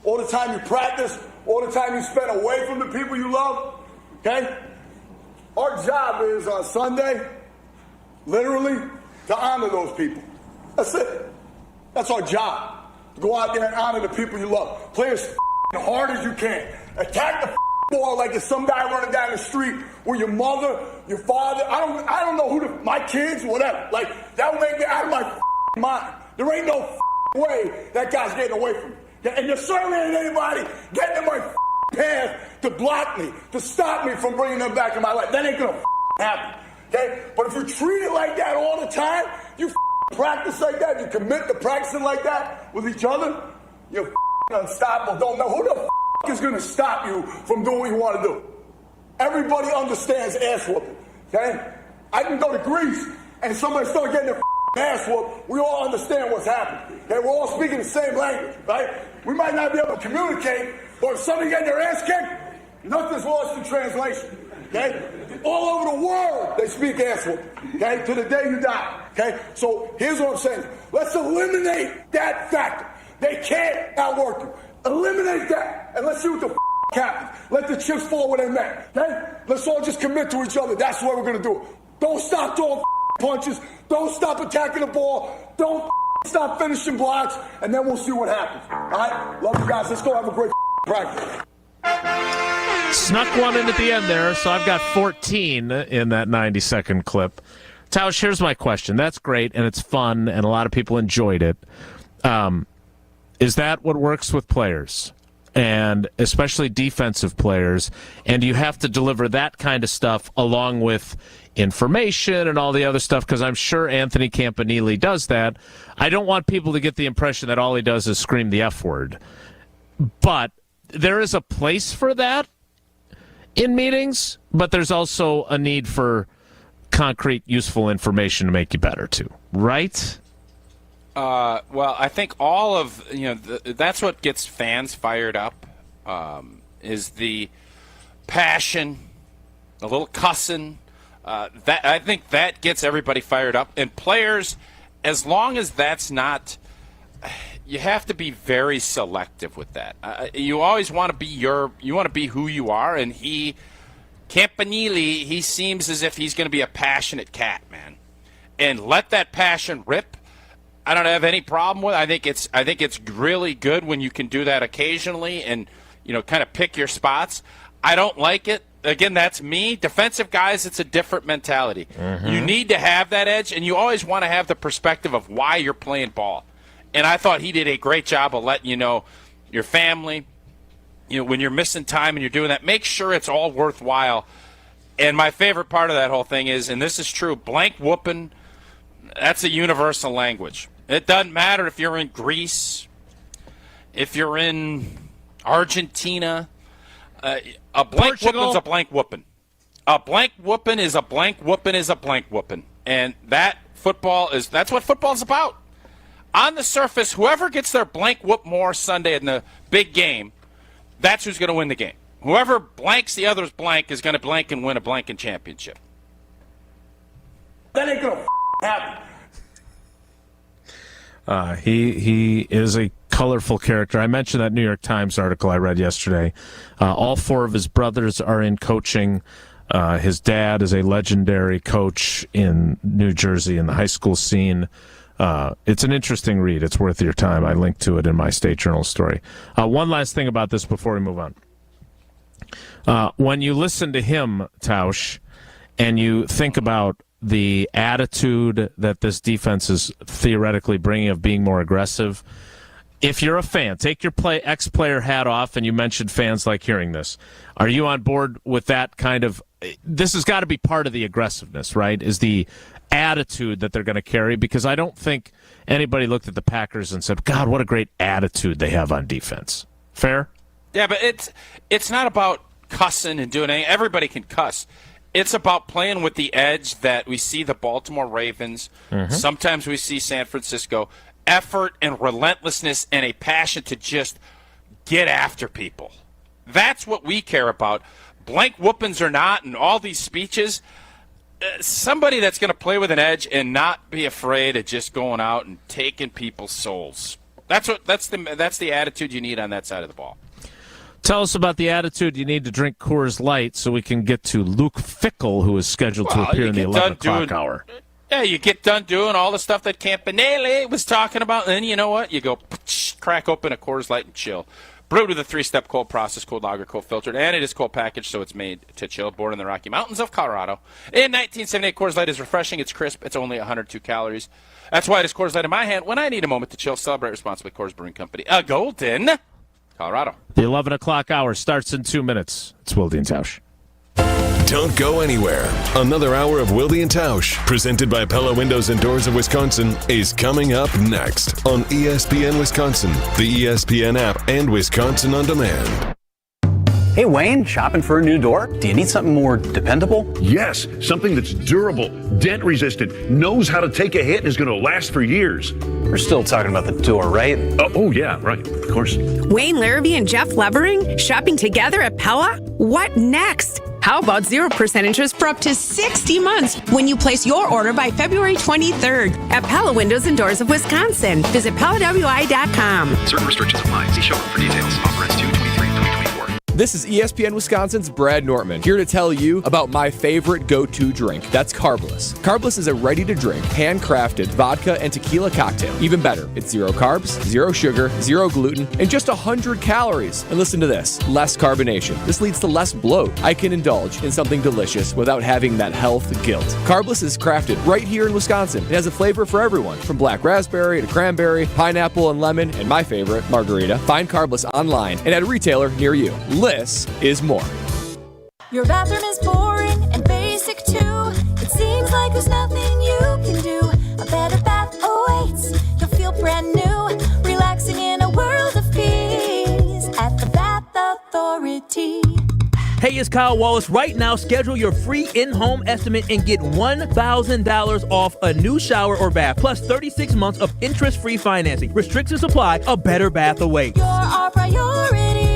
All the time you practice, all the time you spend away from the people you love, okay? Our job is on Sunday, literally, to honor those people. That's it. That's our job. To go out there and honor the people you love. Play as hard as you can. Attack the ball like it's some guy running down the street with your mother, your father. I don't know who my kids, whatever. Like, that would make me out of my mind. There ain't no way that guy's getting away from me. And there certainly ain't anybody getting in my path to block me, to stop me from bringing them back in my life. That ain't gonna happen, okay? But if you treat it like that all the time, you practice like that, you commit to practicing like that with each other, you're unstoppable. Don't know who the is gonna stop you from doing what you want to do. Everybody understands ass whooping, okay? I can go to Greece and somebody start getting their ass whooped. We all understand what's happening. Okay? We're all speaking the same language, right? We might not be able to communicate, but if somebody getting their ass kicked, nothing's lost in translation. Okay? All over the world, they speak ass whooping. Okay? To the day you die. Okay? So here's what I'm saying. Let's eliminate that factor. They can't outwork you. Eliminate that, and let's see what the happens. Let the chips fall where they may. Okay? Let's all just commit to each other. That's what we're gonna do. Don't stop throwing punches. Don't stop attacking the ball. Don't stop finishing blocks, and then we'll see what happens. All right? Love you guys. Let's go have a great practice. Snuck one in at the end there, so I've got 14 in that 90-second clip. Tausch, here's my question. That's great, and it's fun, and a lot of people enjoyed it. Is that what works with players, and especially defensive players? And you have to deliver that kind of stuff along with information and all the other stuff, because I'm sure Anthony Campanili does that. I don't want people to get the impression that all he does is scream the F word. But there is a place for that in meetings, but there's also a need for concrete, useful information to make you better, too. Right? Well, I think all of, that's what gets fans fired up, is the passion, a little cussing. I think that gets everybody fired up. And players, as long as that's not, you have to be very selective with that. You always want to be you want to be who you are. And Campanili, he seems as if he's going to be a passionate cat, man. And let that passion rip. I don't have any problem with it. I think it's really good when you can do that occasionally and, kind of pick your spots. I don't like it. Again, that's me. Defensive guys, it's a different mentality. Mm-hmm. You need to have that edge, and you always want to have the perspective of why you're playing ball. And I thought he did a great job of letting you know your family, when you're missing time and you're doing that, make sure it's all worthwhile. And my favorite part of that whole thing is, and this is true, blank whooping, that's a universal language. It doesn't matter if you're in Greece, if you're in Argentina. A blank whooping's a blank whooping. A blank whooping is a blank whooping is a blank whooping. And that's what football's about. On the surface, whoever gets their blank whoop more Sunday in the big game, that's who's going to win the game. Whoever blanks the other's blank is going to blank and win a blanking championship. That ain't going to happen. He is a colorful character. I mentioned that New York Times article I read yesterday. All four of his brothers are in coaching. His dad is a legendary coach in New Jersey in the high school scene. It's an interesting read. It's worth your time. I linked to it in my State Journal story. One last thing about this before we move on. When you listen to him, Tausch, and you think about the attitude that this defense is theoretically bringing of being more aggressive, if you're a fan, take your ex-player hat off, and you mentioned fans like hearing this. Are you on board with that kind of – this has got to be part of the aggressiveness, right, is the attitude that they're going to carry? Because I don't think anybody looked at the Packers and said, God, what a great attitude they have on defense. Fair? Yeah, but it's not about cussing and doing anything. Everybody can cuss. It's about playing with the edge that we see the Baltimore Ravens. Sometimes we see San Francisco. Effort and relentlessness and a passion to just get after people. That's what we care about. Blank whoopings or not, and all these speeches. Somebody that's going to play with an edge and not be afraid of just going out and taking people's souls. That's the attitude you need on that side of the ball. Tell us about the attitude you need to drink Coors Light so we can get to Luke Fickell, who is scheduled to appear in the 11 o'clock hour. Yeah, you get done doing all the stuff that Campanili was talking about, and then you know what? You go crack open a Coors Light and chill. Brewed with a 3-step cold process, cold lager, cold filtered, and it is cold packaged, so it's made to chill. Born in the Rocky Mountains of Colorado. In 1978, Coors Light is refreshing. It's crisp. It's only 102 calories. That's why it is Coors Light in my hand when I need a moment to chill. Celebrate responsibly. Coors Brewing Company. Golden, Colorado. The 11 o'clock hour starts in 2 minutes. It's Wilde and Tausch. Don't go anywhere. Another hour of Wilde and Tausch, presented by Pella Windows and Doors of Wisconsin, is coming up next on ESPN Wisconsin, the ESPN app, and Wisconsin On Demand. Hey, Wayne, shopping for a new door? Do you need something more dependable? Yes, something that's durable, dent-resistant, knows how to take a hit, and is going to last for years. We're still talking about the door, right? Oh yeah, right, of course. Wayne Larrabee and Jeff Levering shopping together at Pella? What next? How about 0% interest for up to 60 months when you place your order by February 23rd at Pella Windows and Doors of Wisconsin. Visit PellaWI.com. Certain restrictions apply. See showroom for details. Offer ends 2/23/2024. This is ESPN Wisconsin's Brad Nortman, here to tell you about my favorite go-to drink. That's Carbless. Carbless is a ready-to-drink, handcrafted vodka and tequila cocktail. Even better, it's 0 carbs, 0 sugar, 0 gluten, and just 100 calories. And listen to this, less carbonation. This leads to less bloat. I can indulge in something delicious without having that health guilt. Carbless is crafted right here in Wisconsin. It has a flavor for everyone, from black raspberry to cranberry, pineapple and lemon, and my favorite, margarita. Find Carbless online and at a retailer near you. Less is more. Your bathroom is boring and basic too. It seems like there's nothing you can do. A better bath awaits. You'll feel brand new, relaxing in a world of peace at the Bath Authority. Hey, it's Kyle Wallace. Right now, schedule your free in-home estimate and get $1,000 off a new shower or bath, plus 36 months of interest-free financing. Restrictions apply. A better bath awaits. You're our priority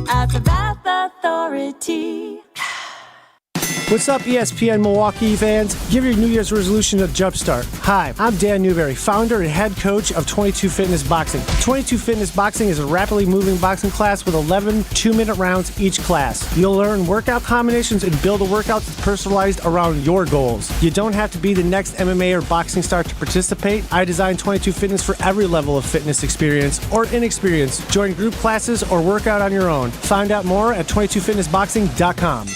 at the Bath Authority. What's up, ESPN Milwaukee fans? Give your New Year's resolution a jumpstart. Hi, I'm Dan Newberry, founder and head coach of 22 Fitness Boxing. 22 Fitness Boxing is a rapidly moving boxing class with 11 two-minute rounds each class. You'll learn workout combinations and build a workout that's personalized around your goals. You don't have to be the next MMA or boxing star to participate. I designed 22 Fitness for every level of fitness experience or inexperience. Join group classes or work out on your own. Find out more at 22fitnessboxing.com.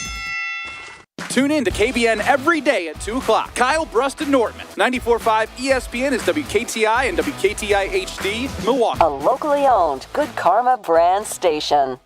Tune in to KBN every day at 2 o'clock. Kyle Brust and Nortman. 94.5 ESPN is WKTI and WKTI HD, Milwaukee. A locally owned Good Karma brand station.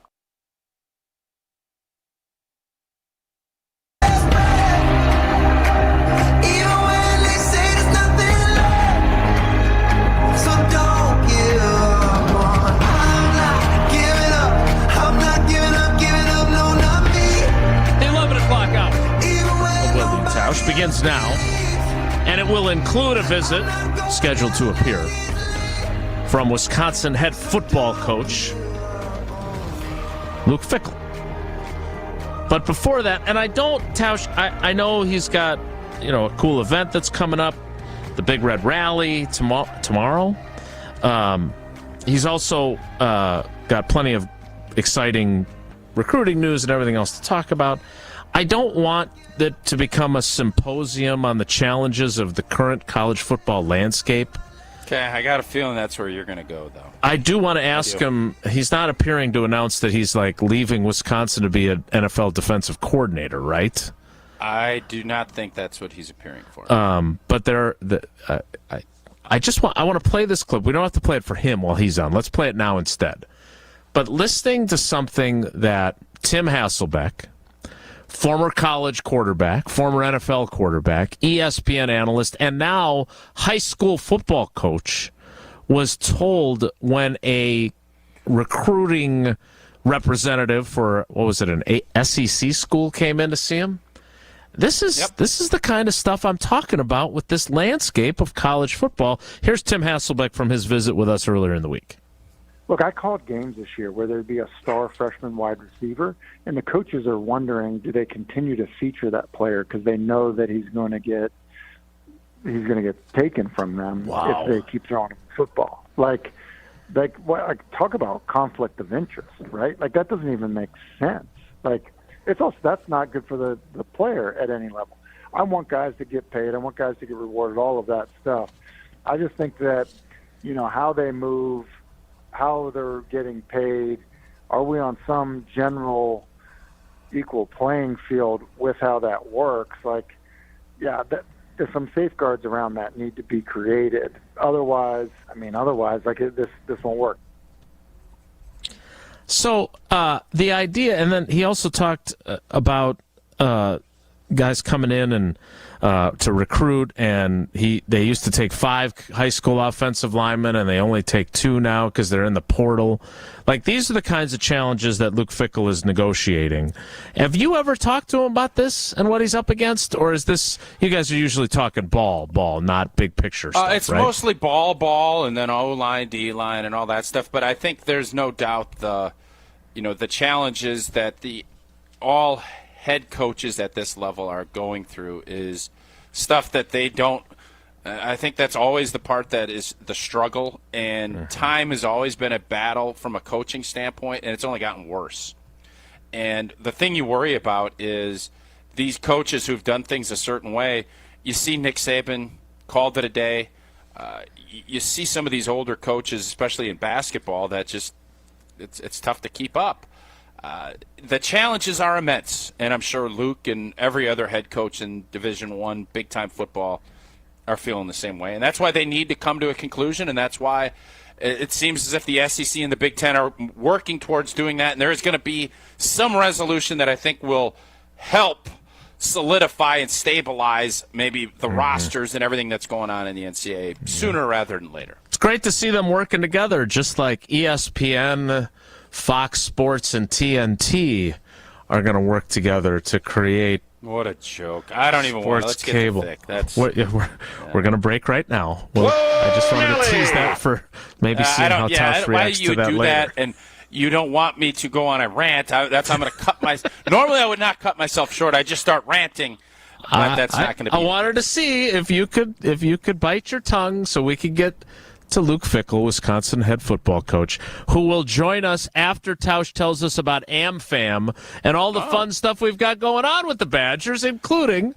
Tausch begins now, and it will include a visit scheduled to appear from Wisconsin head football coach Luke Fickell. But before that, and Tausch, I know he's got, a cool event that's coming up, the Big Red Rally tomorrow. He's also got plenty of exciting recruiting news and everything else to talk about. I don't want it to become a symposium on the challenges of the current college football landscape. Okay, I got a feeling that's where you're going to go, though. I do want to ask him, he's not appearing to announce that he's leaving Wisconsin to be an NFL defensive coordinator, right? I do not think that's what he's appearing for. But I want to play this clip. We don't have to play it for him while he's on. Let's play it now instead. But listening to something that Tim Hasselbeck, former college quarterback, former NFL quarterback, ESPN analyst, and now high school football coach, was told when a recruiting representative for, what was it, an SEC school came in to see him. This is the kind of stuff I'm talking about with this landscape of college football. Here's Tim Hasselbeck from his visit with us earlier in the week. Look, I called games this year where there'd be a star freshman wide receiver, and the coaches are wondering, do they continue to feature that player because they know that he's going to get taken from them if they keep throwing him the football. Like talk about conflict of interest, right? Like that doesn't even make sense. Like it's also that's not good for the player at any level. I want guys to get paid. I want guys to get rewarded. All of that stuff. I just think that how they move, how they're getting paid. Are we on some general equal playing field with how that works? Like, yeah, there's some safeguards around that need to be created. Otherwise, like this won't work. So the idea, and then he also talked about guys coming in and to recruit, and they used to take 5 high school offensive linemen, and they only take 2 now because they're in the portal. Like, these are the kinds of challenges that Luke Fickell is negotiating. Have you ever talked to him about this and what he's up against, or is this, you guys are usually talking ball, not big picture stuff, it's right? mostly ball, and then O-line, D-line, and all that stuff. But I think there's no doubt the challenges that all head coaches at this level are going through is stuff that they don't. I think that's always the part that is the struggle, and time has always been a battle from a coaching standpoint, and it's only gotten worse. And the thing you worry about is these coaches who've done things a certain way. You see Nick Saban called it a day. You see some of these older coaches, especially in basketball, that just it's tough to keep up. The challenges are immense, and I'm sure Luke and every other head coach in Division I big-time football are feeling the same way. And that's why they need to come to a conclusion, and that's why it seems as if the SEC and the Big Ten are working towards doing that, and there is going to be some resolution that I think will help solidify and stabilize maybe the rosters and everything that's going on in the NCAA sooner rather than later. It's great to see them working together, just like ESPN, Fox Sports, and TNT are going to work together to create. What a joke! I don't even want to. Let's cable. Get That's we're going to break right now. Well, I just wanted to tease that for maybe seeing how Tausch reacts to that later. Why do you do that? And you don't want me to go on a rant. That's how I'm going to cut my. Normally, I would not cut myself short. I just start ranting. But that's not going to be. I wanted to see if you could bite your tongue so we could get to Luke Fickell, Wisconsin head football coach, who will join us after Tausch tells us about AmFam and all the fun stuff we've got going on with the Badgers, including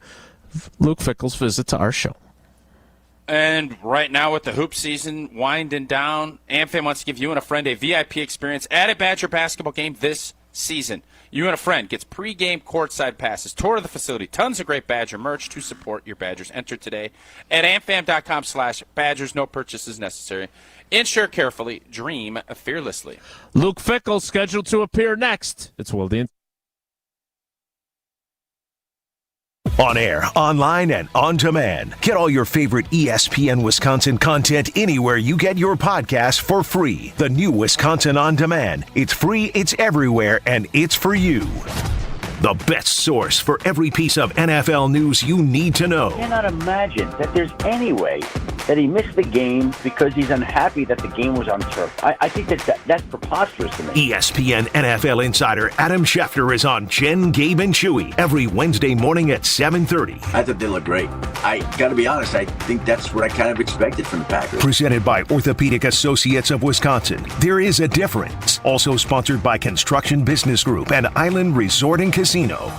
Luke Fickell's visit to our show. And right now with the hoop season winding down, AmFam wants to give you and a friend a VIP experience at a Badger basketball game this season. You and a friend gets pregame courtside passes, tour of the facility, tons of great Badger merch to support your Badgers. Enter today at amfam.com/Badgers. No purchases necessary. Insure carefully. Dream fearlessly. Luke Fickell scheduled to appear next. It's Wilde. On air, online, and on demand. Get all your favorite ESPN Wisconsin content anywhere you get your podcast for free. The new Wisconsin On Demand. It's free, it's everywhere, and it's for you. The best source for every piece of NFL news you need to know. I cannot imagine that there's any way that he missed the game because he's unhappy that the game was on turf. I think that's preposterous to me. ESPN NFL insider Adam Schefter is on Jen, Gabe, and Chewy every Wednesday morning at 7:30. I thought they looked great. I got to be honest, I think that's what I kind of expected from the Packers. Presented by Orthopedic Associates of Wisconsin. There is a difference. Also sponsored by Construction Business Group and Island Resort and Casino.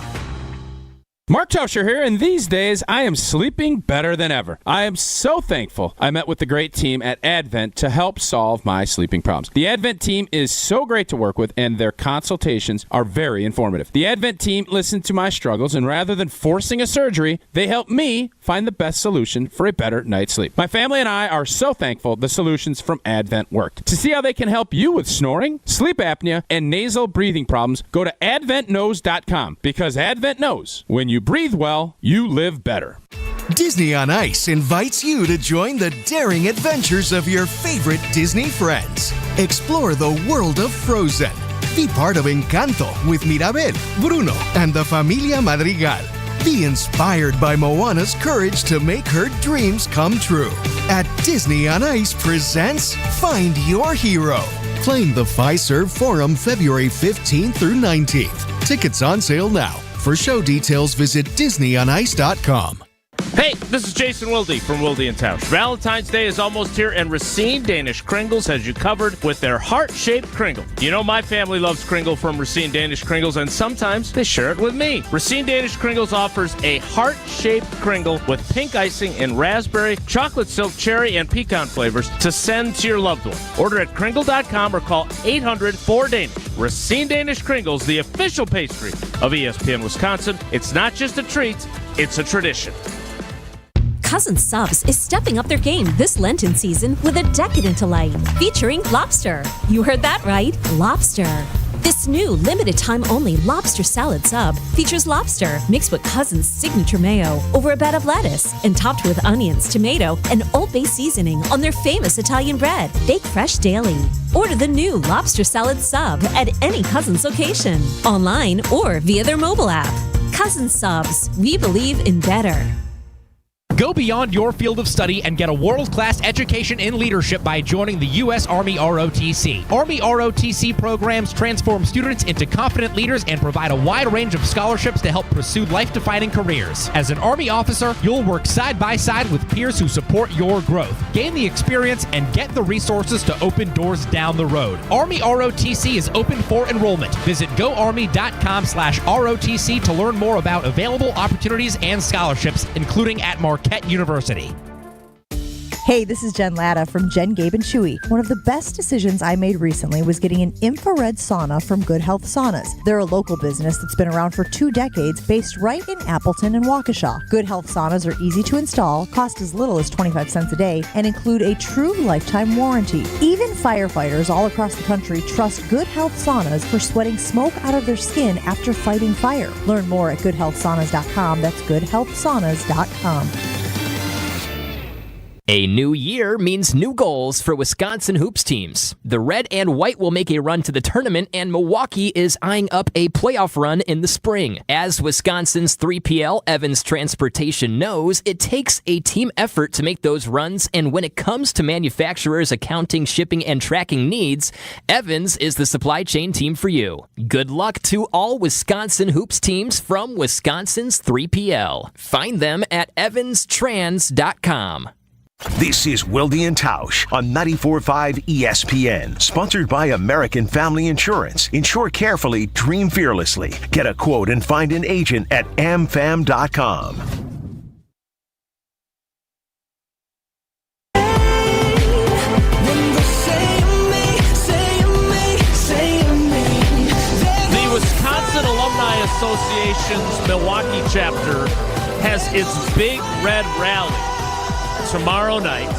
Mark Tauscher here, and these days I am sleeping better than ever. I am so thankful I met with the great team at Advent to help solve my sleeping problems. The Advent team is so great to work with, and their consultations are very informative. The Advent team listened to my struggles, and rather than forcing a surgery, they helped me find the best solution for a better night's sleep. My family and I are so thankful the solutions from Advent worked. To see how they can help you with snoring, sleep apnea, and nasal breathing problems, go to adventknows.com, because Advent knows when you breathe well, you live better. Disney on Ice invites you to join the daring adventures of your favorite Disney friends. Explore the world of Frozen, Be part of Encanto with Mirabel, Bruno, and the Familia Madrigal. Be inspired by Moana's courage to make her dreams come true. At Disney on Ice presents Find Your Hero. Playing the Fiserv Forum February 15th through 19th. Tickets on sale now. For show details, visit DisneyOnIce.com. Hey, this is Jason Wilde from Wilde and Tausch. Valentine's Day is almost here, and Racine Danish Kringles has you covered with their heart-shaped Kringle. You know my family loves Kringle from Racine Danish Kringles, and sometimes they share it with me. Racine Danish Kringles offers a heart-shaped Kringle with pink icing in raspberry, chocolate silk, cherry, and pecan flavors to send to your loved one. Order at Kringle.com or call 800-4DANISH. Racine Danish Kringles, the official pastry of ESPN Wisconsin. It's not just a treat, it's a tradition. Cousin Subs is stepping up their game this Lenten season with a decadent delight featuring lobster. You heard that right, lobster. This new limited-time only lobster salad sub features lobster mixed with Cousin's signature mayo over a bed of lettuce and topped with onions, tomato, and Old Bay seasoning on their famous Italian bread. Bake fresh daily. Order the new lobster salad sub at any Cousin's location, online or via their mobile app. Cousin Subs, we believe in better. Go beyond your field of study and get a world-class education in leadership by joining the U.S. Army ROTC. Army ROTC programs transform students into confident leaders and provide a wide range of scholarships to help pursue life-defining careers. As an Army officer, you'll work side by side with peers who support your growth. Gain the experience and get the resources to open doors down the road. Army ROTC is open for enrollment. Visit goarmy.com/ROTC to learn more about available opportunities and scholarships, including at Marquette University. Hey, this is Jen Latta from Jen, Gabe, and Chewy. One of the best decisions I made recently was getting an infrared sauna from Good Health Saunas. They're a local business that's been around for 2 decades, based right in Appleton and Waukesha. Good Health Saunas are easy to install, cost as little as 25 cents a day, and include a true lifetime warranty. Even firefighters all across the country trust Good Health Saunas for sweating smoke out of their skin after fighting fire. Learn more at goodhealthsaunas.com. That's goodhealthsaunas.com. A new year means new goals for Wisconsin hoops teams. The red and white will make a run to the tournament, and Milwaukee is eyeing up a playoff run in the spring. As Wisconsin's 3PL Evans Transportation knows, it takes a team effort to make those runs, and when it comes to manufacturers' accounting, shipping, and tracking needs, Evans is the supply chain team for you. Good luck to all Wisconsin hoops teams from Wisconsin's 3PL. Find them at evanstrans.com. This is Wilde and Tausch on 94.5 ESPN. Sponsored by American Family Insurance. Insure carefully, dream fearlessly. Get a quote and find an agent at amfam.com. The Wisconsin Alumni Association's Milwaukee chapter has its Big Red Rally tomorrow night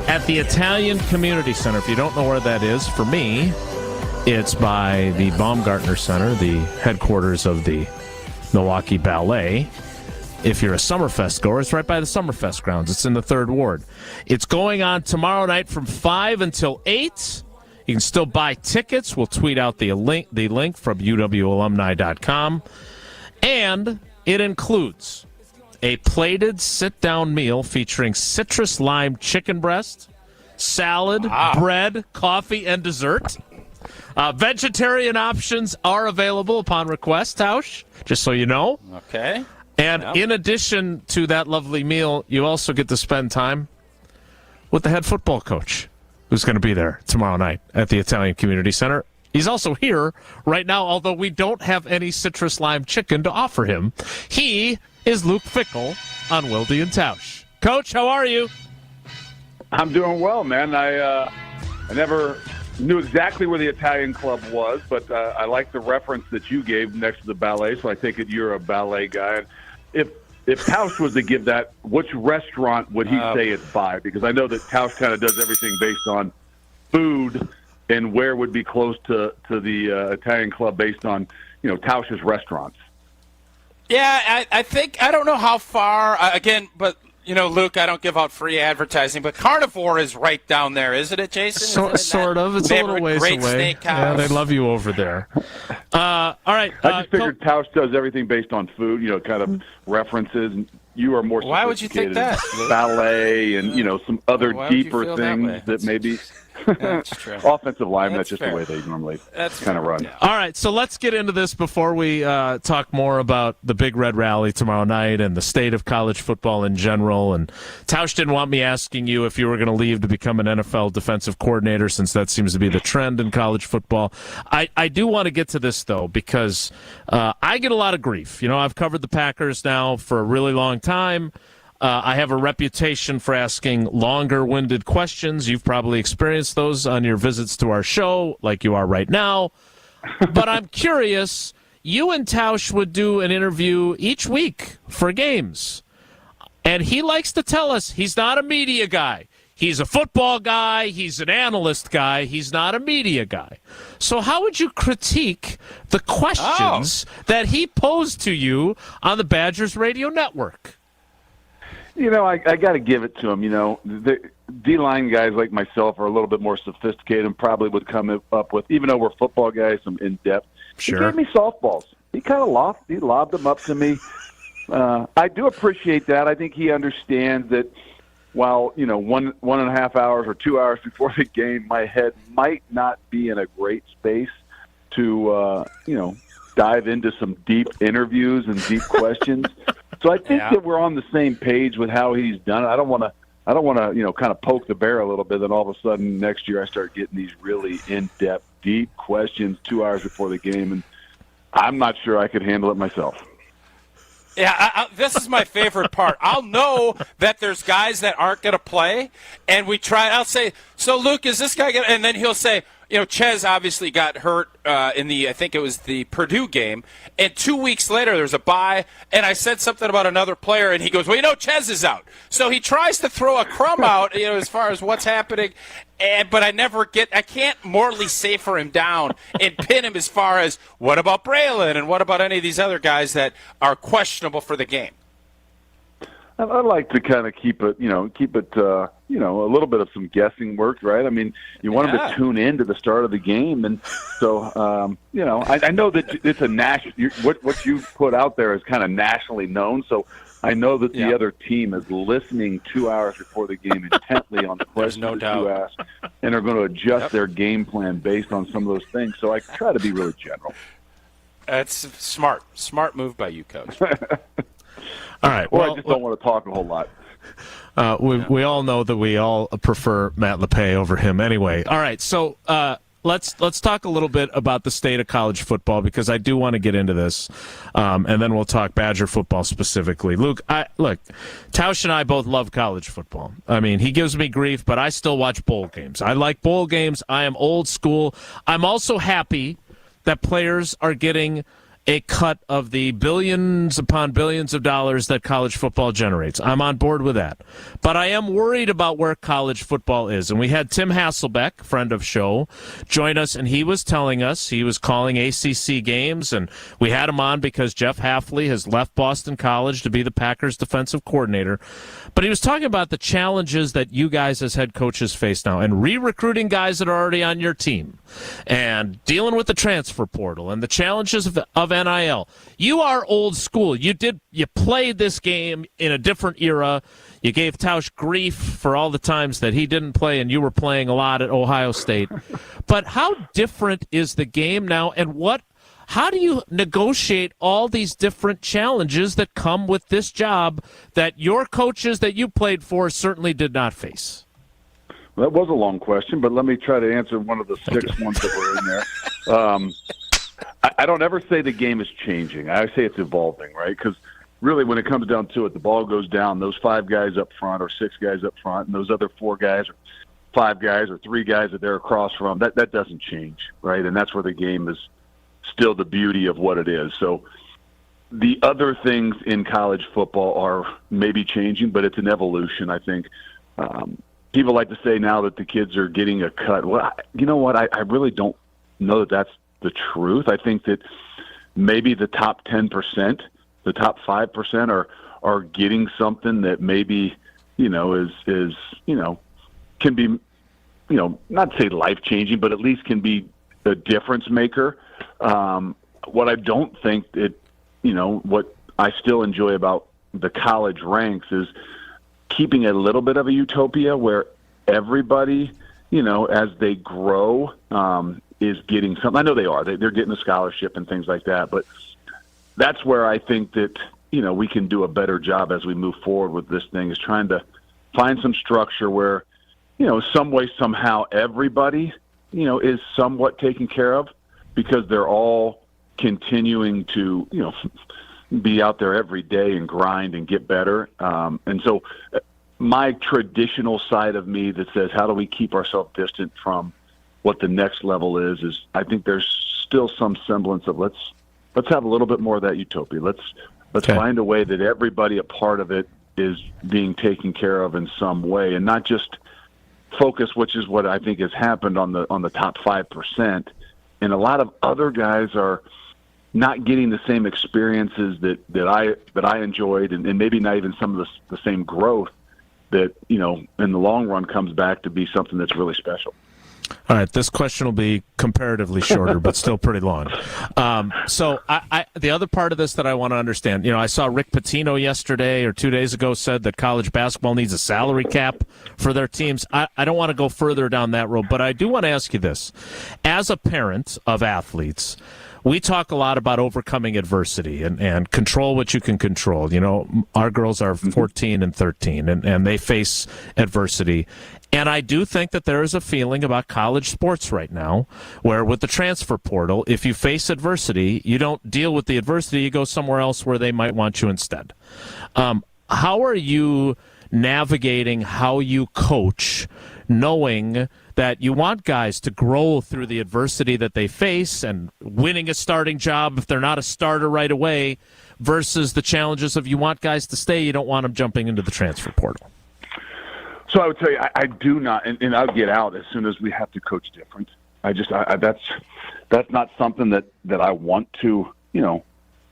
at the Italian Community Center. If you don't know where that is, for me, it's by the Baumgartner Center, the headquarters of the Milwaukee Ballet. If you're a Summerfest goer, it's right by the Summerfest grounds. It's in the 3rd Ward. It's going on tomorrow night from 5 until 8. You can still buy tickets. We'll tweet out the link from uwalumni.com. And it includes a plated sit-down meal featuring citrus lime chicken breast, salad, bread, coffee, and dessert. Vegetarian options are available upon request, Tausch, just so you know. Okay. And in addition to that lovely meal, you also get to spend time with the head football coach, who's going to be there tomorrow night at the Italian Community Center. He's also here right now, although we don't have any citrus lime chicken to offer him. He is Luke Fickell on Wilde and Tausch. Coach, how are you? I'm doing well, man. I never knew exactly where the Italian club was, but I like the reference that you gave next to the ballet, so I take it you're a ballet guy. And if Tausch was to give that, which restaurant would he say it's by? Because I know that Tausch kind of does everything based on food and where would be close to the Italian club based on, Tausch's restaurants. Yeah, I think, I don't know how far, again, but Luke, I don't give out free advertising, but Carnivore is right down there, isn't it, Jason? Sort of. It's a little ways Great away. Steakhouse. Yeah, they love you over there. All right. I just figured Tausch does everything based on food, kind of references. And you are more Why would you think that? Ballet and, some other deeper things that maybe That's true. offensive linemen, That's that's just fair. the way they normally That's kind of run. All right, so let's get into this before we talk more about the Big Red Rally tomorrow night and the state of college football in general. And Tausch didn't want me asking you if you were going to leave to become an NFL defensive coordinator, since that seems to be the trend in college football. I do want to get to this, though, because I get a lot of grief. I've covered the Packers now for a really long time. I have a reputation for asking longer-winded questions. You've probably experienced those on your visits to our show, like you are right now. But I'm curious, you and Tausch would do an interview each week for games. And he likes to tell us he's not a media guy. He's a football guy. He's an analyst guy. He's not a media guy. So how would you critique the questions that he posed to you on the Badgers radio network? I got to give it to him. The D-line guys like myself are a little bit more sophisticated and probably would come up with, even though we're football guys, some in-depth. Sure. He gave me softballs. He kind of lobbed them up to me. I do appreciate that. I think he understands that while, 1.5 hours or 2 hours before the game, my head might not be in a great space to, dive into some deep interviews and deep questions. So I think that we're on the same page with how he's done it. I don't want to, kind of poke the bear a little bit. Then all of a sudden next year I start getting these really in-depth, deep questions 2 hours before the game, and I'm not sure I could handle it myself. Yeah, this is my favorite part. I'll know that there's guys that aren't going to play, and I'll say, so Luke, is this guy going to, and then he'll say, Ches obviously got hurt I think it was the Purdue game, and 2 weeks later there's a bye, and I said something about another player, and he goes, well, Ches is out. So he tries to throw a crumb out, as far as what's happening, but I can't morally safer him down and pin him as far as what about Braylon and what about any of these other guys that are questionable for the game. I like to kind of keep it, a little bit of some guessing work, right? I mean, you want them to tune in to the start of the game, and so, I know that it's a national. What you put out there is kind of nationally known, so I know that the other team is listening 2 hours before the game intently on the questions that you ask, and are going to adjust their game plan based on some of those things. So I try to be really general. That's smart move by you, Coach. All right. Well, I just don't want to talk a whole lot. We all know that we all prefer Matt LePay over him anyway. All right, so let's talk a little bit about the state of college football, because I do want to get into this, and then we'll talk Badger football specifically. Luke, look, Tausch and I both love college football. I mean, he gives me grief, but I still watch bowl games. I like bowl games. I am old school. I'm also happy that players are getting a cut of the billions upon billions of dollars that college football generates. I'm on board with that. But I am worried about where college football is. And we had Tim Hasselbeck, friend of show, join us, and he was telling us he was calling ACC games, and we had him on because Jeff Hafley has left Boston College to be the Packers defensive coordinator. But he was talking about the challenges that you guys as head coaches face now, and re-recruiting guys that are already on your team, and dealing with the transfer portal, and the challenges of NIL. You are old school. You played this game in a different era. You gave Tausch grief for all the times that he didn't play, and you were playing a lot at Ohio State. But how different is the game now, and how do you negotiate all these different challenges that come with this job that your coaches that you played for certainly did not face? That was a long question, but let me try to answer one of the six ones that were in there. I don't ever say the game is changing. I say it's evolving, right? Because really when it comes down to it, the ball goes down. Those 5 guys up front or 6 guys up front, and those other 4 guys or 5 guys or 3 guys that they're across from, that doesn't change, right? And that's where the game is still the beauty of what it is. So the other things in college football are maybe changing, but it's an evolution, I think. People like to say now that the kids are getting a cut. Well, you know what? I really don't know that that's the truth. I think that maybe the top 10%, the top 5% are getting something that maybe, is can be, not say life-changing, but at least can be a difference maker. What I don't think what I still enjoy about the college ranks is keeping a little bit of a utopia where everybody, as they grow, is getting something. I know they are. They're getting a scholarship and things like that, but that's where I think that, we can do a better job as we move forward with this thing, is trying to find some structure where, some way, somehow everybody, is somewhat taken care of, because they're all continuing to, be out there every day and grind and get better. And so my traditional side of me that says, how do we keep ourselves distant from what the next level is I think there's still some semblance of let's have a little bit more of that utopia. Let's find a way that everybody, a part of it, is being taken care of in some way, and not just focus, which is what I think has happened on the top 5%. And a lot of other guys are not getting the same experiences that I enjoyed, and maybe not even some of the same growth that, in the long run comes back to be something that's really special. All right, this question will be comparatively shorter, but still pretty long. So the other part of this that I want to understand, I saw Rick Pitino yesterday or 2 days ago said that college basketball needs a salary cap for their teams. I don't want to go further down that road, but I do want to ask you this. As a parent of athletes, we talk a lot about overcoming adversity and control what you can control. Our girls are 14 and 13, and they face adversity. And I do think that there is a feeling about college sports right now where with the transfer portal, if you face adversity, you don't deal with the adversity, you go somewhere else where they might want you instead. How are you navigating how you coach, knowing that you want guys to grow through the adversity that they face and winning a starting job if they're not a starter right away versus the challenges of you want guys to stay, you don't want them jumping into the transfer portal? So I would tell you, I do not, and I'll get out as soon as we have to coach different. That's not something that I want to,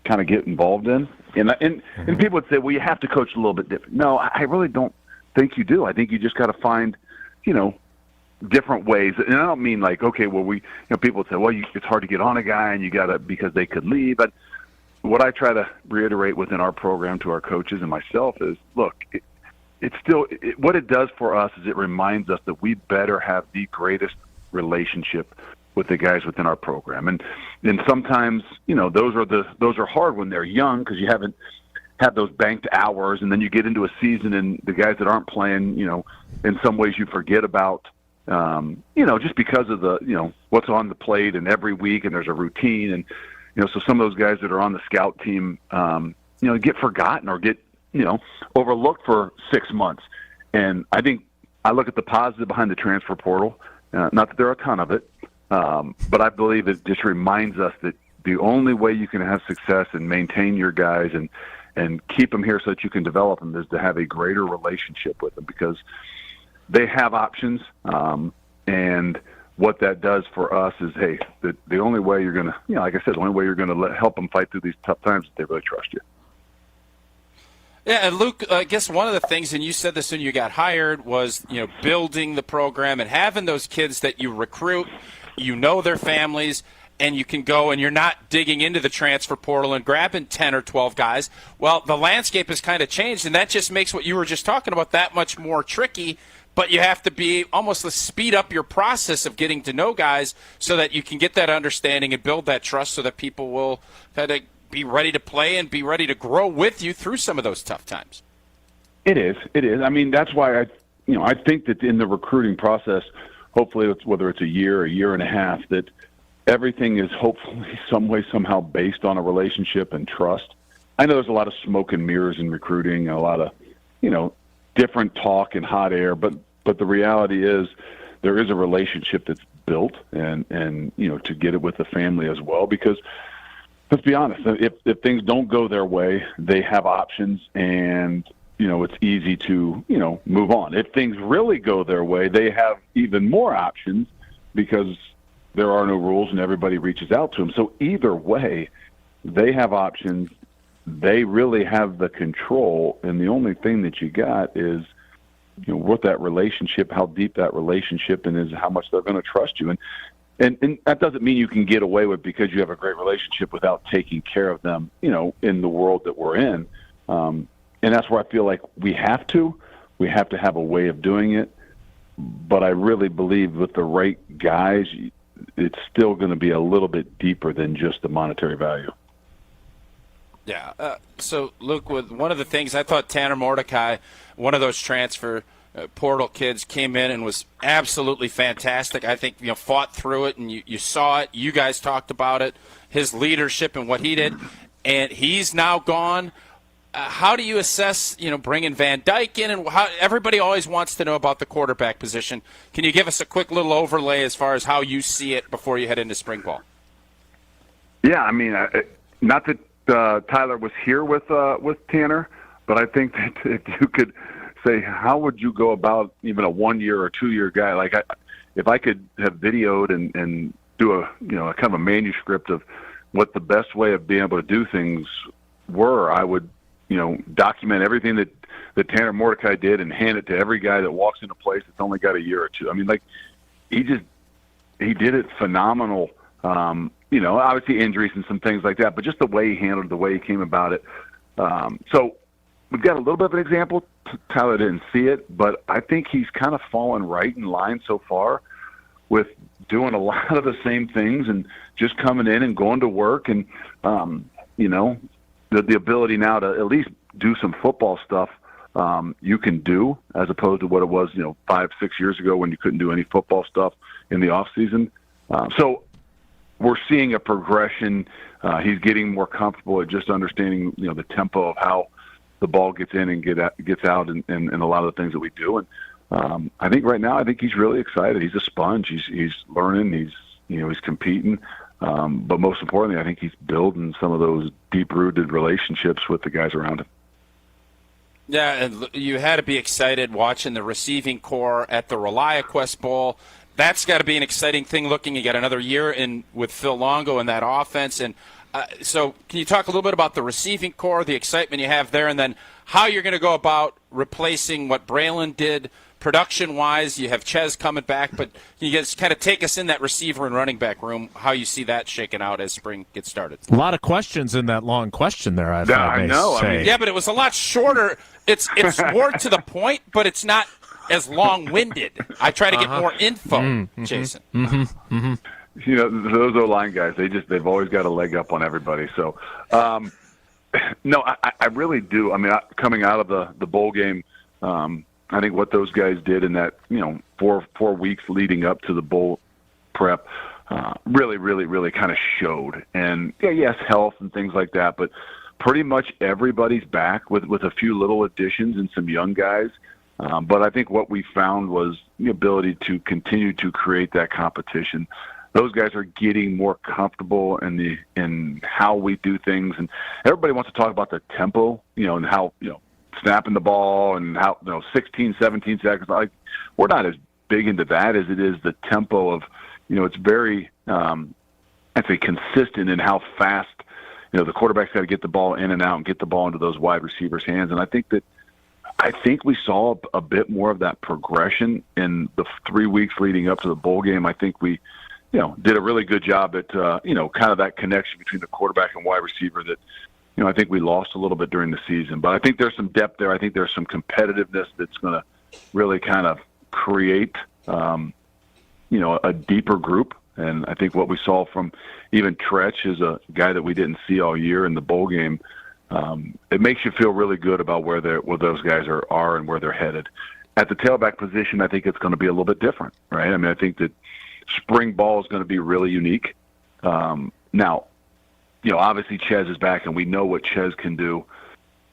kind of get involved in. And people would say, well, you have to coach a little bit different. No, I really don't think you do. I think you just got to find, different ways. And I don't mean like, okay, well, people would say, well, it's hard to get on a guy and you got to, because they could leave. But what I try to reiterate within our program to our coaches and myself is, look, it's still what it does for us is it reminds us that we better have the greatest relationship with the guys within our program. And sometimes, those are hard when they're young because you haven't had those banked hours, and then you get into a season and the guys that aren't playing, in some ways you forget about, just because of the, what's on the plate and every week, and there's a routine. And, so some of those guys that are on the scout team, get forgotten or get, overlooked for 6 months. And I think I look at the positive behind the transfer portal, not that there are a ton of it, but I believe it just reminds us that the only way you can have success and maintain your guys and keep them here so that you can develop them is to have a greater relationship with them, because they have options. And what that does for us is, hey, the only way you're going to, like I said, the only way you're going to help them fight through these tough times is they really trust you. Yeah, and Luke, I guess one of the things, and you said this when you got hired, was, building the program and having those kids that you recruit, their families, and you can go and you're not digging into the transfer portal and grabbing 10 or 12 guys. Well, the landscape has kind of changed, and that just makes what you were just talking about that much more tricky. But you have to be almost to speed up your process of getting to know guys so that you can get that understanding and build that trust so that people will kind of be ready to play and be ready to grow with you through some of those tough times. It is. I mean, that's why I think that in the recruiting process, hopefully whether it's a year and a half, that everything is hopefully some way, somehow based on a relationship and trust. I know there's a lot of smoke and mirrors in recruiting, a lot of, different talk and hot air, but the reality is there is a relationship that's built and to get it with the family as well, because let's be honest, if things don't go their way, they have options, and it's easy to move on. If things really go their way, they have even more options because there are no rules and everybody reaches out to them. So either way, they have options, they really have the control, and the only thing that you got is, what that relationship, how deep that relationship, and is how much they're going to trust you. And that doesn't mean you can get away with because you have a great relationship without taking care of them, in the world that we're in. And that's where I feel like we have to have a way of doing it. But I really believe with the right guys, it's still going to be a little bit deeper than just the monetary value. Yeah. So, Luke, with one of the things I thought Tanner Mordecai, one of those transfer portal kids, came in and was absolutely fantastic. I think, fought through it, and you saw it. You guys talked about it, his leadership and what he did. And he's now gone. How do you assess, bringing Van Dyke in? And how everybody always wants to know about the quarterback position. Can you give us a quick little overlay as far as how you see it before you head into spring ball? Yeah, I mean, not that Tyler was here with Tanner, but I think that if you could say, how would you go about even a 1-year or 2-year guy? Like, if I could have videoed and do a kind of a manuscript of what the best way of being able to do things were, I would document everything that Tanner Mordecai did and hand it to every guy that walks into place that's only got a year or two. I mean, like, he did it phenomenal. Obviously injuries and some things like that, but just the way he handled it, the way he came about it. So we've got a little bit of an example. Tyler didn't see it, but I think he's kind of fallen right in line so far with doing a lot of the same things and just coming in and going to work and, the ability now to at least do some football stuff you can do, as opposed to what it was, 5-6 years ago when you couldn't do any football stuff in the off season. So we're seeing a progression. He's getting more comfortable at just understanding, the tempo of how the ball gets in and gets out, and a lot of the things that we do. And I think right now, he's really excited. He's a sponge. He's learning. He's competing. But most importantly, I think he's building some of those deep-rooted relationships with the guys around him. Yeah, and you had to be excited watching the receiving core at the ReliaQuest Bowl. That's got to be an exciting thing looking. You got another year in with Phil Longo in that offense. And so can you talk a little bit about the receiving core, the excitement you have there, and then how you're going to go about replacing what Braylon did production-wise? You have Ches coming back, but can you just kind of take us in that receiver and running back room, how you see that shaking out as spring gets started? A lot of questions in that long question there, I know. Yeah, but it was a lot shorter. It's more to the point, but it's not as long-winded. I try to get more info, Jason. Those O-line guys, they've always got a leg up on everybody. So, no, I really do. I mean, coming out of the bowl game, I think what those guys did in that 4 weeks leading up to the bowl prep really, really, really kind of showed. And yes, health and things like that, but pretty much everybody's back with a few little additions and some young guys. But I think what we found was the ability to continue to create that competition. Those guys are getting more comfortable in how we do things, and everybody wants to talk about the tempo, and how snapping the ball and how 16, 17 seconds. Like, we're not as big into that as it is the tempo of it's very I'd say consistent in how fast the quarterback's got to get the ball in and out and get the ball into those wide receivers' hands. And I think we saw a bit more of that progression in the 3 weeks leading up to the bowl game. I think we, did a really good job at, kind of that connection between the quarterback and wide receiver that, I think we lost a little bit during the season. But I think there's some depth there. I think there's some competitiveness that's going to really kind of create, a deeper group. And I think what we saw from even Tretch is a guy that we didn't see all year in the bowl game. It makes you feel really good about where those guys are and where they're headed. At the tailback position, I think it's going to be a little bit different, right? I mean, I think that spring ball is going to be really unique. Now, obviously Ches is back, and we know what Ches can do.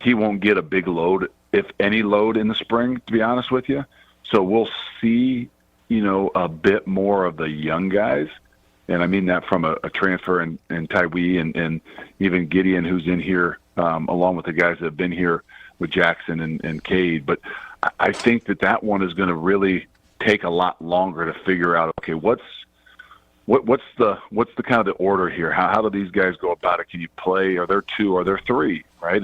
He won't get a big load, if any load, in the spring, to be honest with you. So we'll see, a bit more of the young guys. And I mean that from a transfer and Tywee and even Gideon, who's in here, along with the guys that have been here with Jackson and Cade. But I think that one is going to really take a lot longer to figure out, okay, what's what's the kind of the order here? How do these guys go about it? Can you play? Are there 2? Are there 3? Right?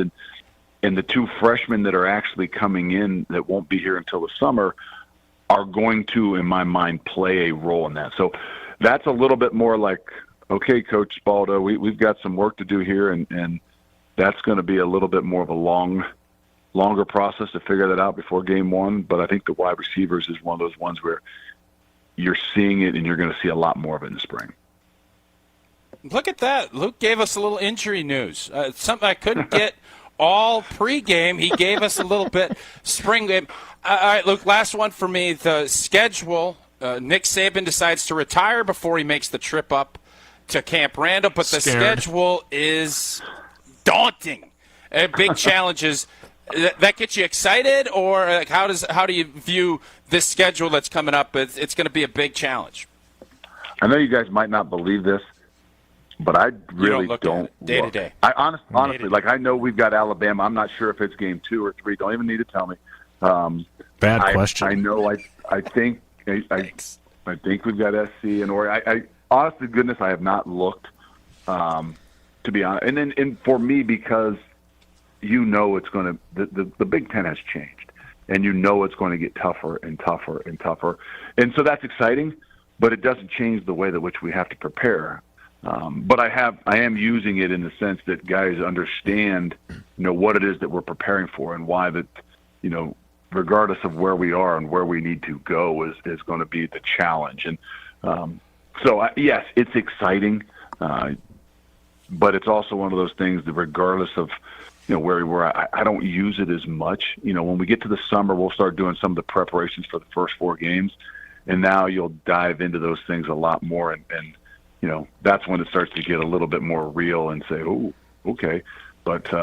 And the 2 freshmen that are actually coming in that won't be here until the summer are going to, in my mind, play a role in that. So that's a little bit more like, okay, Coach Baldo, we've got some work to do here, and that's going to be a little bit more of a longer process to figure that out before game 1. But I think the wide receivers is one of those ones where you're seeing it, and you're going to see a lot more of it in the spring. Look at that. Luke gave us a little injury news. Something I couldn't get all pregame. He gave us a little bit spring game. All right, Luke, last one for me. The schedule, Nick Saban decides to retire before he makes the trip up to Camp Randall, but the schedule is daunting. Big challenges. That gets you excited, or like how do you view this schedule that's coming up? It's going to be a big challenge. I know you guys might not believe this, but I really don't day to day. I honestly, like, I know we've got Alabama. I'm not sure if it's game 2 or 3. Don't even need to tell me. Bad question. I know. I think we've got SC and Oregon. I honestly, goodness, I have not looked. To be honest, and for me, because it's going to the Big Ten has changed, and it's going to get tougher and tougher and tougher, and so that's exciting. But it doesn't change the way that which we have to prepare. But I am using it in the sense that guys understand, what it is that we're preparing for, and why that, regardless of where we are and where we need to go is going to be the challenge. And yes, it's exciting, but it's also one of those things that regardless of where we were, I don't use it as much. When we get to the summer, we'll start doing some of the preparations for the first 4 games, and now you'll dive into those things a lot more, and that's when it starts to get a little bit more real and say, oh, okay. But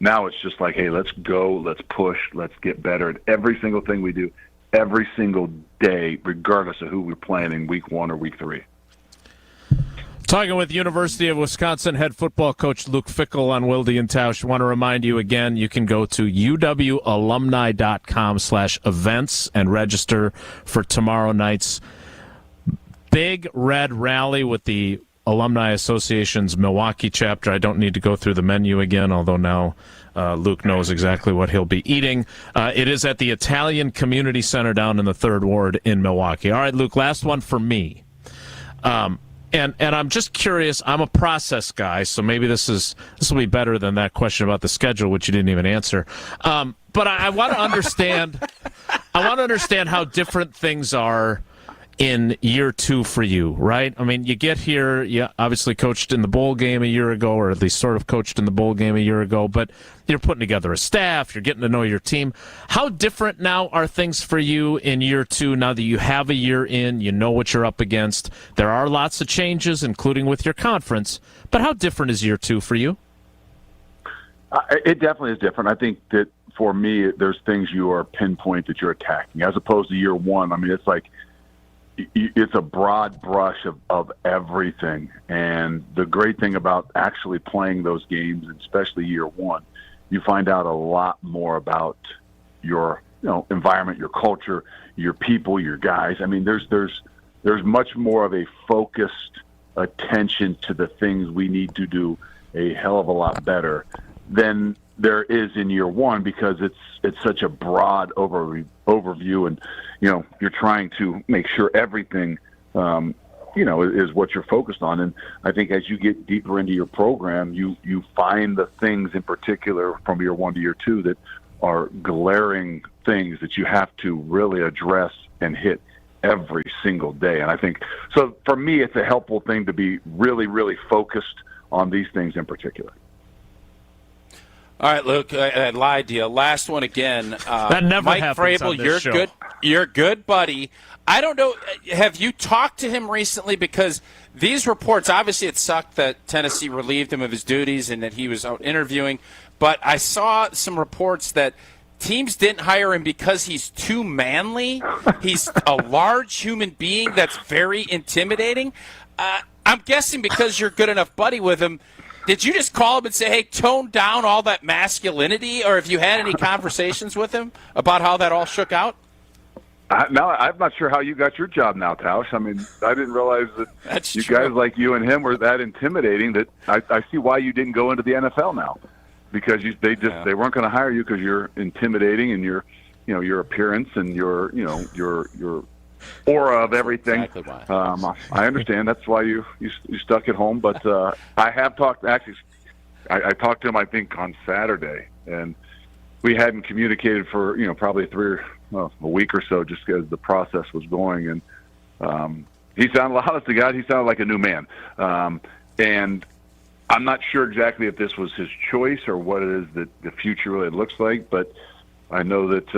now it's just like, hey, let's go, let's push, let's get better at every single thing we do, every single day, regardless of who we're playing in week 1 or week 3. Talking with University of Wisconsin head football coach Luke Fickell on Wilde and Tausch. Want to remind you again, you can go to uwalumni.com/events and register for tomorrow night's Big Red Rally with the Alumni Association's Milwaukee chapter. I don't need to go through the menu again, although now Luke knows exactly what he'll be eating. It is at the Italian Community Center down in the 3rd Ward in Milwaukee. All right, Luke, last one for me. And I'm just curious. I'm a process guy, so maybe this will be better than that question about the schedule, which you didn't even answer. But I want to understand. I want to understand how different things are in year 2 for you, right? I mean, you get here, you obviously coached in the bowl game a year ago, or at least sort of coached in the bowl game a year ago, but you're putting together a staff, you're getting to know your team. How different now are things for you in year 2, now that you have a year in, you know what you're up against? There are lots of changes, including with your conference, but how different is year 2 for you? It definitely is different. I think that for me, there's things you are pinpoint that you're attacking, as opposed to year 1. I mean, it's like, it's a broad brush of everything. And the great thing about actually playing those games, especially year 1, you find out a lot more about your environment, your culture, your people, your guys. I mean, there's much more of a focused attention to the things we need to do a hell of a lot better than there is in year 1, because it's such a broad overview, and you're trying to make sure everything is what you're focused on. And I think as you get deeper into your program, you find the things in particular from year 1 to year 2 that are glaring things that you have to really address and hit every single day. And I think so for me, it's a helpful thing to be really, really focused on these things in particular. All right, Luke, I lied to you. Last one again. That never Mike happens Vrabel, on this you're show. good. You're good, buddy. I don't know. Have you talked to him recently? Because these reports, obviously it sucked that Tennessee relieved him of his duties and that he was out interviewing. But I saw some reports that teams didn't hire him because he's too manly. He's a large human being that's very intimidating. I'm guessing because you're good enough buddy with him, did you just call him and say, hey, tone down all that masculinity? Or have you had any conversations with him about how that all shook out? Now I'm not sure how you got your job now, Tausch. I mean, I didn't realize that guys like you and him were that intimidating. That I see why you didn't go into the NFL now, because they weren't going to hire you because you're intimidating and your appearance and your aura of everything. Exactly why. I understand that's why you stuck at home. But I have talked. Actually, I talked to him I think on Saturday, and we hadn't communicated for probably a week or so, just as the process was going, and he sounded, honest to God, he sounded like a new man. And I'm not sure exactly if this was his choice or what it is that the future really looks like, but I know that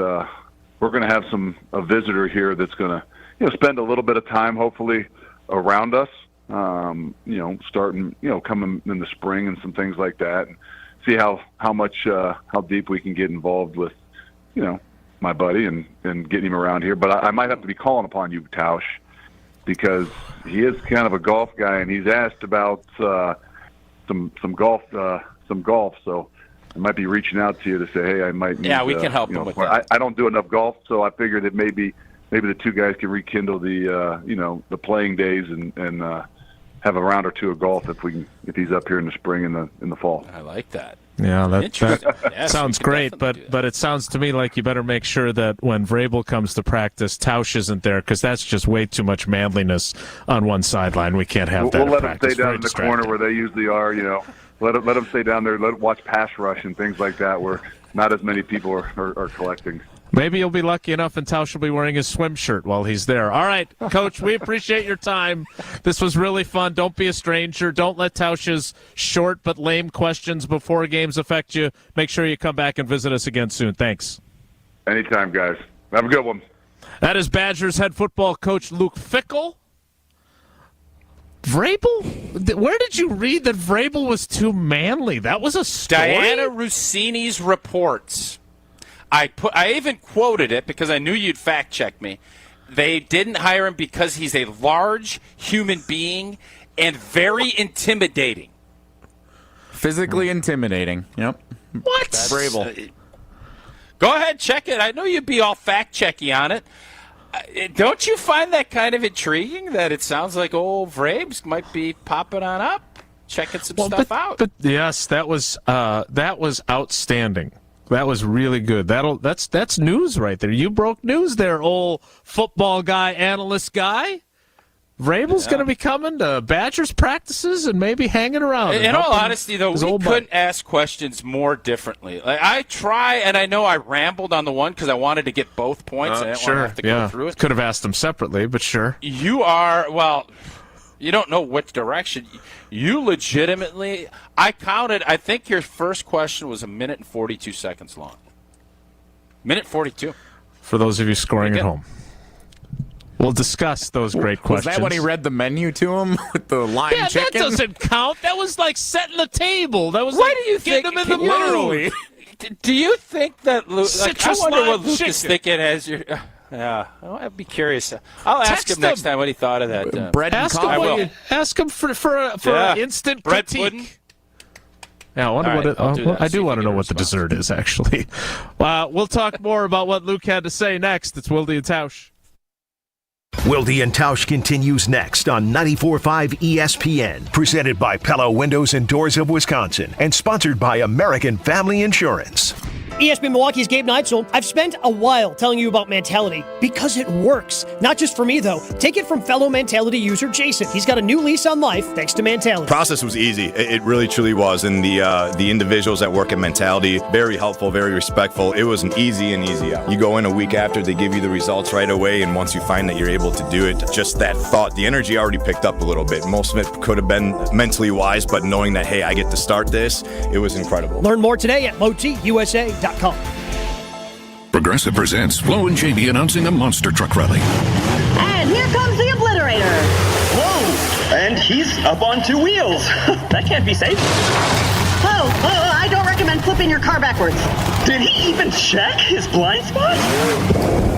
we're going to have a visitor here that's going to spend a little bit of time, hopefully, around us. Starting coming in the spring and some things like that, and see how deep we can get involved with my buddy and getting him around here. But I might have to be calling upon you, Tausch, because he is kind of a golf guy, and he's asked about some golf. So I might be reaching out to you to say, hey, I might need, we can help him with that. I don't do enough golf, so I figured that maybe the two guys can rekindle the the playing days and have a round or two of golf if he's up here in the spring and in the fall. I like that. Yeah, that Yes, sounds great, but it sounds to me like you better make sure that when Vrabel comes to practice, Tausch isn't there, because that's just way too much manliness on one sideline. We can't have that. We'll let them stay down in the corner where they usually are. Let them stay down there. Let them watch pass rush and things like that, where not as many people are collecting. Maybe you'll be lucky enough and Tausch will be wearing his swim shirt while he's there. All right, Coach, we appreciate your time. This was really fun. Don't be a stranger. Don't let Tausch's short but lame questions before games affect you. Make sure you come back and visit us again soon. Thanks. Anytime, guys. Have a good one. That is Badgers head football coach Luke Fickell. Vrabel? Where did you read that Vrabel was too manly? That was a story? Diana Rossini's reports. I even quoted it because I knew you'd fact check me. They didn't hire him because he's a large human being and very intimidating. Physically intimidating. Yep. What? That's Vrabel. Go ahead, check it. I know you'd be all fact checky on it. Don't you find that kind of intriguing? That it sounds like old Vrabes might be popping on up, checking some stuff out. But yes, that was outstanding. That was really good. That's news right there. You broke news there, old football guy, analyst guy. Vrabel's going to be coming to Badgers practices and maybe hanging around. In all honesty, though, we couldn't ask questions more differently. Like, I try, and I know I rambled on the one because I wanted to get both points. I didn't want to have to go through it. Could have asked them separately, but sure. You don't know which direction. You legitimately, I think your first question was 1 minute and 42 seconds long. 1:42. For those of you scoring at home. We'll discuss those great questions. Was that when he read the menu to him with the lime chicken? That doesn't count. That was like setting the table. That was getting him in the mood. Do you think that Luke? I wonder what Luke chicken. is thinking as you're. Yeah, I'd be curious. I'll ask him next time what he thought of that. Bread and coffee. I will. Ask him for an instant bread critique. pudding. Yeah, I wonder I do want to know what the dessert is, actually. We'll talk more about what Luke had to say next. It's Wilde and Tausch. Wilde and Tausch continues next on 94.5 ESPN, presented by Pella Windows and Doors of Wisconsin, and sponsored by American Family Insurance. ESPN Milwaukee's Gabe Neitzel. I've spent a while telling you about Mentality because it works. Not just for me, though. Take it from fellow Mentality user Jason. He's got a new lease on life thanks to Mentality. The process was easy. It really, truly was. And the individuals that work at Mentality, very helpful, very respectful. It was an easy out. You go in a week after, they give you the results right away, and once you find that you're able to do it, just that thought, the energy already picked up a little bit. Most of it could have been mentally wise, but knowing that, hey, I get to start this, it was incredible. Learn more today at LoTUSA.com. Progressive presents Flo and Jamie announcing a monster truck rally. And here comes the Obliterator. Whoa! And he's up on two wheels. That can't be safe. I don't recommend flipping your car backwards. Did he even check his blind spot?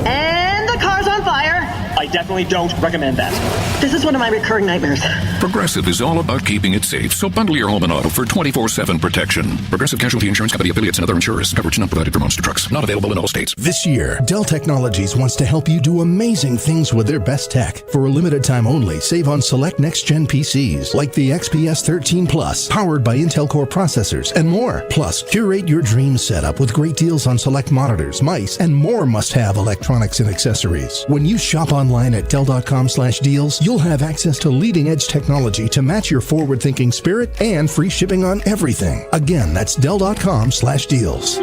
And the car's on fire. I I definitely don't recommend that. This is one of my recurring nightmares. Progressive is all about keeping it safe, so bundle your home and auto for 24/7 protection. Progressive Casualty Insurance Company affiliates and other insurers. Coverage not provided for monster trucks. Not available in all states. This year, Dell Technologies wants to help you do amazing things with their best tech. For a limited time only, save on select next-gen PCs like the XPS 13 Plus, powered by Intel Core processors, and more. Plus, curate your dream setup with great deals on select monitors, mice, and more must-have electronics and accessories. When you shop online at Dell.com/deals, you'll have access to leading-edge technology to match your forward-thinking spirit and free shipping on everything. Again, that's Dell.com/deals.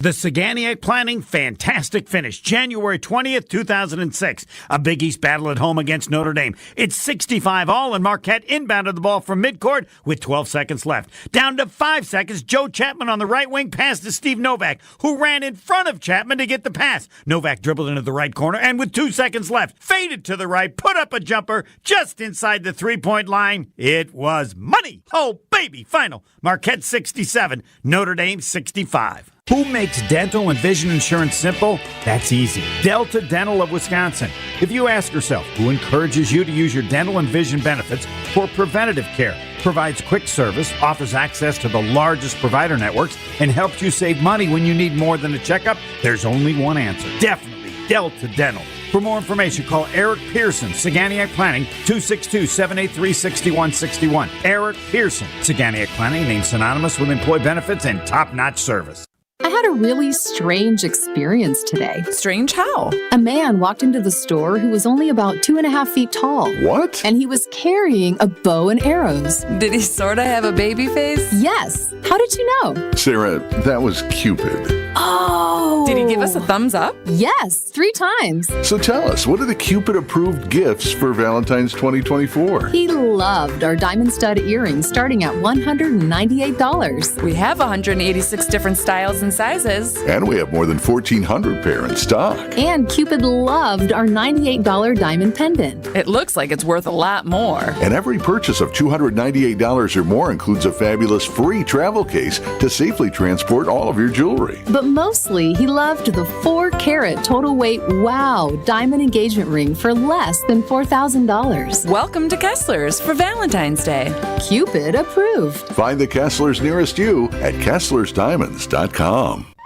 The Saganiac Planning Fantastic Finish, January 20th, 2006. A Big East battle at home against Notre Dame. It's 65-all, and Marquette inbounded the ball from midcourt with 12 seconds left. Down to 5 seconds, Joe Chapman on the right wing passed to Steve Novak, who ran in front of Chapman to get the pass. Novak dribbled into the right corner, and with 2 seconds left, faded to the right, put up a jumper just inside the three-point line. It was money. Oh, baby, final. Marquette 67, Notre Dame 65. Who makes dental and vision insurance simple? That's easy. Delta Dental of Wisconsin. If you ask yourself, who encourages you to use your dental and vision benefits for preventative care, provides quick service, offers access to the largest provider networks, and helps you save money when you need more than a checkup, there's only one answer. Definitely Delta Dental. For more information, call Eric Pearson, Saganiac Planning, 262-783-6161. Eric Pearson, Saganiac Planning, named synonymous with employee benefits and top-notch service. I had a really strange experience today. Strange how? A man walked into the store who was only about 2.5 feet tall. What? And he was carrying a bow and arrows. Did he sort of have a baby face? Yes. How did you know? Sarah, that was Cupid. Oh. Did he give us a thumbs up? Yes, 3 times. So tell us, what are the Cupid-approved gifts for Valentine's 2024? He loved our diamond stud earrings starting at $198. We have 186 different styles and sizes. And we have more than 1,400 pair in stock. And Cupid loved our $98 diamond pendant. It looks like it's worth a lot more. And every purchase of $298 or more includes a fabulous free travel case to safely transport all of your jewelry. But mostly, he loved the 4-carat total weight wow diamond engagement ring for less than $4,000. Welcome to Kessler's for Valentine's Day. Cupid approved. Find the Kesslers nearest you at KesslersDiamonds.com.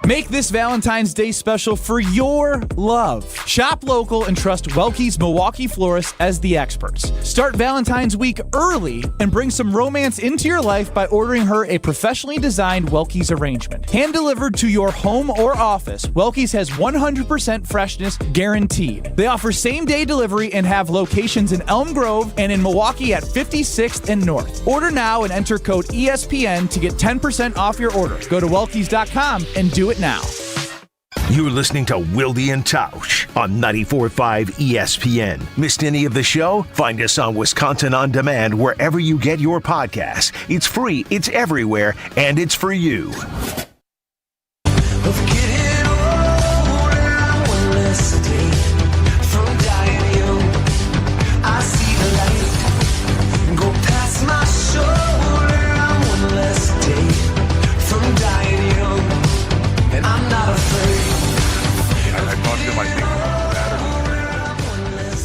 Make this Valentine's Day special for your love. Shop local and trust Welke's Milwaukee florists as the experts. Start Valentine's week early and bring some romance into your life by ordering her a professionally designed Welke's arrangement. Hand delivered to your home or office, Welke's has 100% freshness guaranteed. They offer same-day delivery and have locations in Elm Grove and in Milwaukee at 56th and North. Order now and enter code ESPN to get 10% off your order. Go to Welke's.com and do it now. You're listening to Wilde and Tausch on 94.5 ESPN. Missed any of the show? Find us on Wisconsin On Demand wherever you get your podcasts. It's free, it's everywhere, and it's for you.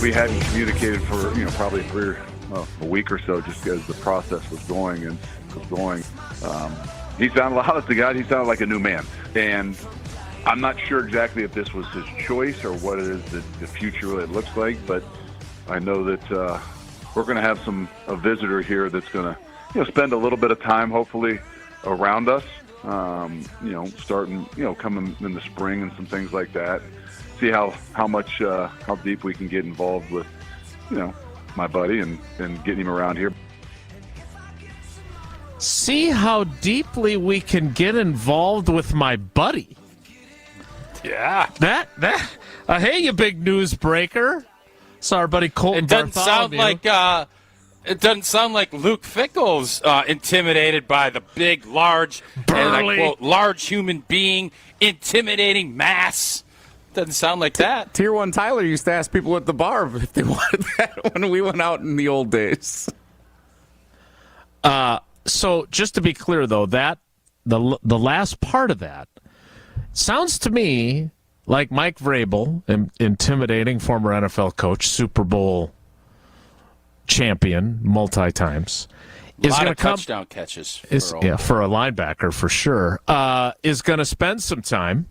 We hadn't communicated for probably a week or so, just as the process was going. He sounded honest to God, he sounded like a new man, and I'm not sure exactly if this was his choice or what it is that the future really looks like. But I know that we're going to have a visitor here that's going to spend a little bit of time, hopefully, around us. Starting coming in the spring and some things like that. See how deep we can get involved with, my buddy and getting him around here. See how deeply we can get involved with my buddy. Yeah. Hey, you big newsbreaker. Saw our buddy Colton Bartholomew. It doesn't sound like Luke Fickell's intimidated by the big, large, and I quote, large human being intimidating mass. Doesn't sound like that. Tier 1 Tyler used to ask people at the bar if they wanted that when we went out in the old days. So just to be clear, though, that the last part of that sounds to me like Mike Vrabel, intimidating former NFL coach, Super Bowl champion, multi-times, is going to come touchdown catches for a linebacker for sure. Is going to spend some time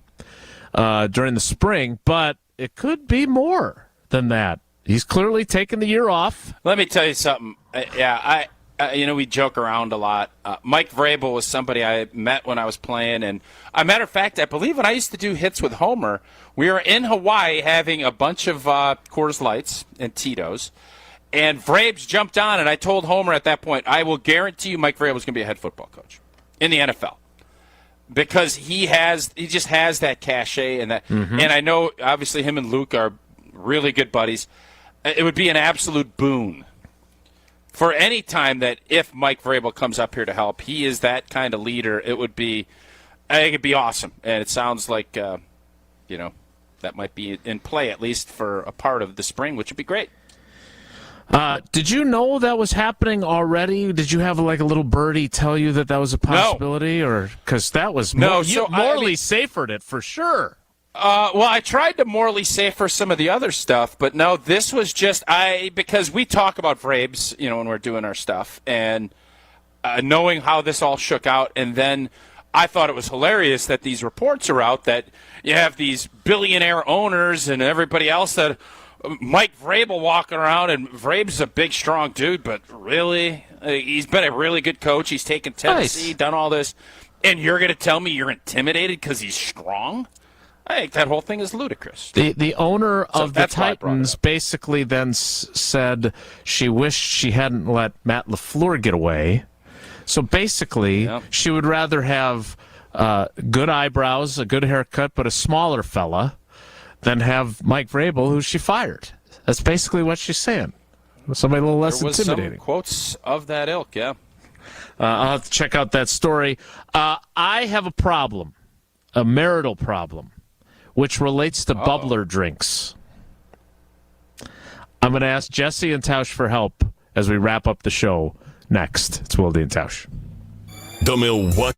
during the spring, but it could be more than that. He's clearly taken the year off. Let me tell you something. We joke around a lot. Mike Vrabel was somebody I met when I was playing, and a matter of fact, I believe when I used to do hits with Homer, we were in Hawaii having a bunch of Coors Lights and Tito's, and Vrabes jumped on, and I told Homer at that point, I will guarantee you Mike Vrabel is going to be a head football coach in the NFL. Because he just has that cachet and that, and I know obviously him and Luke are really good buddies. It would be an absolute boon for any time that if Mike Vrabel comes up here to help, he is that kind of leader. I think it'd be awesome, and it sounds like that might be in play at least for a part of the spring, which would be great. Did you know that was happening already? Did you have like a little birdie tell you that was a possibility, or because that was morally safered it for sure? Well, I tried to morally safer some of the other stuff, but no, this was just because we talk about Vrabes, when we're doing our stuff, and knowing how this all shook out, and then I thought it was hilarious that these reports are out that you have these billionaire owners and everybody else that. Mike Vrabel walking around, and Vrabel's a big, strong dude, but really, he's been a really good coach. He's taken Tennessee, done all this, and you're going to tell me you're intimidated because he's strong? I think that whole thing is ludicrous. The owner of the Titans basically then said she wished she hadn't let Matt LaFleur get away. So basically, she would rather have good eyebrows, a good haircut, but a smaller fella, than have Mike Vrabel, who she fired. That's basically what she's saying. Somebody a little less intimidating. Some quotes of that ilk, yeah. I'll have to check out that story. I have a problem, a marital problem, which relates to bubbler drinks. I'm going to ask Jesse and Tausch for help as we wrap up the show next. It's Wilde and Tausch. The Milwaukee.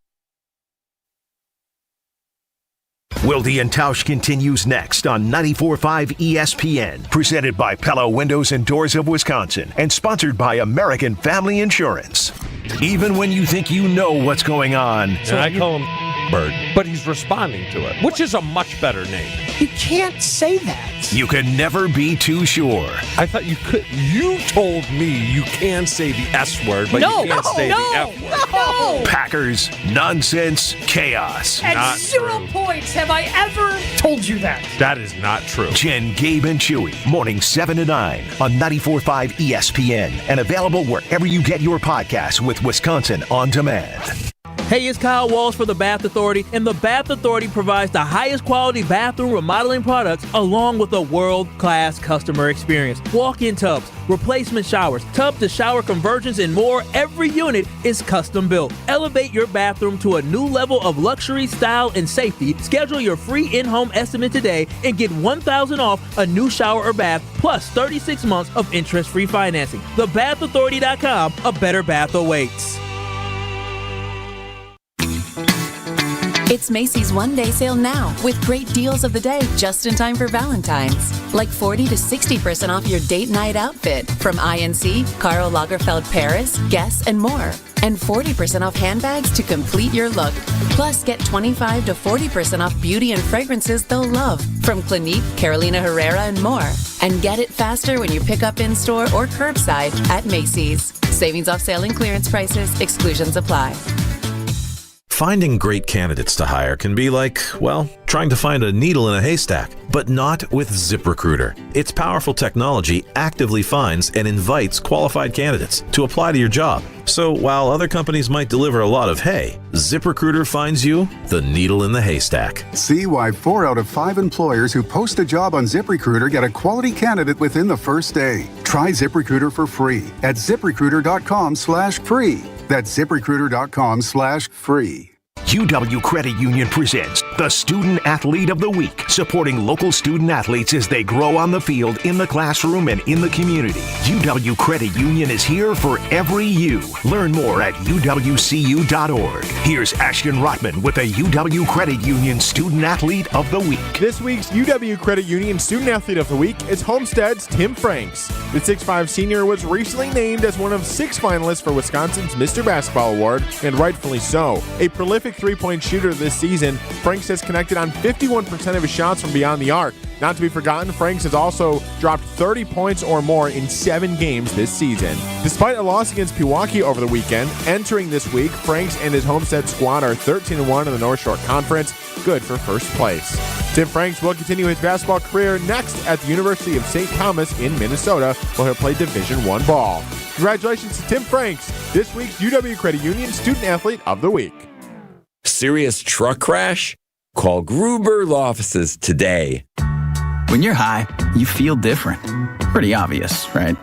Wilde and Tausch continues next on 94.5 ESPN, presented by Pella Windows and Doors of Wisconsin, and sponsored by American Family Insurance. Even when you think you know what's going on. And I call him Bird, but he's responding to it, which is a much better name. You can't say that. You can never be too sure. I thought you could. You told me you can say the S word, but you can't say the F word. No! Packers, nonsense, chaos. At 0 points have I ever told you that. That is not true. Jen, Gabe, and Chewy, morning 7 to 9 on 94.5 ESPN, and available wherever you get your podcasts with Wisconsin On Demand. Hey, it's Kyle Walsh for the Bath Authority, and the Bath Authority provides the highest quality bathroom remodeling products along with a world-class customer experience. Walk-in tubs, replacement showers, tub-to-shower conversions, and more. Every unit is custom built. Elevate your bathroom to a new level of luxury, style, and safety. Schedule your free in-home estimate today and get $1,000 off a new shower or bath, plus 36 months of interest-free financing. TheBathAuthority.com, a better bath awaits. It's Macy's one-day sale now with great deals of the day just in time for Valentine's. Like 40 to 60% off your date night outfit from INC, Karl Lagerfeld Paris, Guess, and more. And 40% off handbags to complete your look. Plus, get 25 to 40% off beauty and fragrances they'll love from Clinique, Carolina Herrera, and more. And get it faster when you pick up in-store or curbside at Macy's. Savings off sale and clearance prices. Exclusions apply. Finding great candidates to hire can be like, well, trying to find a needle in a haystack, but not with ZipRecruiter. Its powerful technology actively finds and invites qualified candidates to apply to your job. So while other companies might deliver a lot of hay, ZipRecruiter finds you the needle in the haystack. See why 4 out of 5 employers who post a job on ZipRecruiter get a quality candidate within the first day. Try ZipRecruiter for free at ZipRecruiter.com/free. That's ZipRecruiter.com/free. UW Credit Union presents the Student Athlete of the Week, supporting local student athletes as they grow on the field, in the classroom, and in the community. UW Credit Union is here for every you. Learn more at uwcu.org. Here's Ashton Rotman with the UW Credit Union Student Athlete of the Week. This week's UW Credit Union Student Athlete of the Week is Homestead's Tim Franks. The 6'5 senior was recently named as one of 6 finalists for Wisconsin's Mr. Basketball Award, and rightfully so. A prolific three-point shooter this season, Franks has connected on 51% of his shots from beyond the arc. Not to be forgotten, Franks has also dropped 30 points or more in 7 games this season. Despite a loss against Pewaukee over the weekend, entering this week, Franks and his Homestead squad are 13-1 in the North Shore Conference, good for first place. Tim Franks will continue his basketball career next at the University of St. Thomas in Minnesota, where he'll play Division I ball. Congratulations to Tim Franks, this week's UW Credit Union Student Athlete of the Week. Serious truck crash? Call Gruber Law Offices today. When you're high, you feel different. Pretty obvious, right?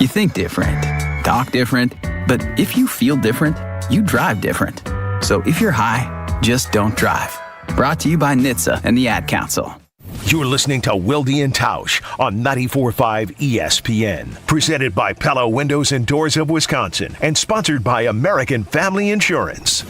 You think different, talk different, but if you feel different, you drive different. So if you're high, just don't drive. Brought to you by NHTSA and the Ad Council. You're listening to Wilde and Tausch on 94.5 ESPN. Presented by Pella Windows and Doors of Wisconsin and sponsored by American Family Insurance.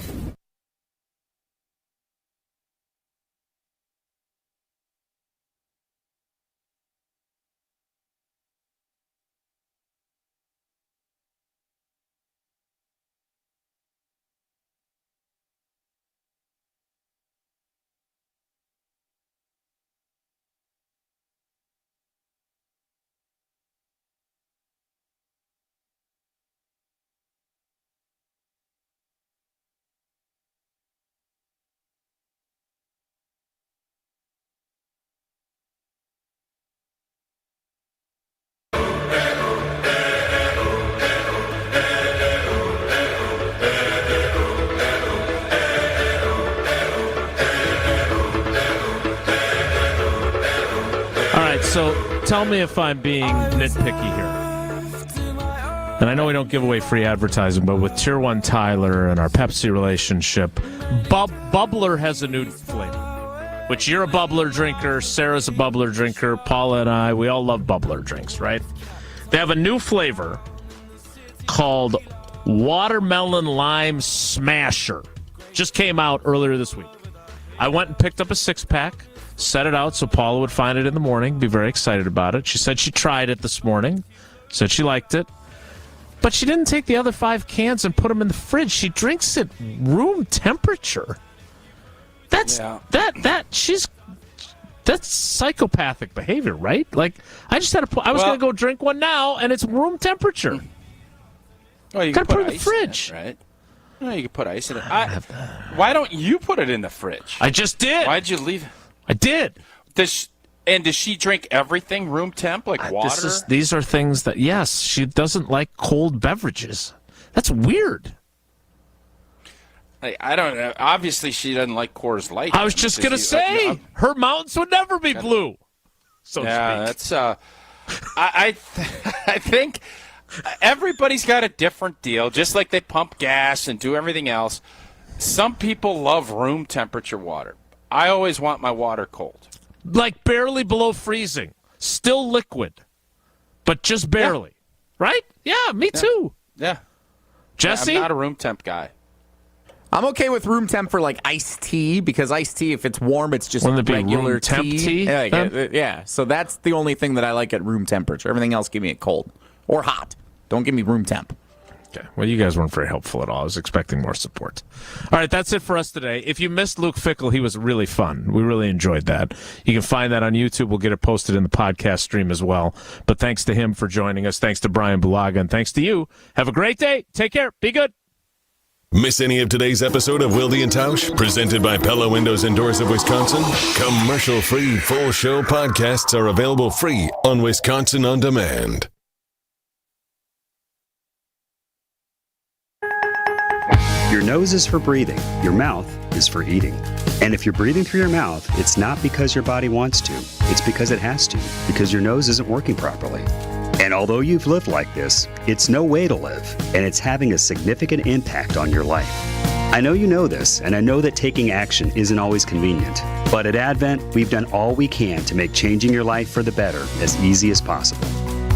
So tell me if I'm being nitpicky here. And I know we don't give away free advertising, but with Tier 1 Tyler and our Pepsi relationship, Bubbler has a new flavor, which you're a Bubbler drinker, Sarah's a Bubbler drinker, Paula and I, we all love Bubbler drinks, right? They have a new flavor called Watermelon Lime Smasher. Just came out earlier this week. I went and picked up a 6-pack. Set it out so Paula would find it in the morning, be very excited about it. She said she tried it this morning, said she liked it, but she didn't take the other 5 cans and put them in the fridge. She drinks it room temperature. That's psychopathic behavior, right? Like I was going to go drink one now, and it's room temperature. Well, you got to put it in the ice fridge, in it, right? No, you can put ice in it. Why don't you put it in the fridge? I just did. Why'd you leave it? I did. Does she drink everything room temp, like water? These are things that, yes, she doesn't like cold beverages. That's weird. I don't know. Obviously, she doesn't like Coors Light. I was just going to say, her mountains would never be blue. So yeah, that's. I think everybody's got a different deal, just like they pump gas and do everything else. Some people love room temperature water. I always want my water cold. Like barely below freezing. Still liquid. But just barely. Yeah. Right? Yeah, me too. Yeah. Jesse? I'm not a room temp guy. I'm okay with room temp for like iced tea, because iced tea, if it's warm, it's just regular room temp tea. Yeah, so that's the only thing that I like at room temperature. Everything else, give me it cold or hot. Don't give me room temp. Okay. Well, you guys weren't very helpful at all. I was expecting more support. All right, that's it for us today. If you missed Luke Fickell, he was really fun. We really enjoyed that. You can find that on YouTube. We'll get it posted in the podcast stream as well. But thanks to him for joining us. Thanks to Brian Bulaga, and thanks to you. Have a great day. Take care. Be good. Miss any of today's episode of Wilde and Tausch, presented by Pella Windows and Doors of Wisconsin? Commercial-free full show podcasts are available free on Wisconsin On Demand. Your nose is for breathing. Your mouth is for eating. And if you're breathing through your mouth, it's not because your body wants to. It's because it has to, because your nose isn't working properly. And although you've lived like this, it's no way to live, and it's having a significant impact on your life. I know you know this, and I know that taking action isn't always convenient. But at Advent, we've done all we can to make changing your life for the better as easy as possible.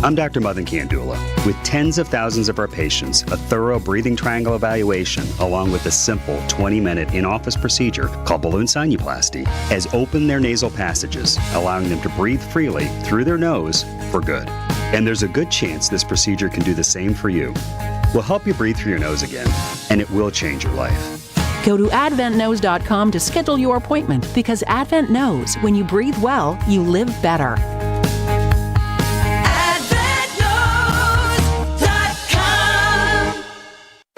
I'm Dr. Madan Kandula. With tens of thousands of our patients, a thorough breathing triangle evaluation, along with a simple 20-minute in-office procedure called balloon sinuplasty, has opened their nasal passages, allowing them to breathe freely through their nose for good. And there's a good chance this procedure can do the same for you. We'll help you breathe through your nose again, and it will change your life. Go to adventknows.com to schedule your appointment, because Advent knows when you breathe well, you live better.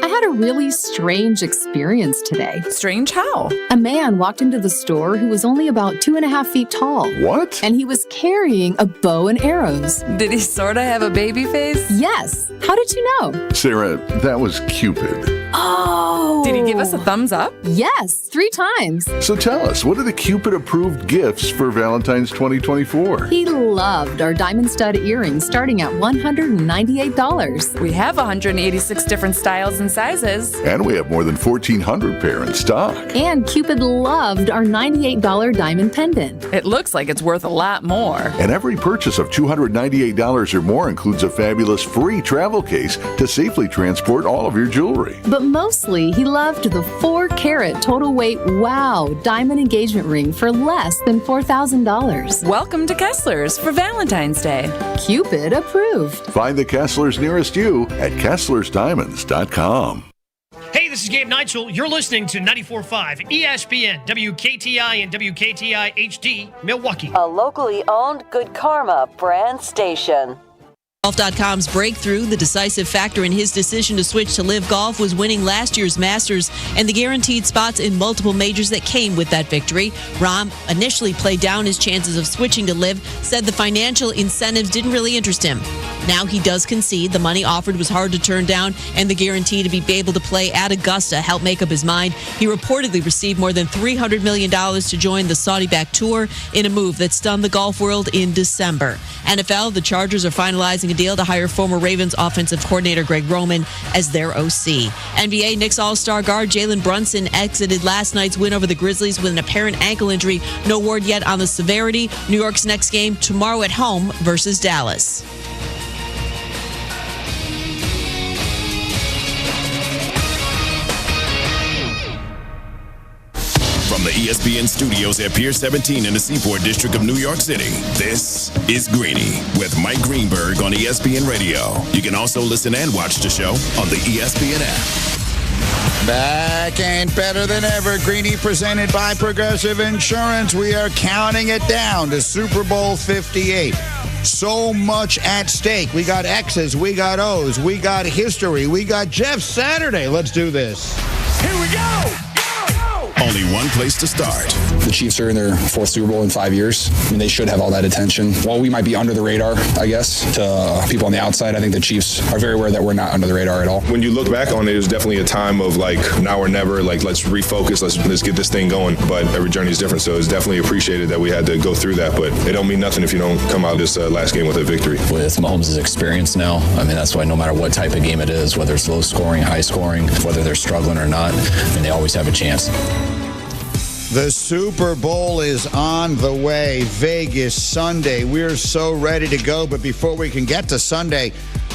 I had a really strange experience today. Strange how? A man walked into the store who was only about 2.5 feet tall. What? And he was carrying a bow and arrows. Did he sort of have a baby face? Yes. How did you know? Sarah, that was Cupid. Oh. Did he give us a thumbs up? Yes, 3 times. So tell us, what are the Cupid-approved gifts for Valentine's 2024? He loved our diamond stud earrings starting at $198. We have 186 different styles and sizes. And we have more than 1,400 pair in stock. And Cupid loved our $98 diamond pendant. It looks like it's worth a lot more. And every purchase of $298 or more includes a fabulous free travel case to safely transport all of your jewelry. But mostly, he loved the 4-carat total weight wow diamond engagement ring for less than $4,000. Welcome to Kessler's for Valentine's Day. Cupid approved. Find the Kesslers nearest you at KesslersDiamonds.com. Hey, this is Gabe Neitzel. You're listening to 94.5 ESPN, WKTI and WKTI HD, Milwaukee. A locally owned Good Karma brand station. Golf.com's breakthrough, the decisive factor in his decision to switch to Live Golf, was winning last year's Masters and the guaranteed spots in multiple majors that came with that victory. Rahm initially played down his chances of switching to Live, said the financial incentives didn't really interest him. Now he does concede the money offered was hard to turn down, and the guarantee to be able to play at Augusta helped make up his mind. He reportedly received more than $300 million to join the Saudi-backed tour in a move that stunned the golf world in December. NFL, the Chargers are finalizing a deal to hire former Ravens offensive coordinator Greg Roman as their OC. NBA, Knicks All-Star guard Jalen Brunson exited last night's win over the Grizzlies with an apparent ankle injury. No word yet on the severity. New York's next game tomorrow at home versus Dallas. From the ESPN studios at Pier 17 in the Seaport District of New York City, this is Greeny with Mike Greenberg on ESPN Radio. You can also listen and watch the show on the ESPN app. Back and better than ever. Greeny presented by Progressive Insurance. We are counting it down to Super Bowl 58. So much at stake. We got X's, we got O's, we got history, we got Jeff Saturday. Let's do this. Here we go! Only one place to start. The Chiefs are in their 4th Super Bowl in 5 years. I mean, they should have all that attention. While we might be under the radar, I guess, to people on the outside, I think the Chiefs are very aware that we're not under the radar at all. When you look back on it, it was definitely a time of like, now or never, like, let's refocus, let's get this thing going. But every journey is different, so it's definitely appreciated that we had to go through that. But it don't mean nothing if you don't come out this last game with a victory. With Mahomes' experience now, I mean, that's why no matter what type of game it is, whether it's low scoring, high scoring, whether they're struggling or not, I mean, they always have a chance. The Super Bowl is on the way. Vegas, Sunday. We're so ready to go. But before we can get to Sunday,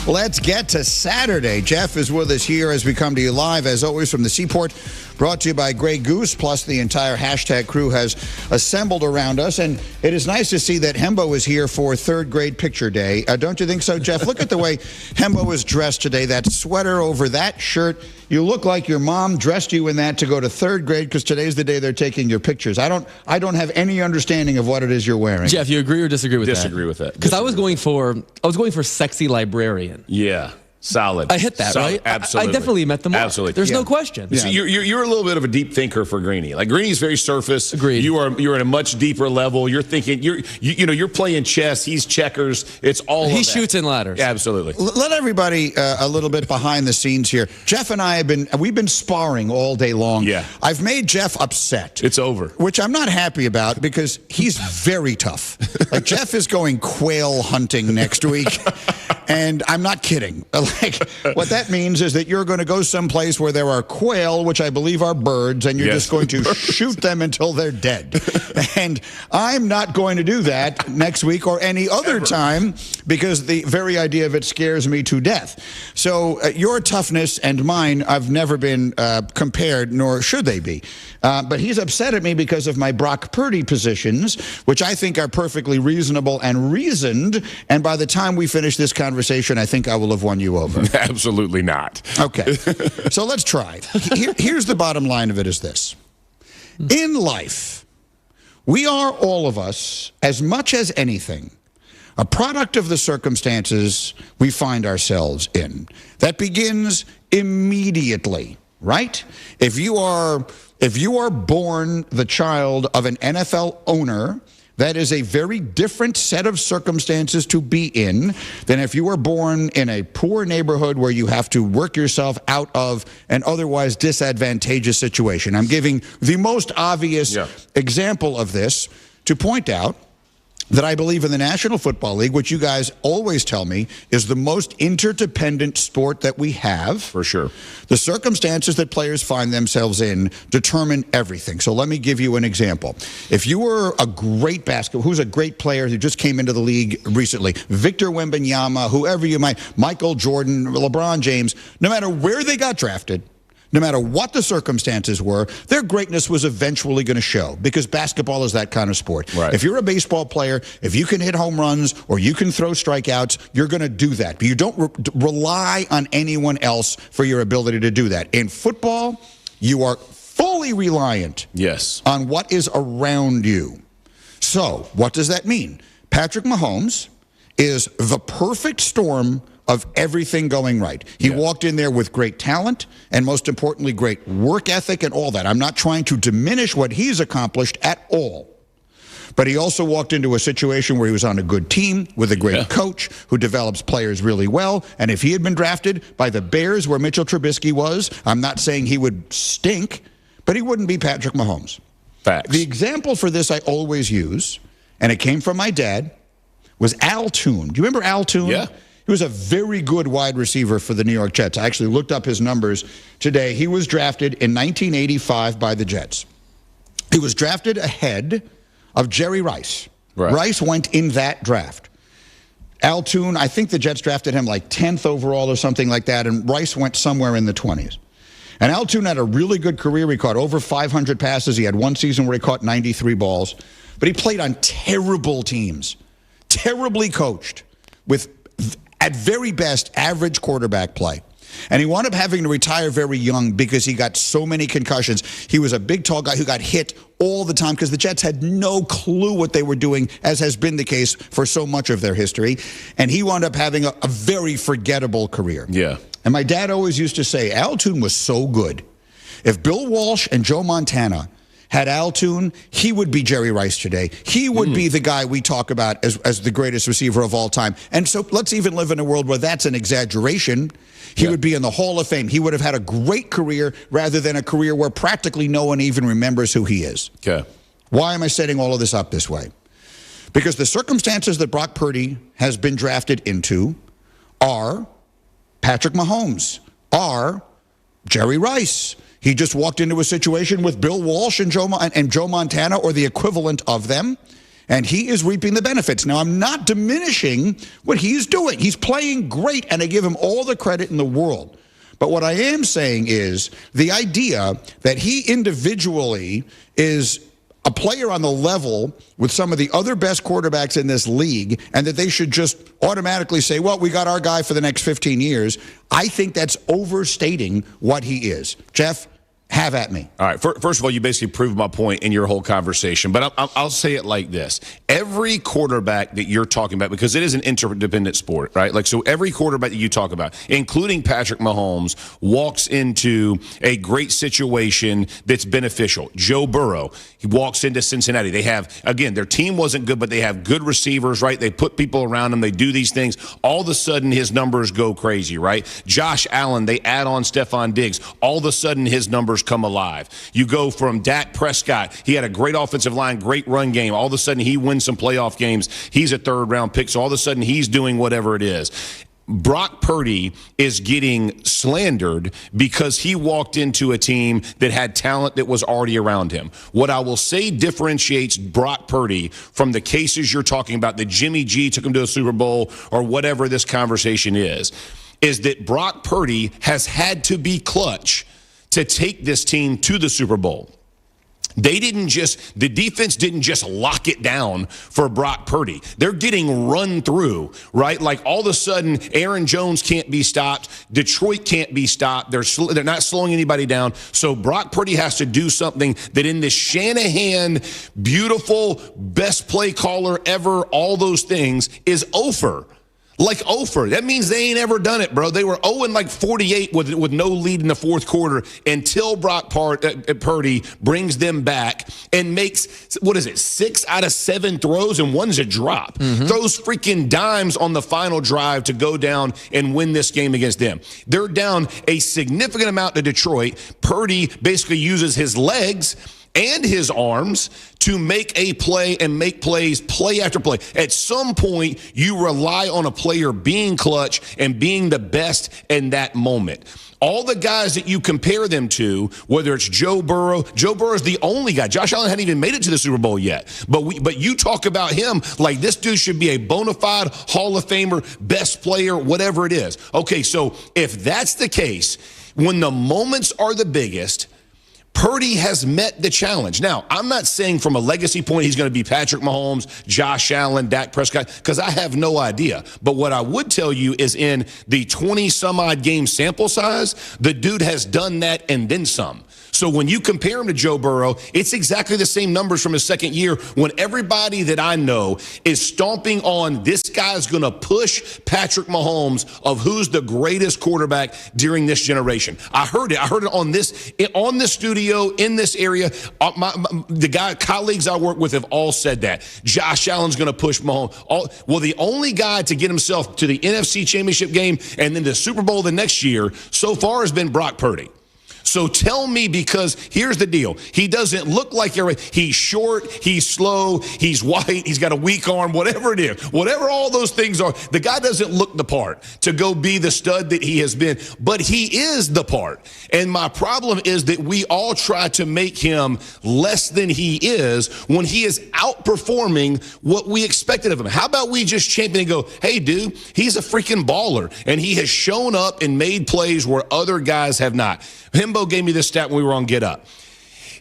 let's get to Saturday. Jeff is with us here as we come to you live, as always, from the Seaport. Brought to you by Grey Goose, plus the entire hashtag crew has assembled around us. And it is nice to see that Hembo is here for 3rd grade picture day. Don't you think so, Jeff? Look at the way Hembo is dressed today. That sweater over that shirt. You look like your mom dressed you in that to go to 3rd grade, because today's the day they're taking your pictures. I don't have any understanding of what it is you're wearing. Jeff, you agree or disagree with that? Disagree with that. Because I was going for sexy librarian. Yeah. Solid. I hit that, solid, right? Absolutely. I definitely met the mark. Absolutely. There's no question. So you're a little bit of a deep thinker for Greeny. Like, Greeny's very surface. Agreed. You're at a much deeper level. You're thinking you're playing chess. He's checkers. It's all. He shoots in ladders. Absolutely. Let everybody a little bit behind the scenes here. Jeff and I we've been sparring all day long. Yeah. I've made Jeff upset. It's over. Which I'm not happy about, because he's very tough. Like, Jeff is going quail hunting next week. And I'm not kidding. what that means is that you're going to go someplace where there are quail, which I believe are birds, and you're just going to shoot them until they're dead. And I'm not going to do that next week or any other time because the very idea of it scares me to death. So your toughness and mine have never been compared, nor should they be. But he's upset at me because of my Brock Purdy positions, which I think are perfectly reasonable and reasoned. And by the time we finish this conversation, I think I will have won you over. Absolutely not. Okay. So let's try. Here's the bottom line of it is this. In life, we are, all of us, as much as anything, a product of the circumstances we find ourselves in. That begins immediately, right? If you are born the child of an NFL owner, that is a very different set of circumstances to be in than if you were born in a poor neighborhood where you have to work yourself out of an otherwise disadvantageous situation. I'm giving the most obvious example of this to point out that I believe in the National Football League, which you guys always tell me is the most interdependent sport that we have. For sure. The circumstances that players find themselves in determine everything. So let me give you an example. If you were a great who's a great player who just came into the league recently, Victor Wembanyama, whoever you might, Michael Jordan, LeBron James, no matter where they got drafted, no matter what the circumstances were, their greatness was eventually going to show because basketball is that kind of sport. Right. If you're a baseball player, if you can hit home runs or you can throw strikeouts, you're going to do that. But you don't rely on anyone else for your ability to do that. In football, you are fully reliant on what is around you. So what does that mean? Patrick Mahomes is the perfect storm of everything going right. He walked in there with great talent and, most importantly, great work ethic and all that. I'm not trying to diminish what he's accomplished at all. But he also walked into a situation where he was on a good team with a great coach who develops players really well. And if he had been drafted by the Bears where Mitchell Trubisky was, I'm not saying he would stink, but he wouldn't be Patrick Mahomes. Facts. The example for this I always use, and it came from my dad, was Al Toon. Do you remember Al Toon? Yeah. He was a very good wide receiver for the New York Jets. I actually looked up his numbers today. He was drafted in 1985 by the Jets. He was drafted ahead of Jerry Rice. Right. Rice went in that draft. Al Toon, I think the Jets drafted him like 10th overall or something like that, and Rice went somewhere in the 20s. And Al Toon had a really good career. He caught over 500 passes. He had one season where he caught 93 balls. But he played on terrible teams, terribly coached, with at very best, average quarterback play. And he wound up having to retire very young because he got so many concussions. He was a big, tall guy who got hit all the time because the Jets had no clue what they were doing, as has been the case for so much of their history. And he wound up having a very forgettable career. Yeah. And my dad always used to say, Al Toon was so good. If Bill Walsh and Joe Montana had Al Toon, he would be Jerry Rice today. He would be the guy we talk about as the greatest receiver of all time. And so let's even live in a world where that's an exaggeration. He would be in the Hall of Fame. He would have had a great career rather than a career where practically no one even remembers who he is. Okay. Why am I setting all of this up this way? Because the circumstances that Brock Purdy has been drafted into are Patrick Mahomes, are Jerry Rice. He just walked into a situation with Bill Walsh and Joe Montana, or the equivalent of them, and he is reaping the benefits. Now, I'm not diminishing what he's doing. He's playing great, and I give him all the credit in the world. But what I am saying is the idea that he individually is a player on the level with some of the other best quarterbacks in this league, and that they should just automatically say, well, we got our guy for the next 15 years, I think that's overstating what he is. Jeff, have at me. All right. First of all, you basically proved my point in your whole conversation, but I'll say it like this. Every quarterback that you're talking about, because it is an interdependent sport, right? Like, so every quarterback that you talk about, including Patrick Mahomes, walks into a great situation that's beneficial. Joe Burrow, he walks into Cincinnati. They have, again, their team wasn't good, but they have good receivers, right? They put people around them. They do these things. All of a sudden, his numbers go crazy, right? Josh Allen, they add on Stephon Diggs. All of a sudden, his numbers come alive. You go from Dak Prescott. He had a great offensive line, great run game. All of a sudden, he wins some playoff games. He's a third-round pick, so all of a sudden, he's doing whatever it is. Brock Purdy is getting slandered because he walked into a team that had talent that was already around him. What I will say differentiates Brock Purdy from the cases you're talking about, that Jimmy G took him to a Super Bowl or whatever this conversation is that Brock Purdy has had to be clutch to take this team to the Super Bowl. The defense didn't just lock it down for Brock Purdy. They're getting run through, right? Like all of a sudden, Aaron Jones can't be stopped. Detroit can't be stopped. They're not slowing anybody down. So Brock Purdy has to do something that in this Shanahan, beautiful, best play caller ever, all those things, is over. Like Ofer. That means they ain't ever done it, bro. They were 0-48 with no lead in the fourth quarter until Brock Purdy brings them back and makes, 6 out of 7 throws, and one's a drop. Throws freaking dimes on the final drive to go down and win this game against them. They're down a significant amount to Detroit. Purdy basically uses his legs and his arms to make a play and make plays, play after play. At some point, you rely on a player being clutch and being the best in that moment. All the guys that you compare them to, whether it's Joe Burrow is the only guy. Josh Allen hadn't even made it to the Super Bowl yet. But you talk about him like this dude should be a bona fide Hall of Famer, best player, whatever it is. Okay, so if that's the case, when the moments are the biggest, Purdy has met the challenge. Now, I'm not saying from a legacy point he's going to be Patrick Mahomes, Josh Allen, Dak Prescott, because I have no idea. But what I would tell you is in the 20-some-odd game sample size, the dude has done that and then some. So when you compare him to Joe Burrow, it's exactly the same numbers from his second year when everybody that I know is stomping on this guy's going to push Patrick Mahomes of who's the greatest quarterback during this generation. I heard it on the studio in this area. Colleagues I work with have all said that. Josh Allen's going to push Mahomes. The only guy to get himself to the NFC Championship game and then the Super Bowl the next year so far has been Brock Purdy. So tell me, because here's the deal. He doesn't look like he's short, he's slow, he's white, he's got a weak arm, whatever it is. Whatever all those things are, the guy doesn't look the part to go be the stud that he has been. But he is the part. And my problem is that we all try to make him less than he is when he is outperforming what we expected of him. How about we just champion and go, hey, dude, he's a freaking baller. And he has shown up and made plays where other guys have not. Himbo gave me this stat when we were on Get Up.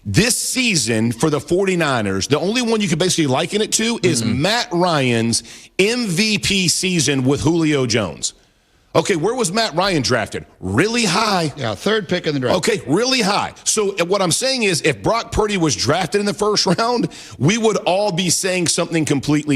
This season for the 49ers, the only one you could basically liken it to is Matt Ryan's MVP season with Julio Jones. Okay, where was Matt Ryan drafted? Really high. Yeah, 3rd pick in the draft. Okay, really high. So what I'm saying is if Brock Purdy was drafted in the first round, we would all be saying something completely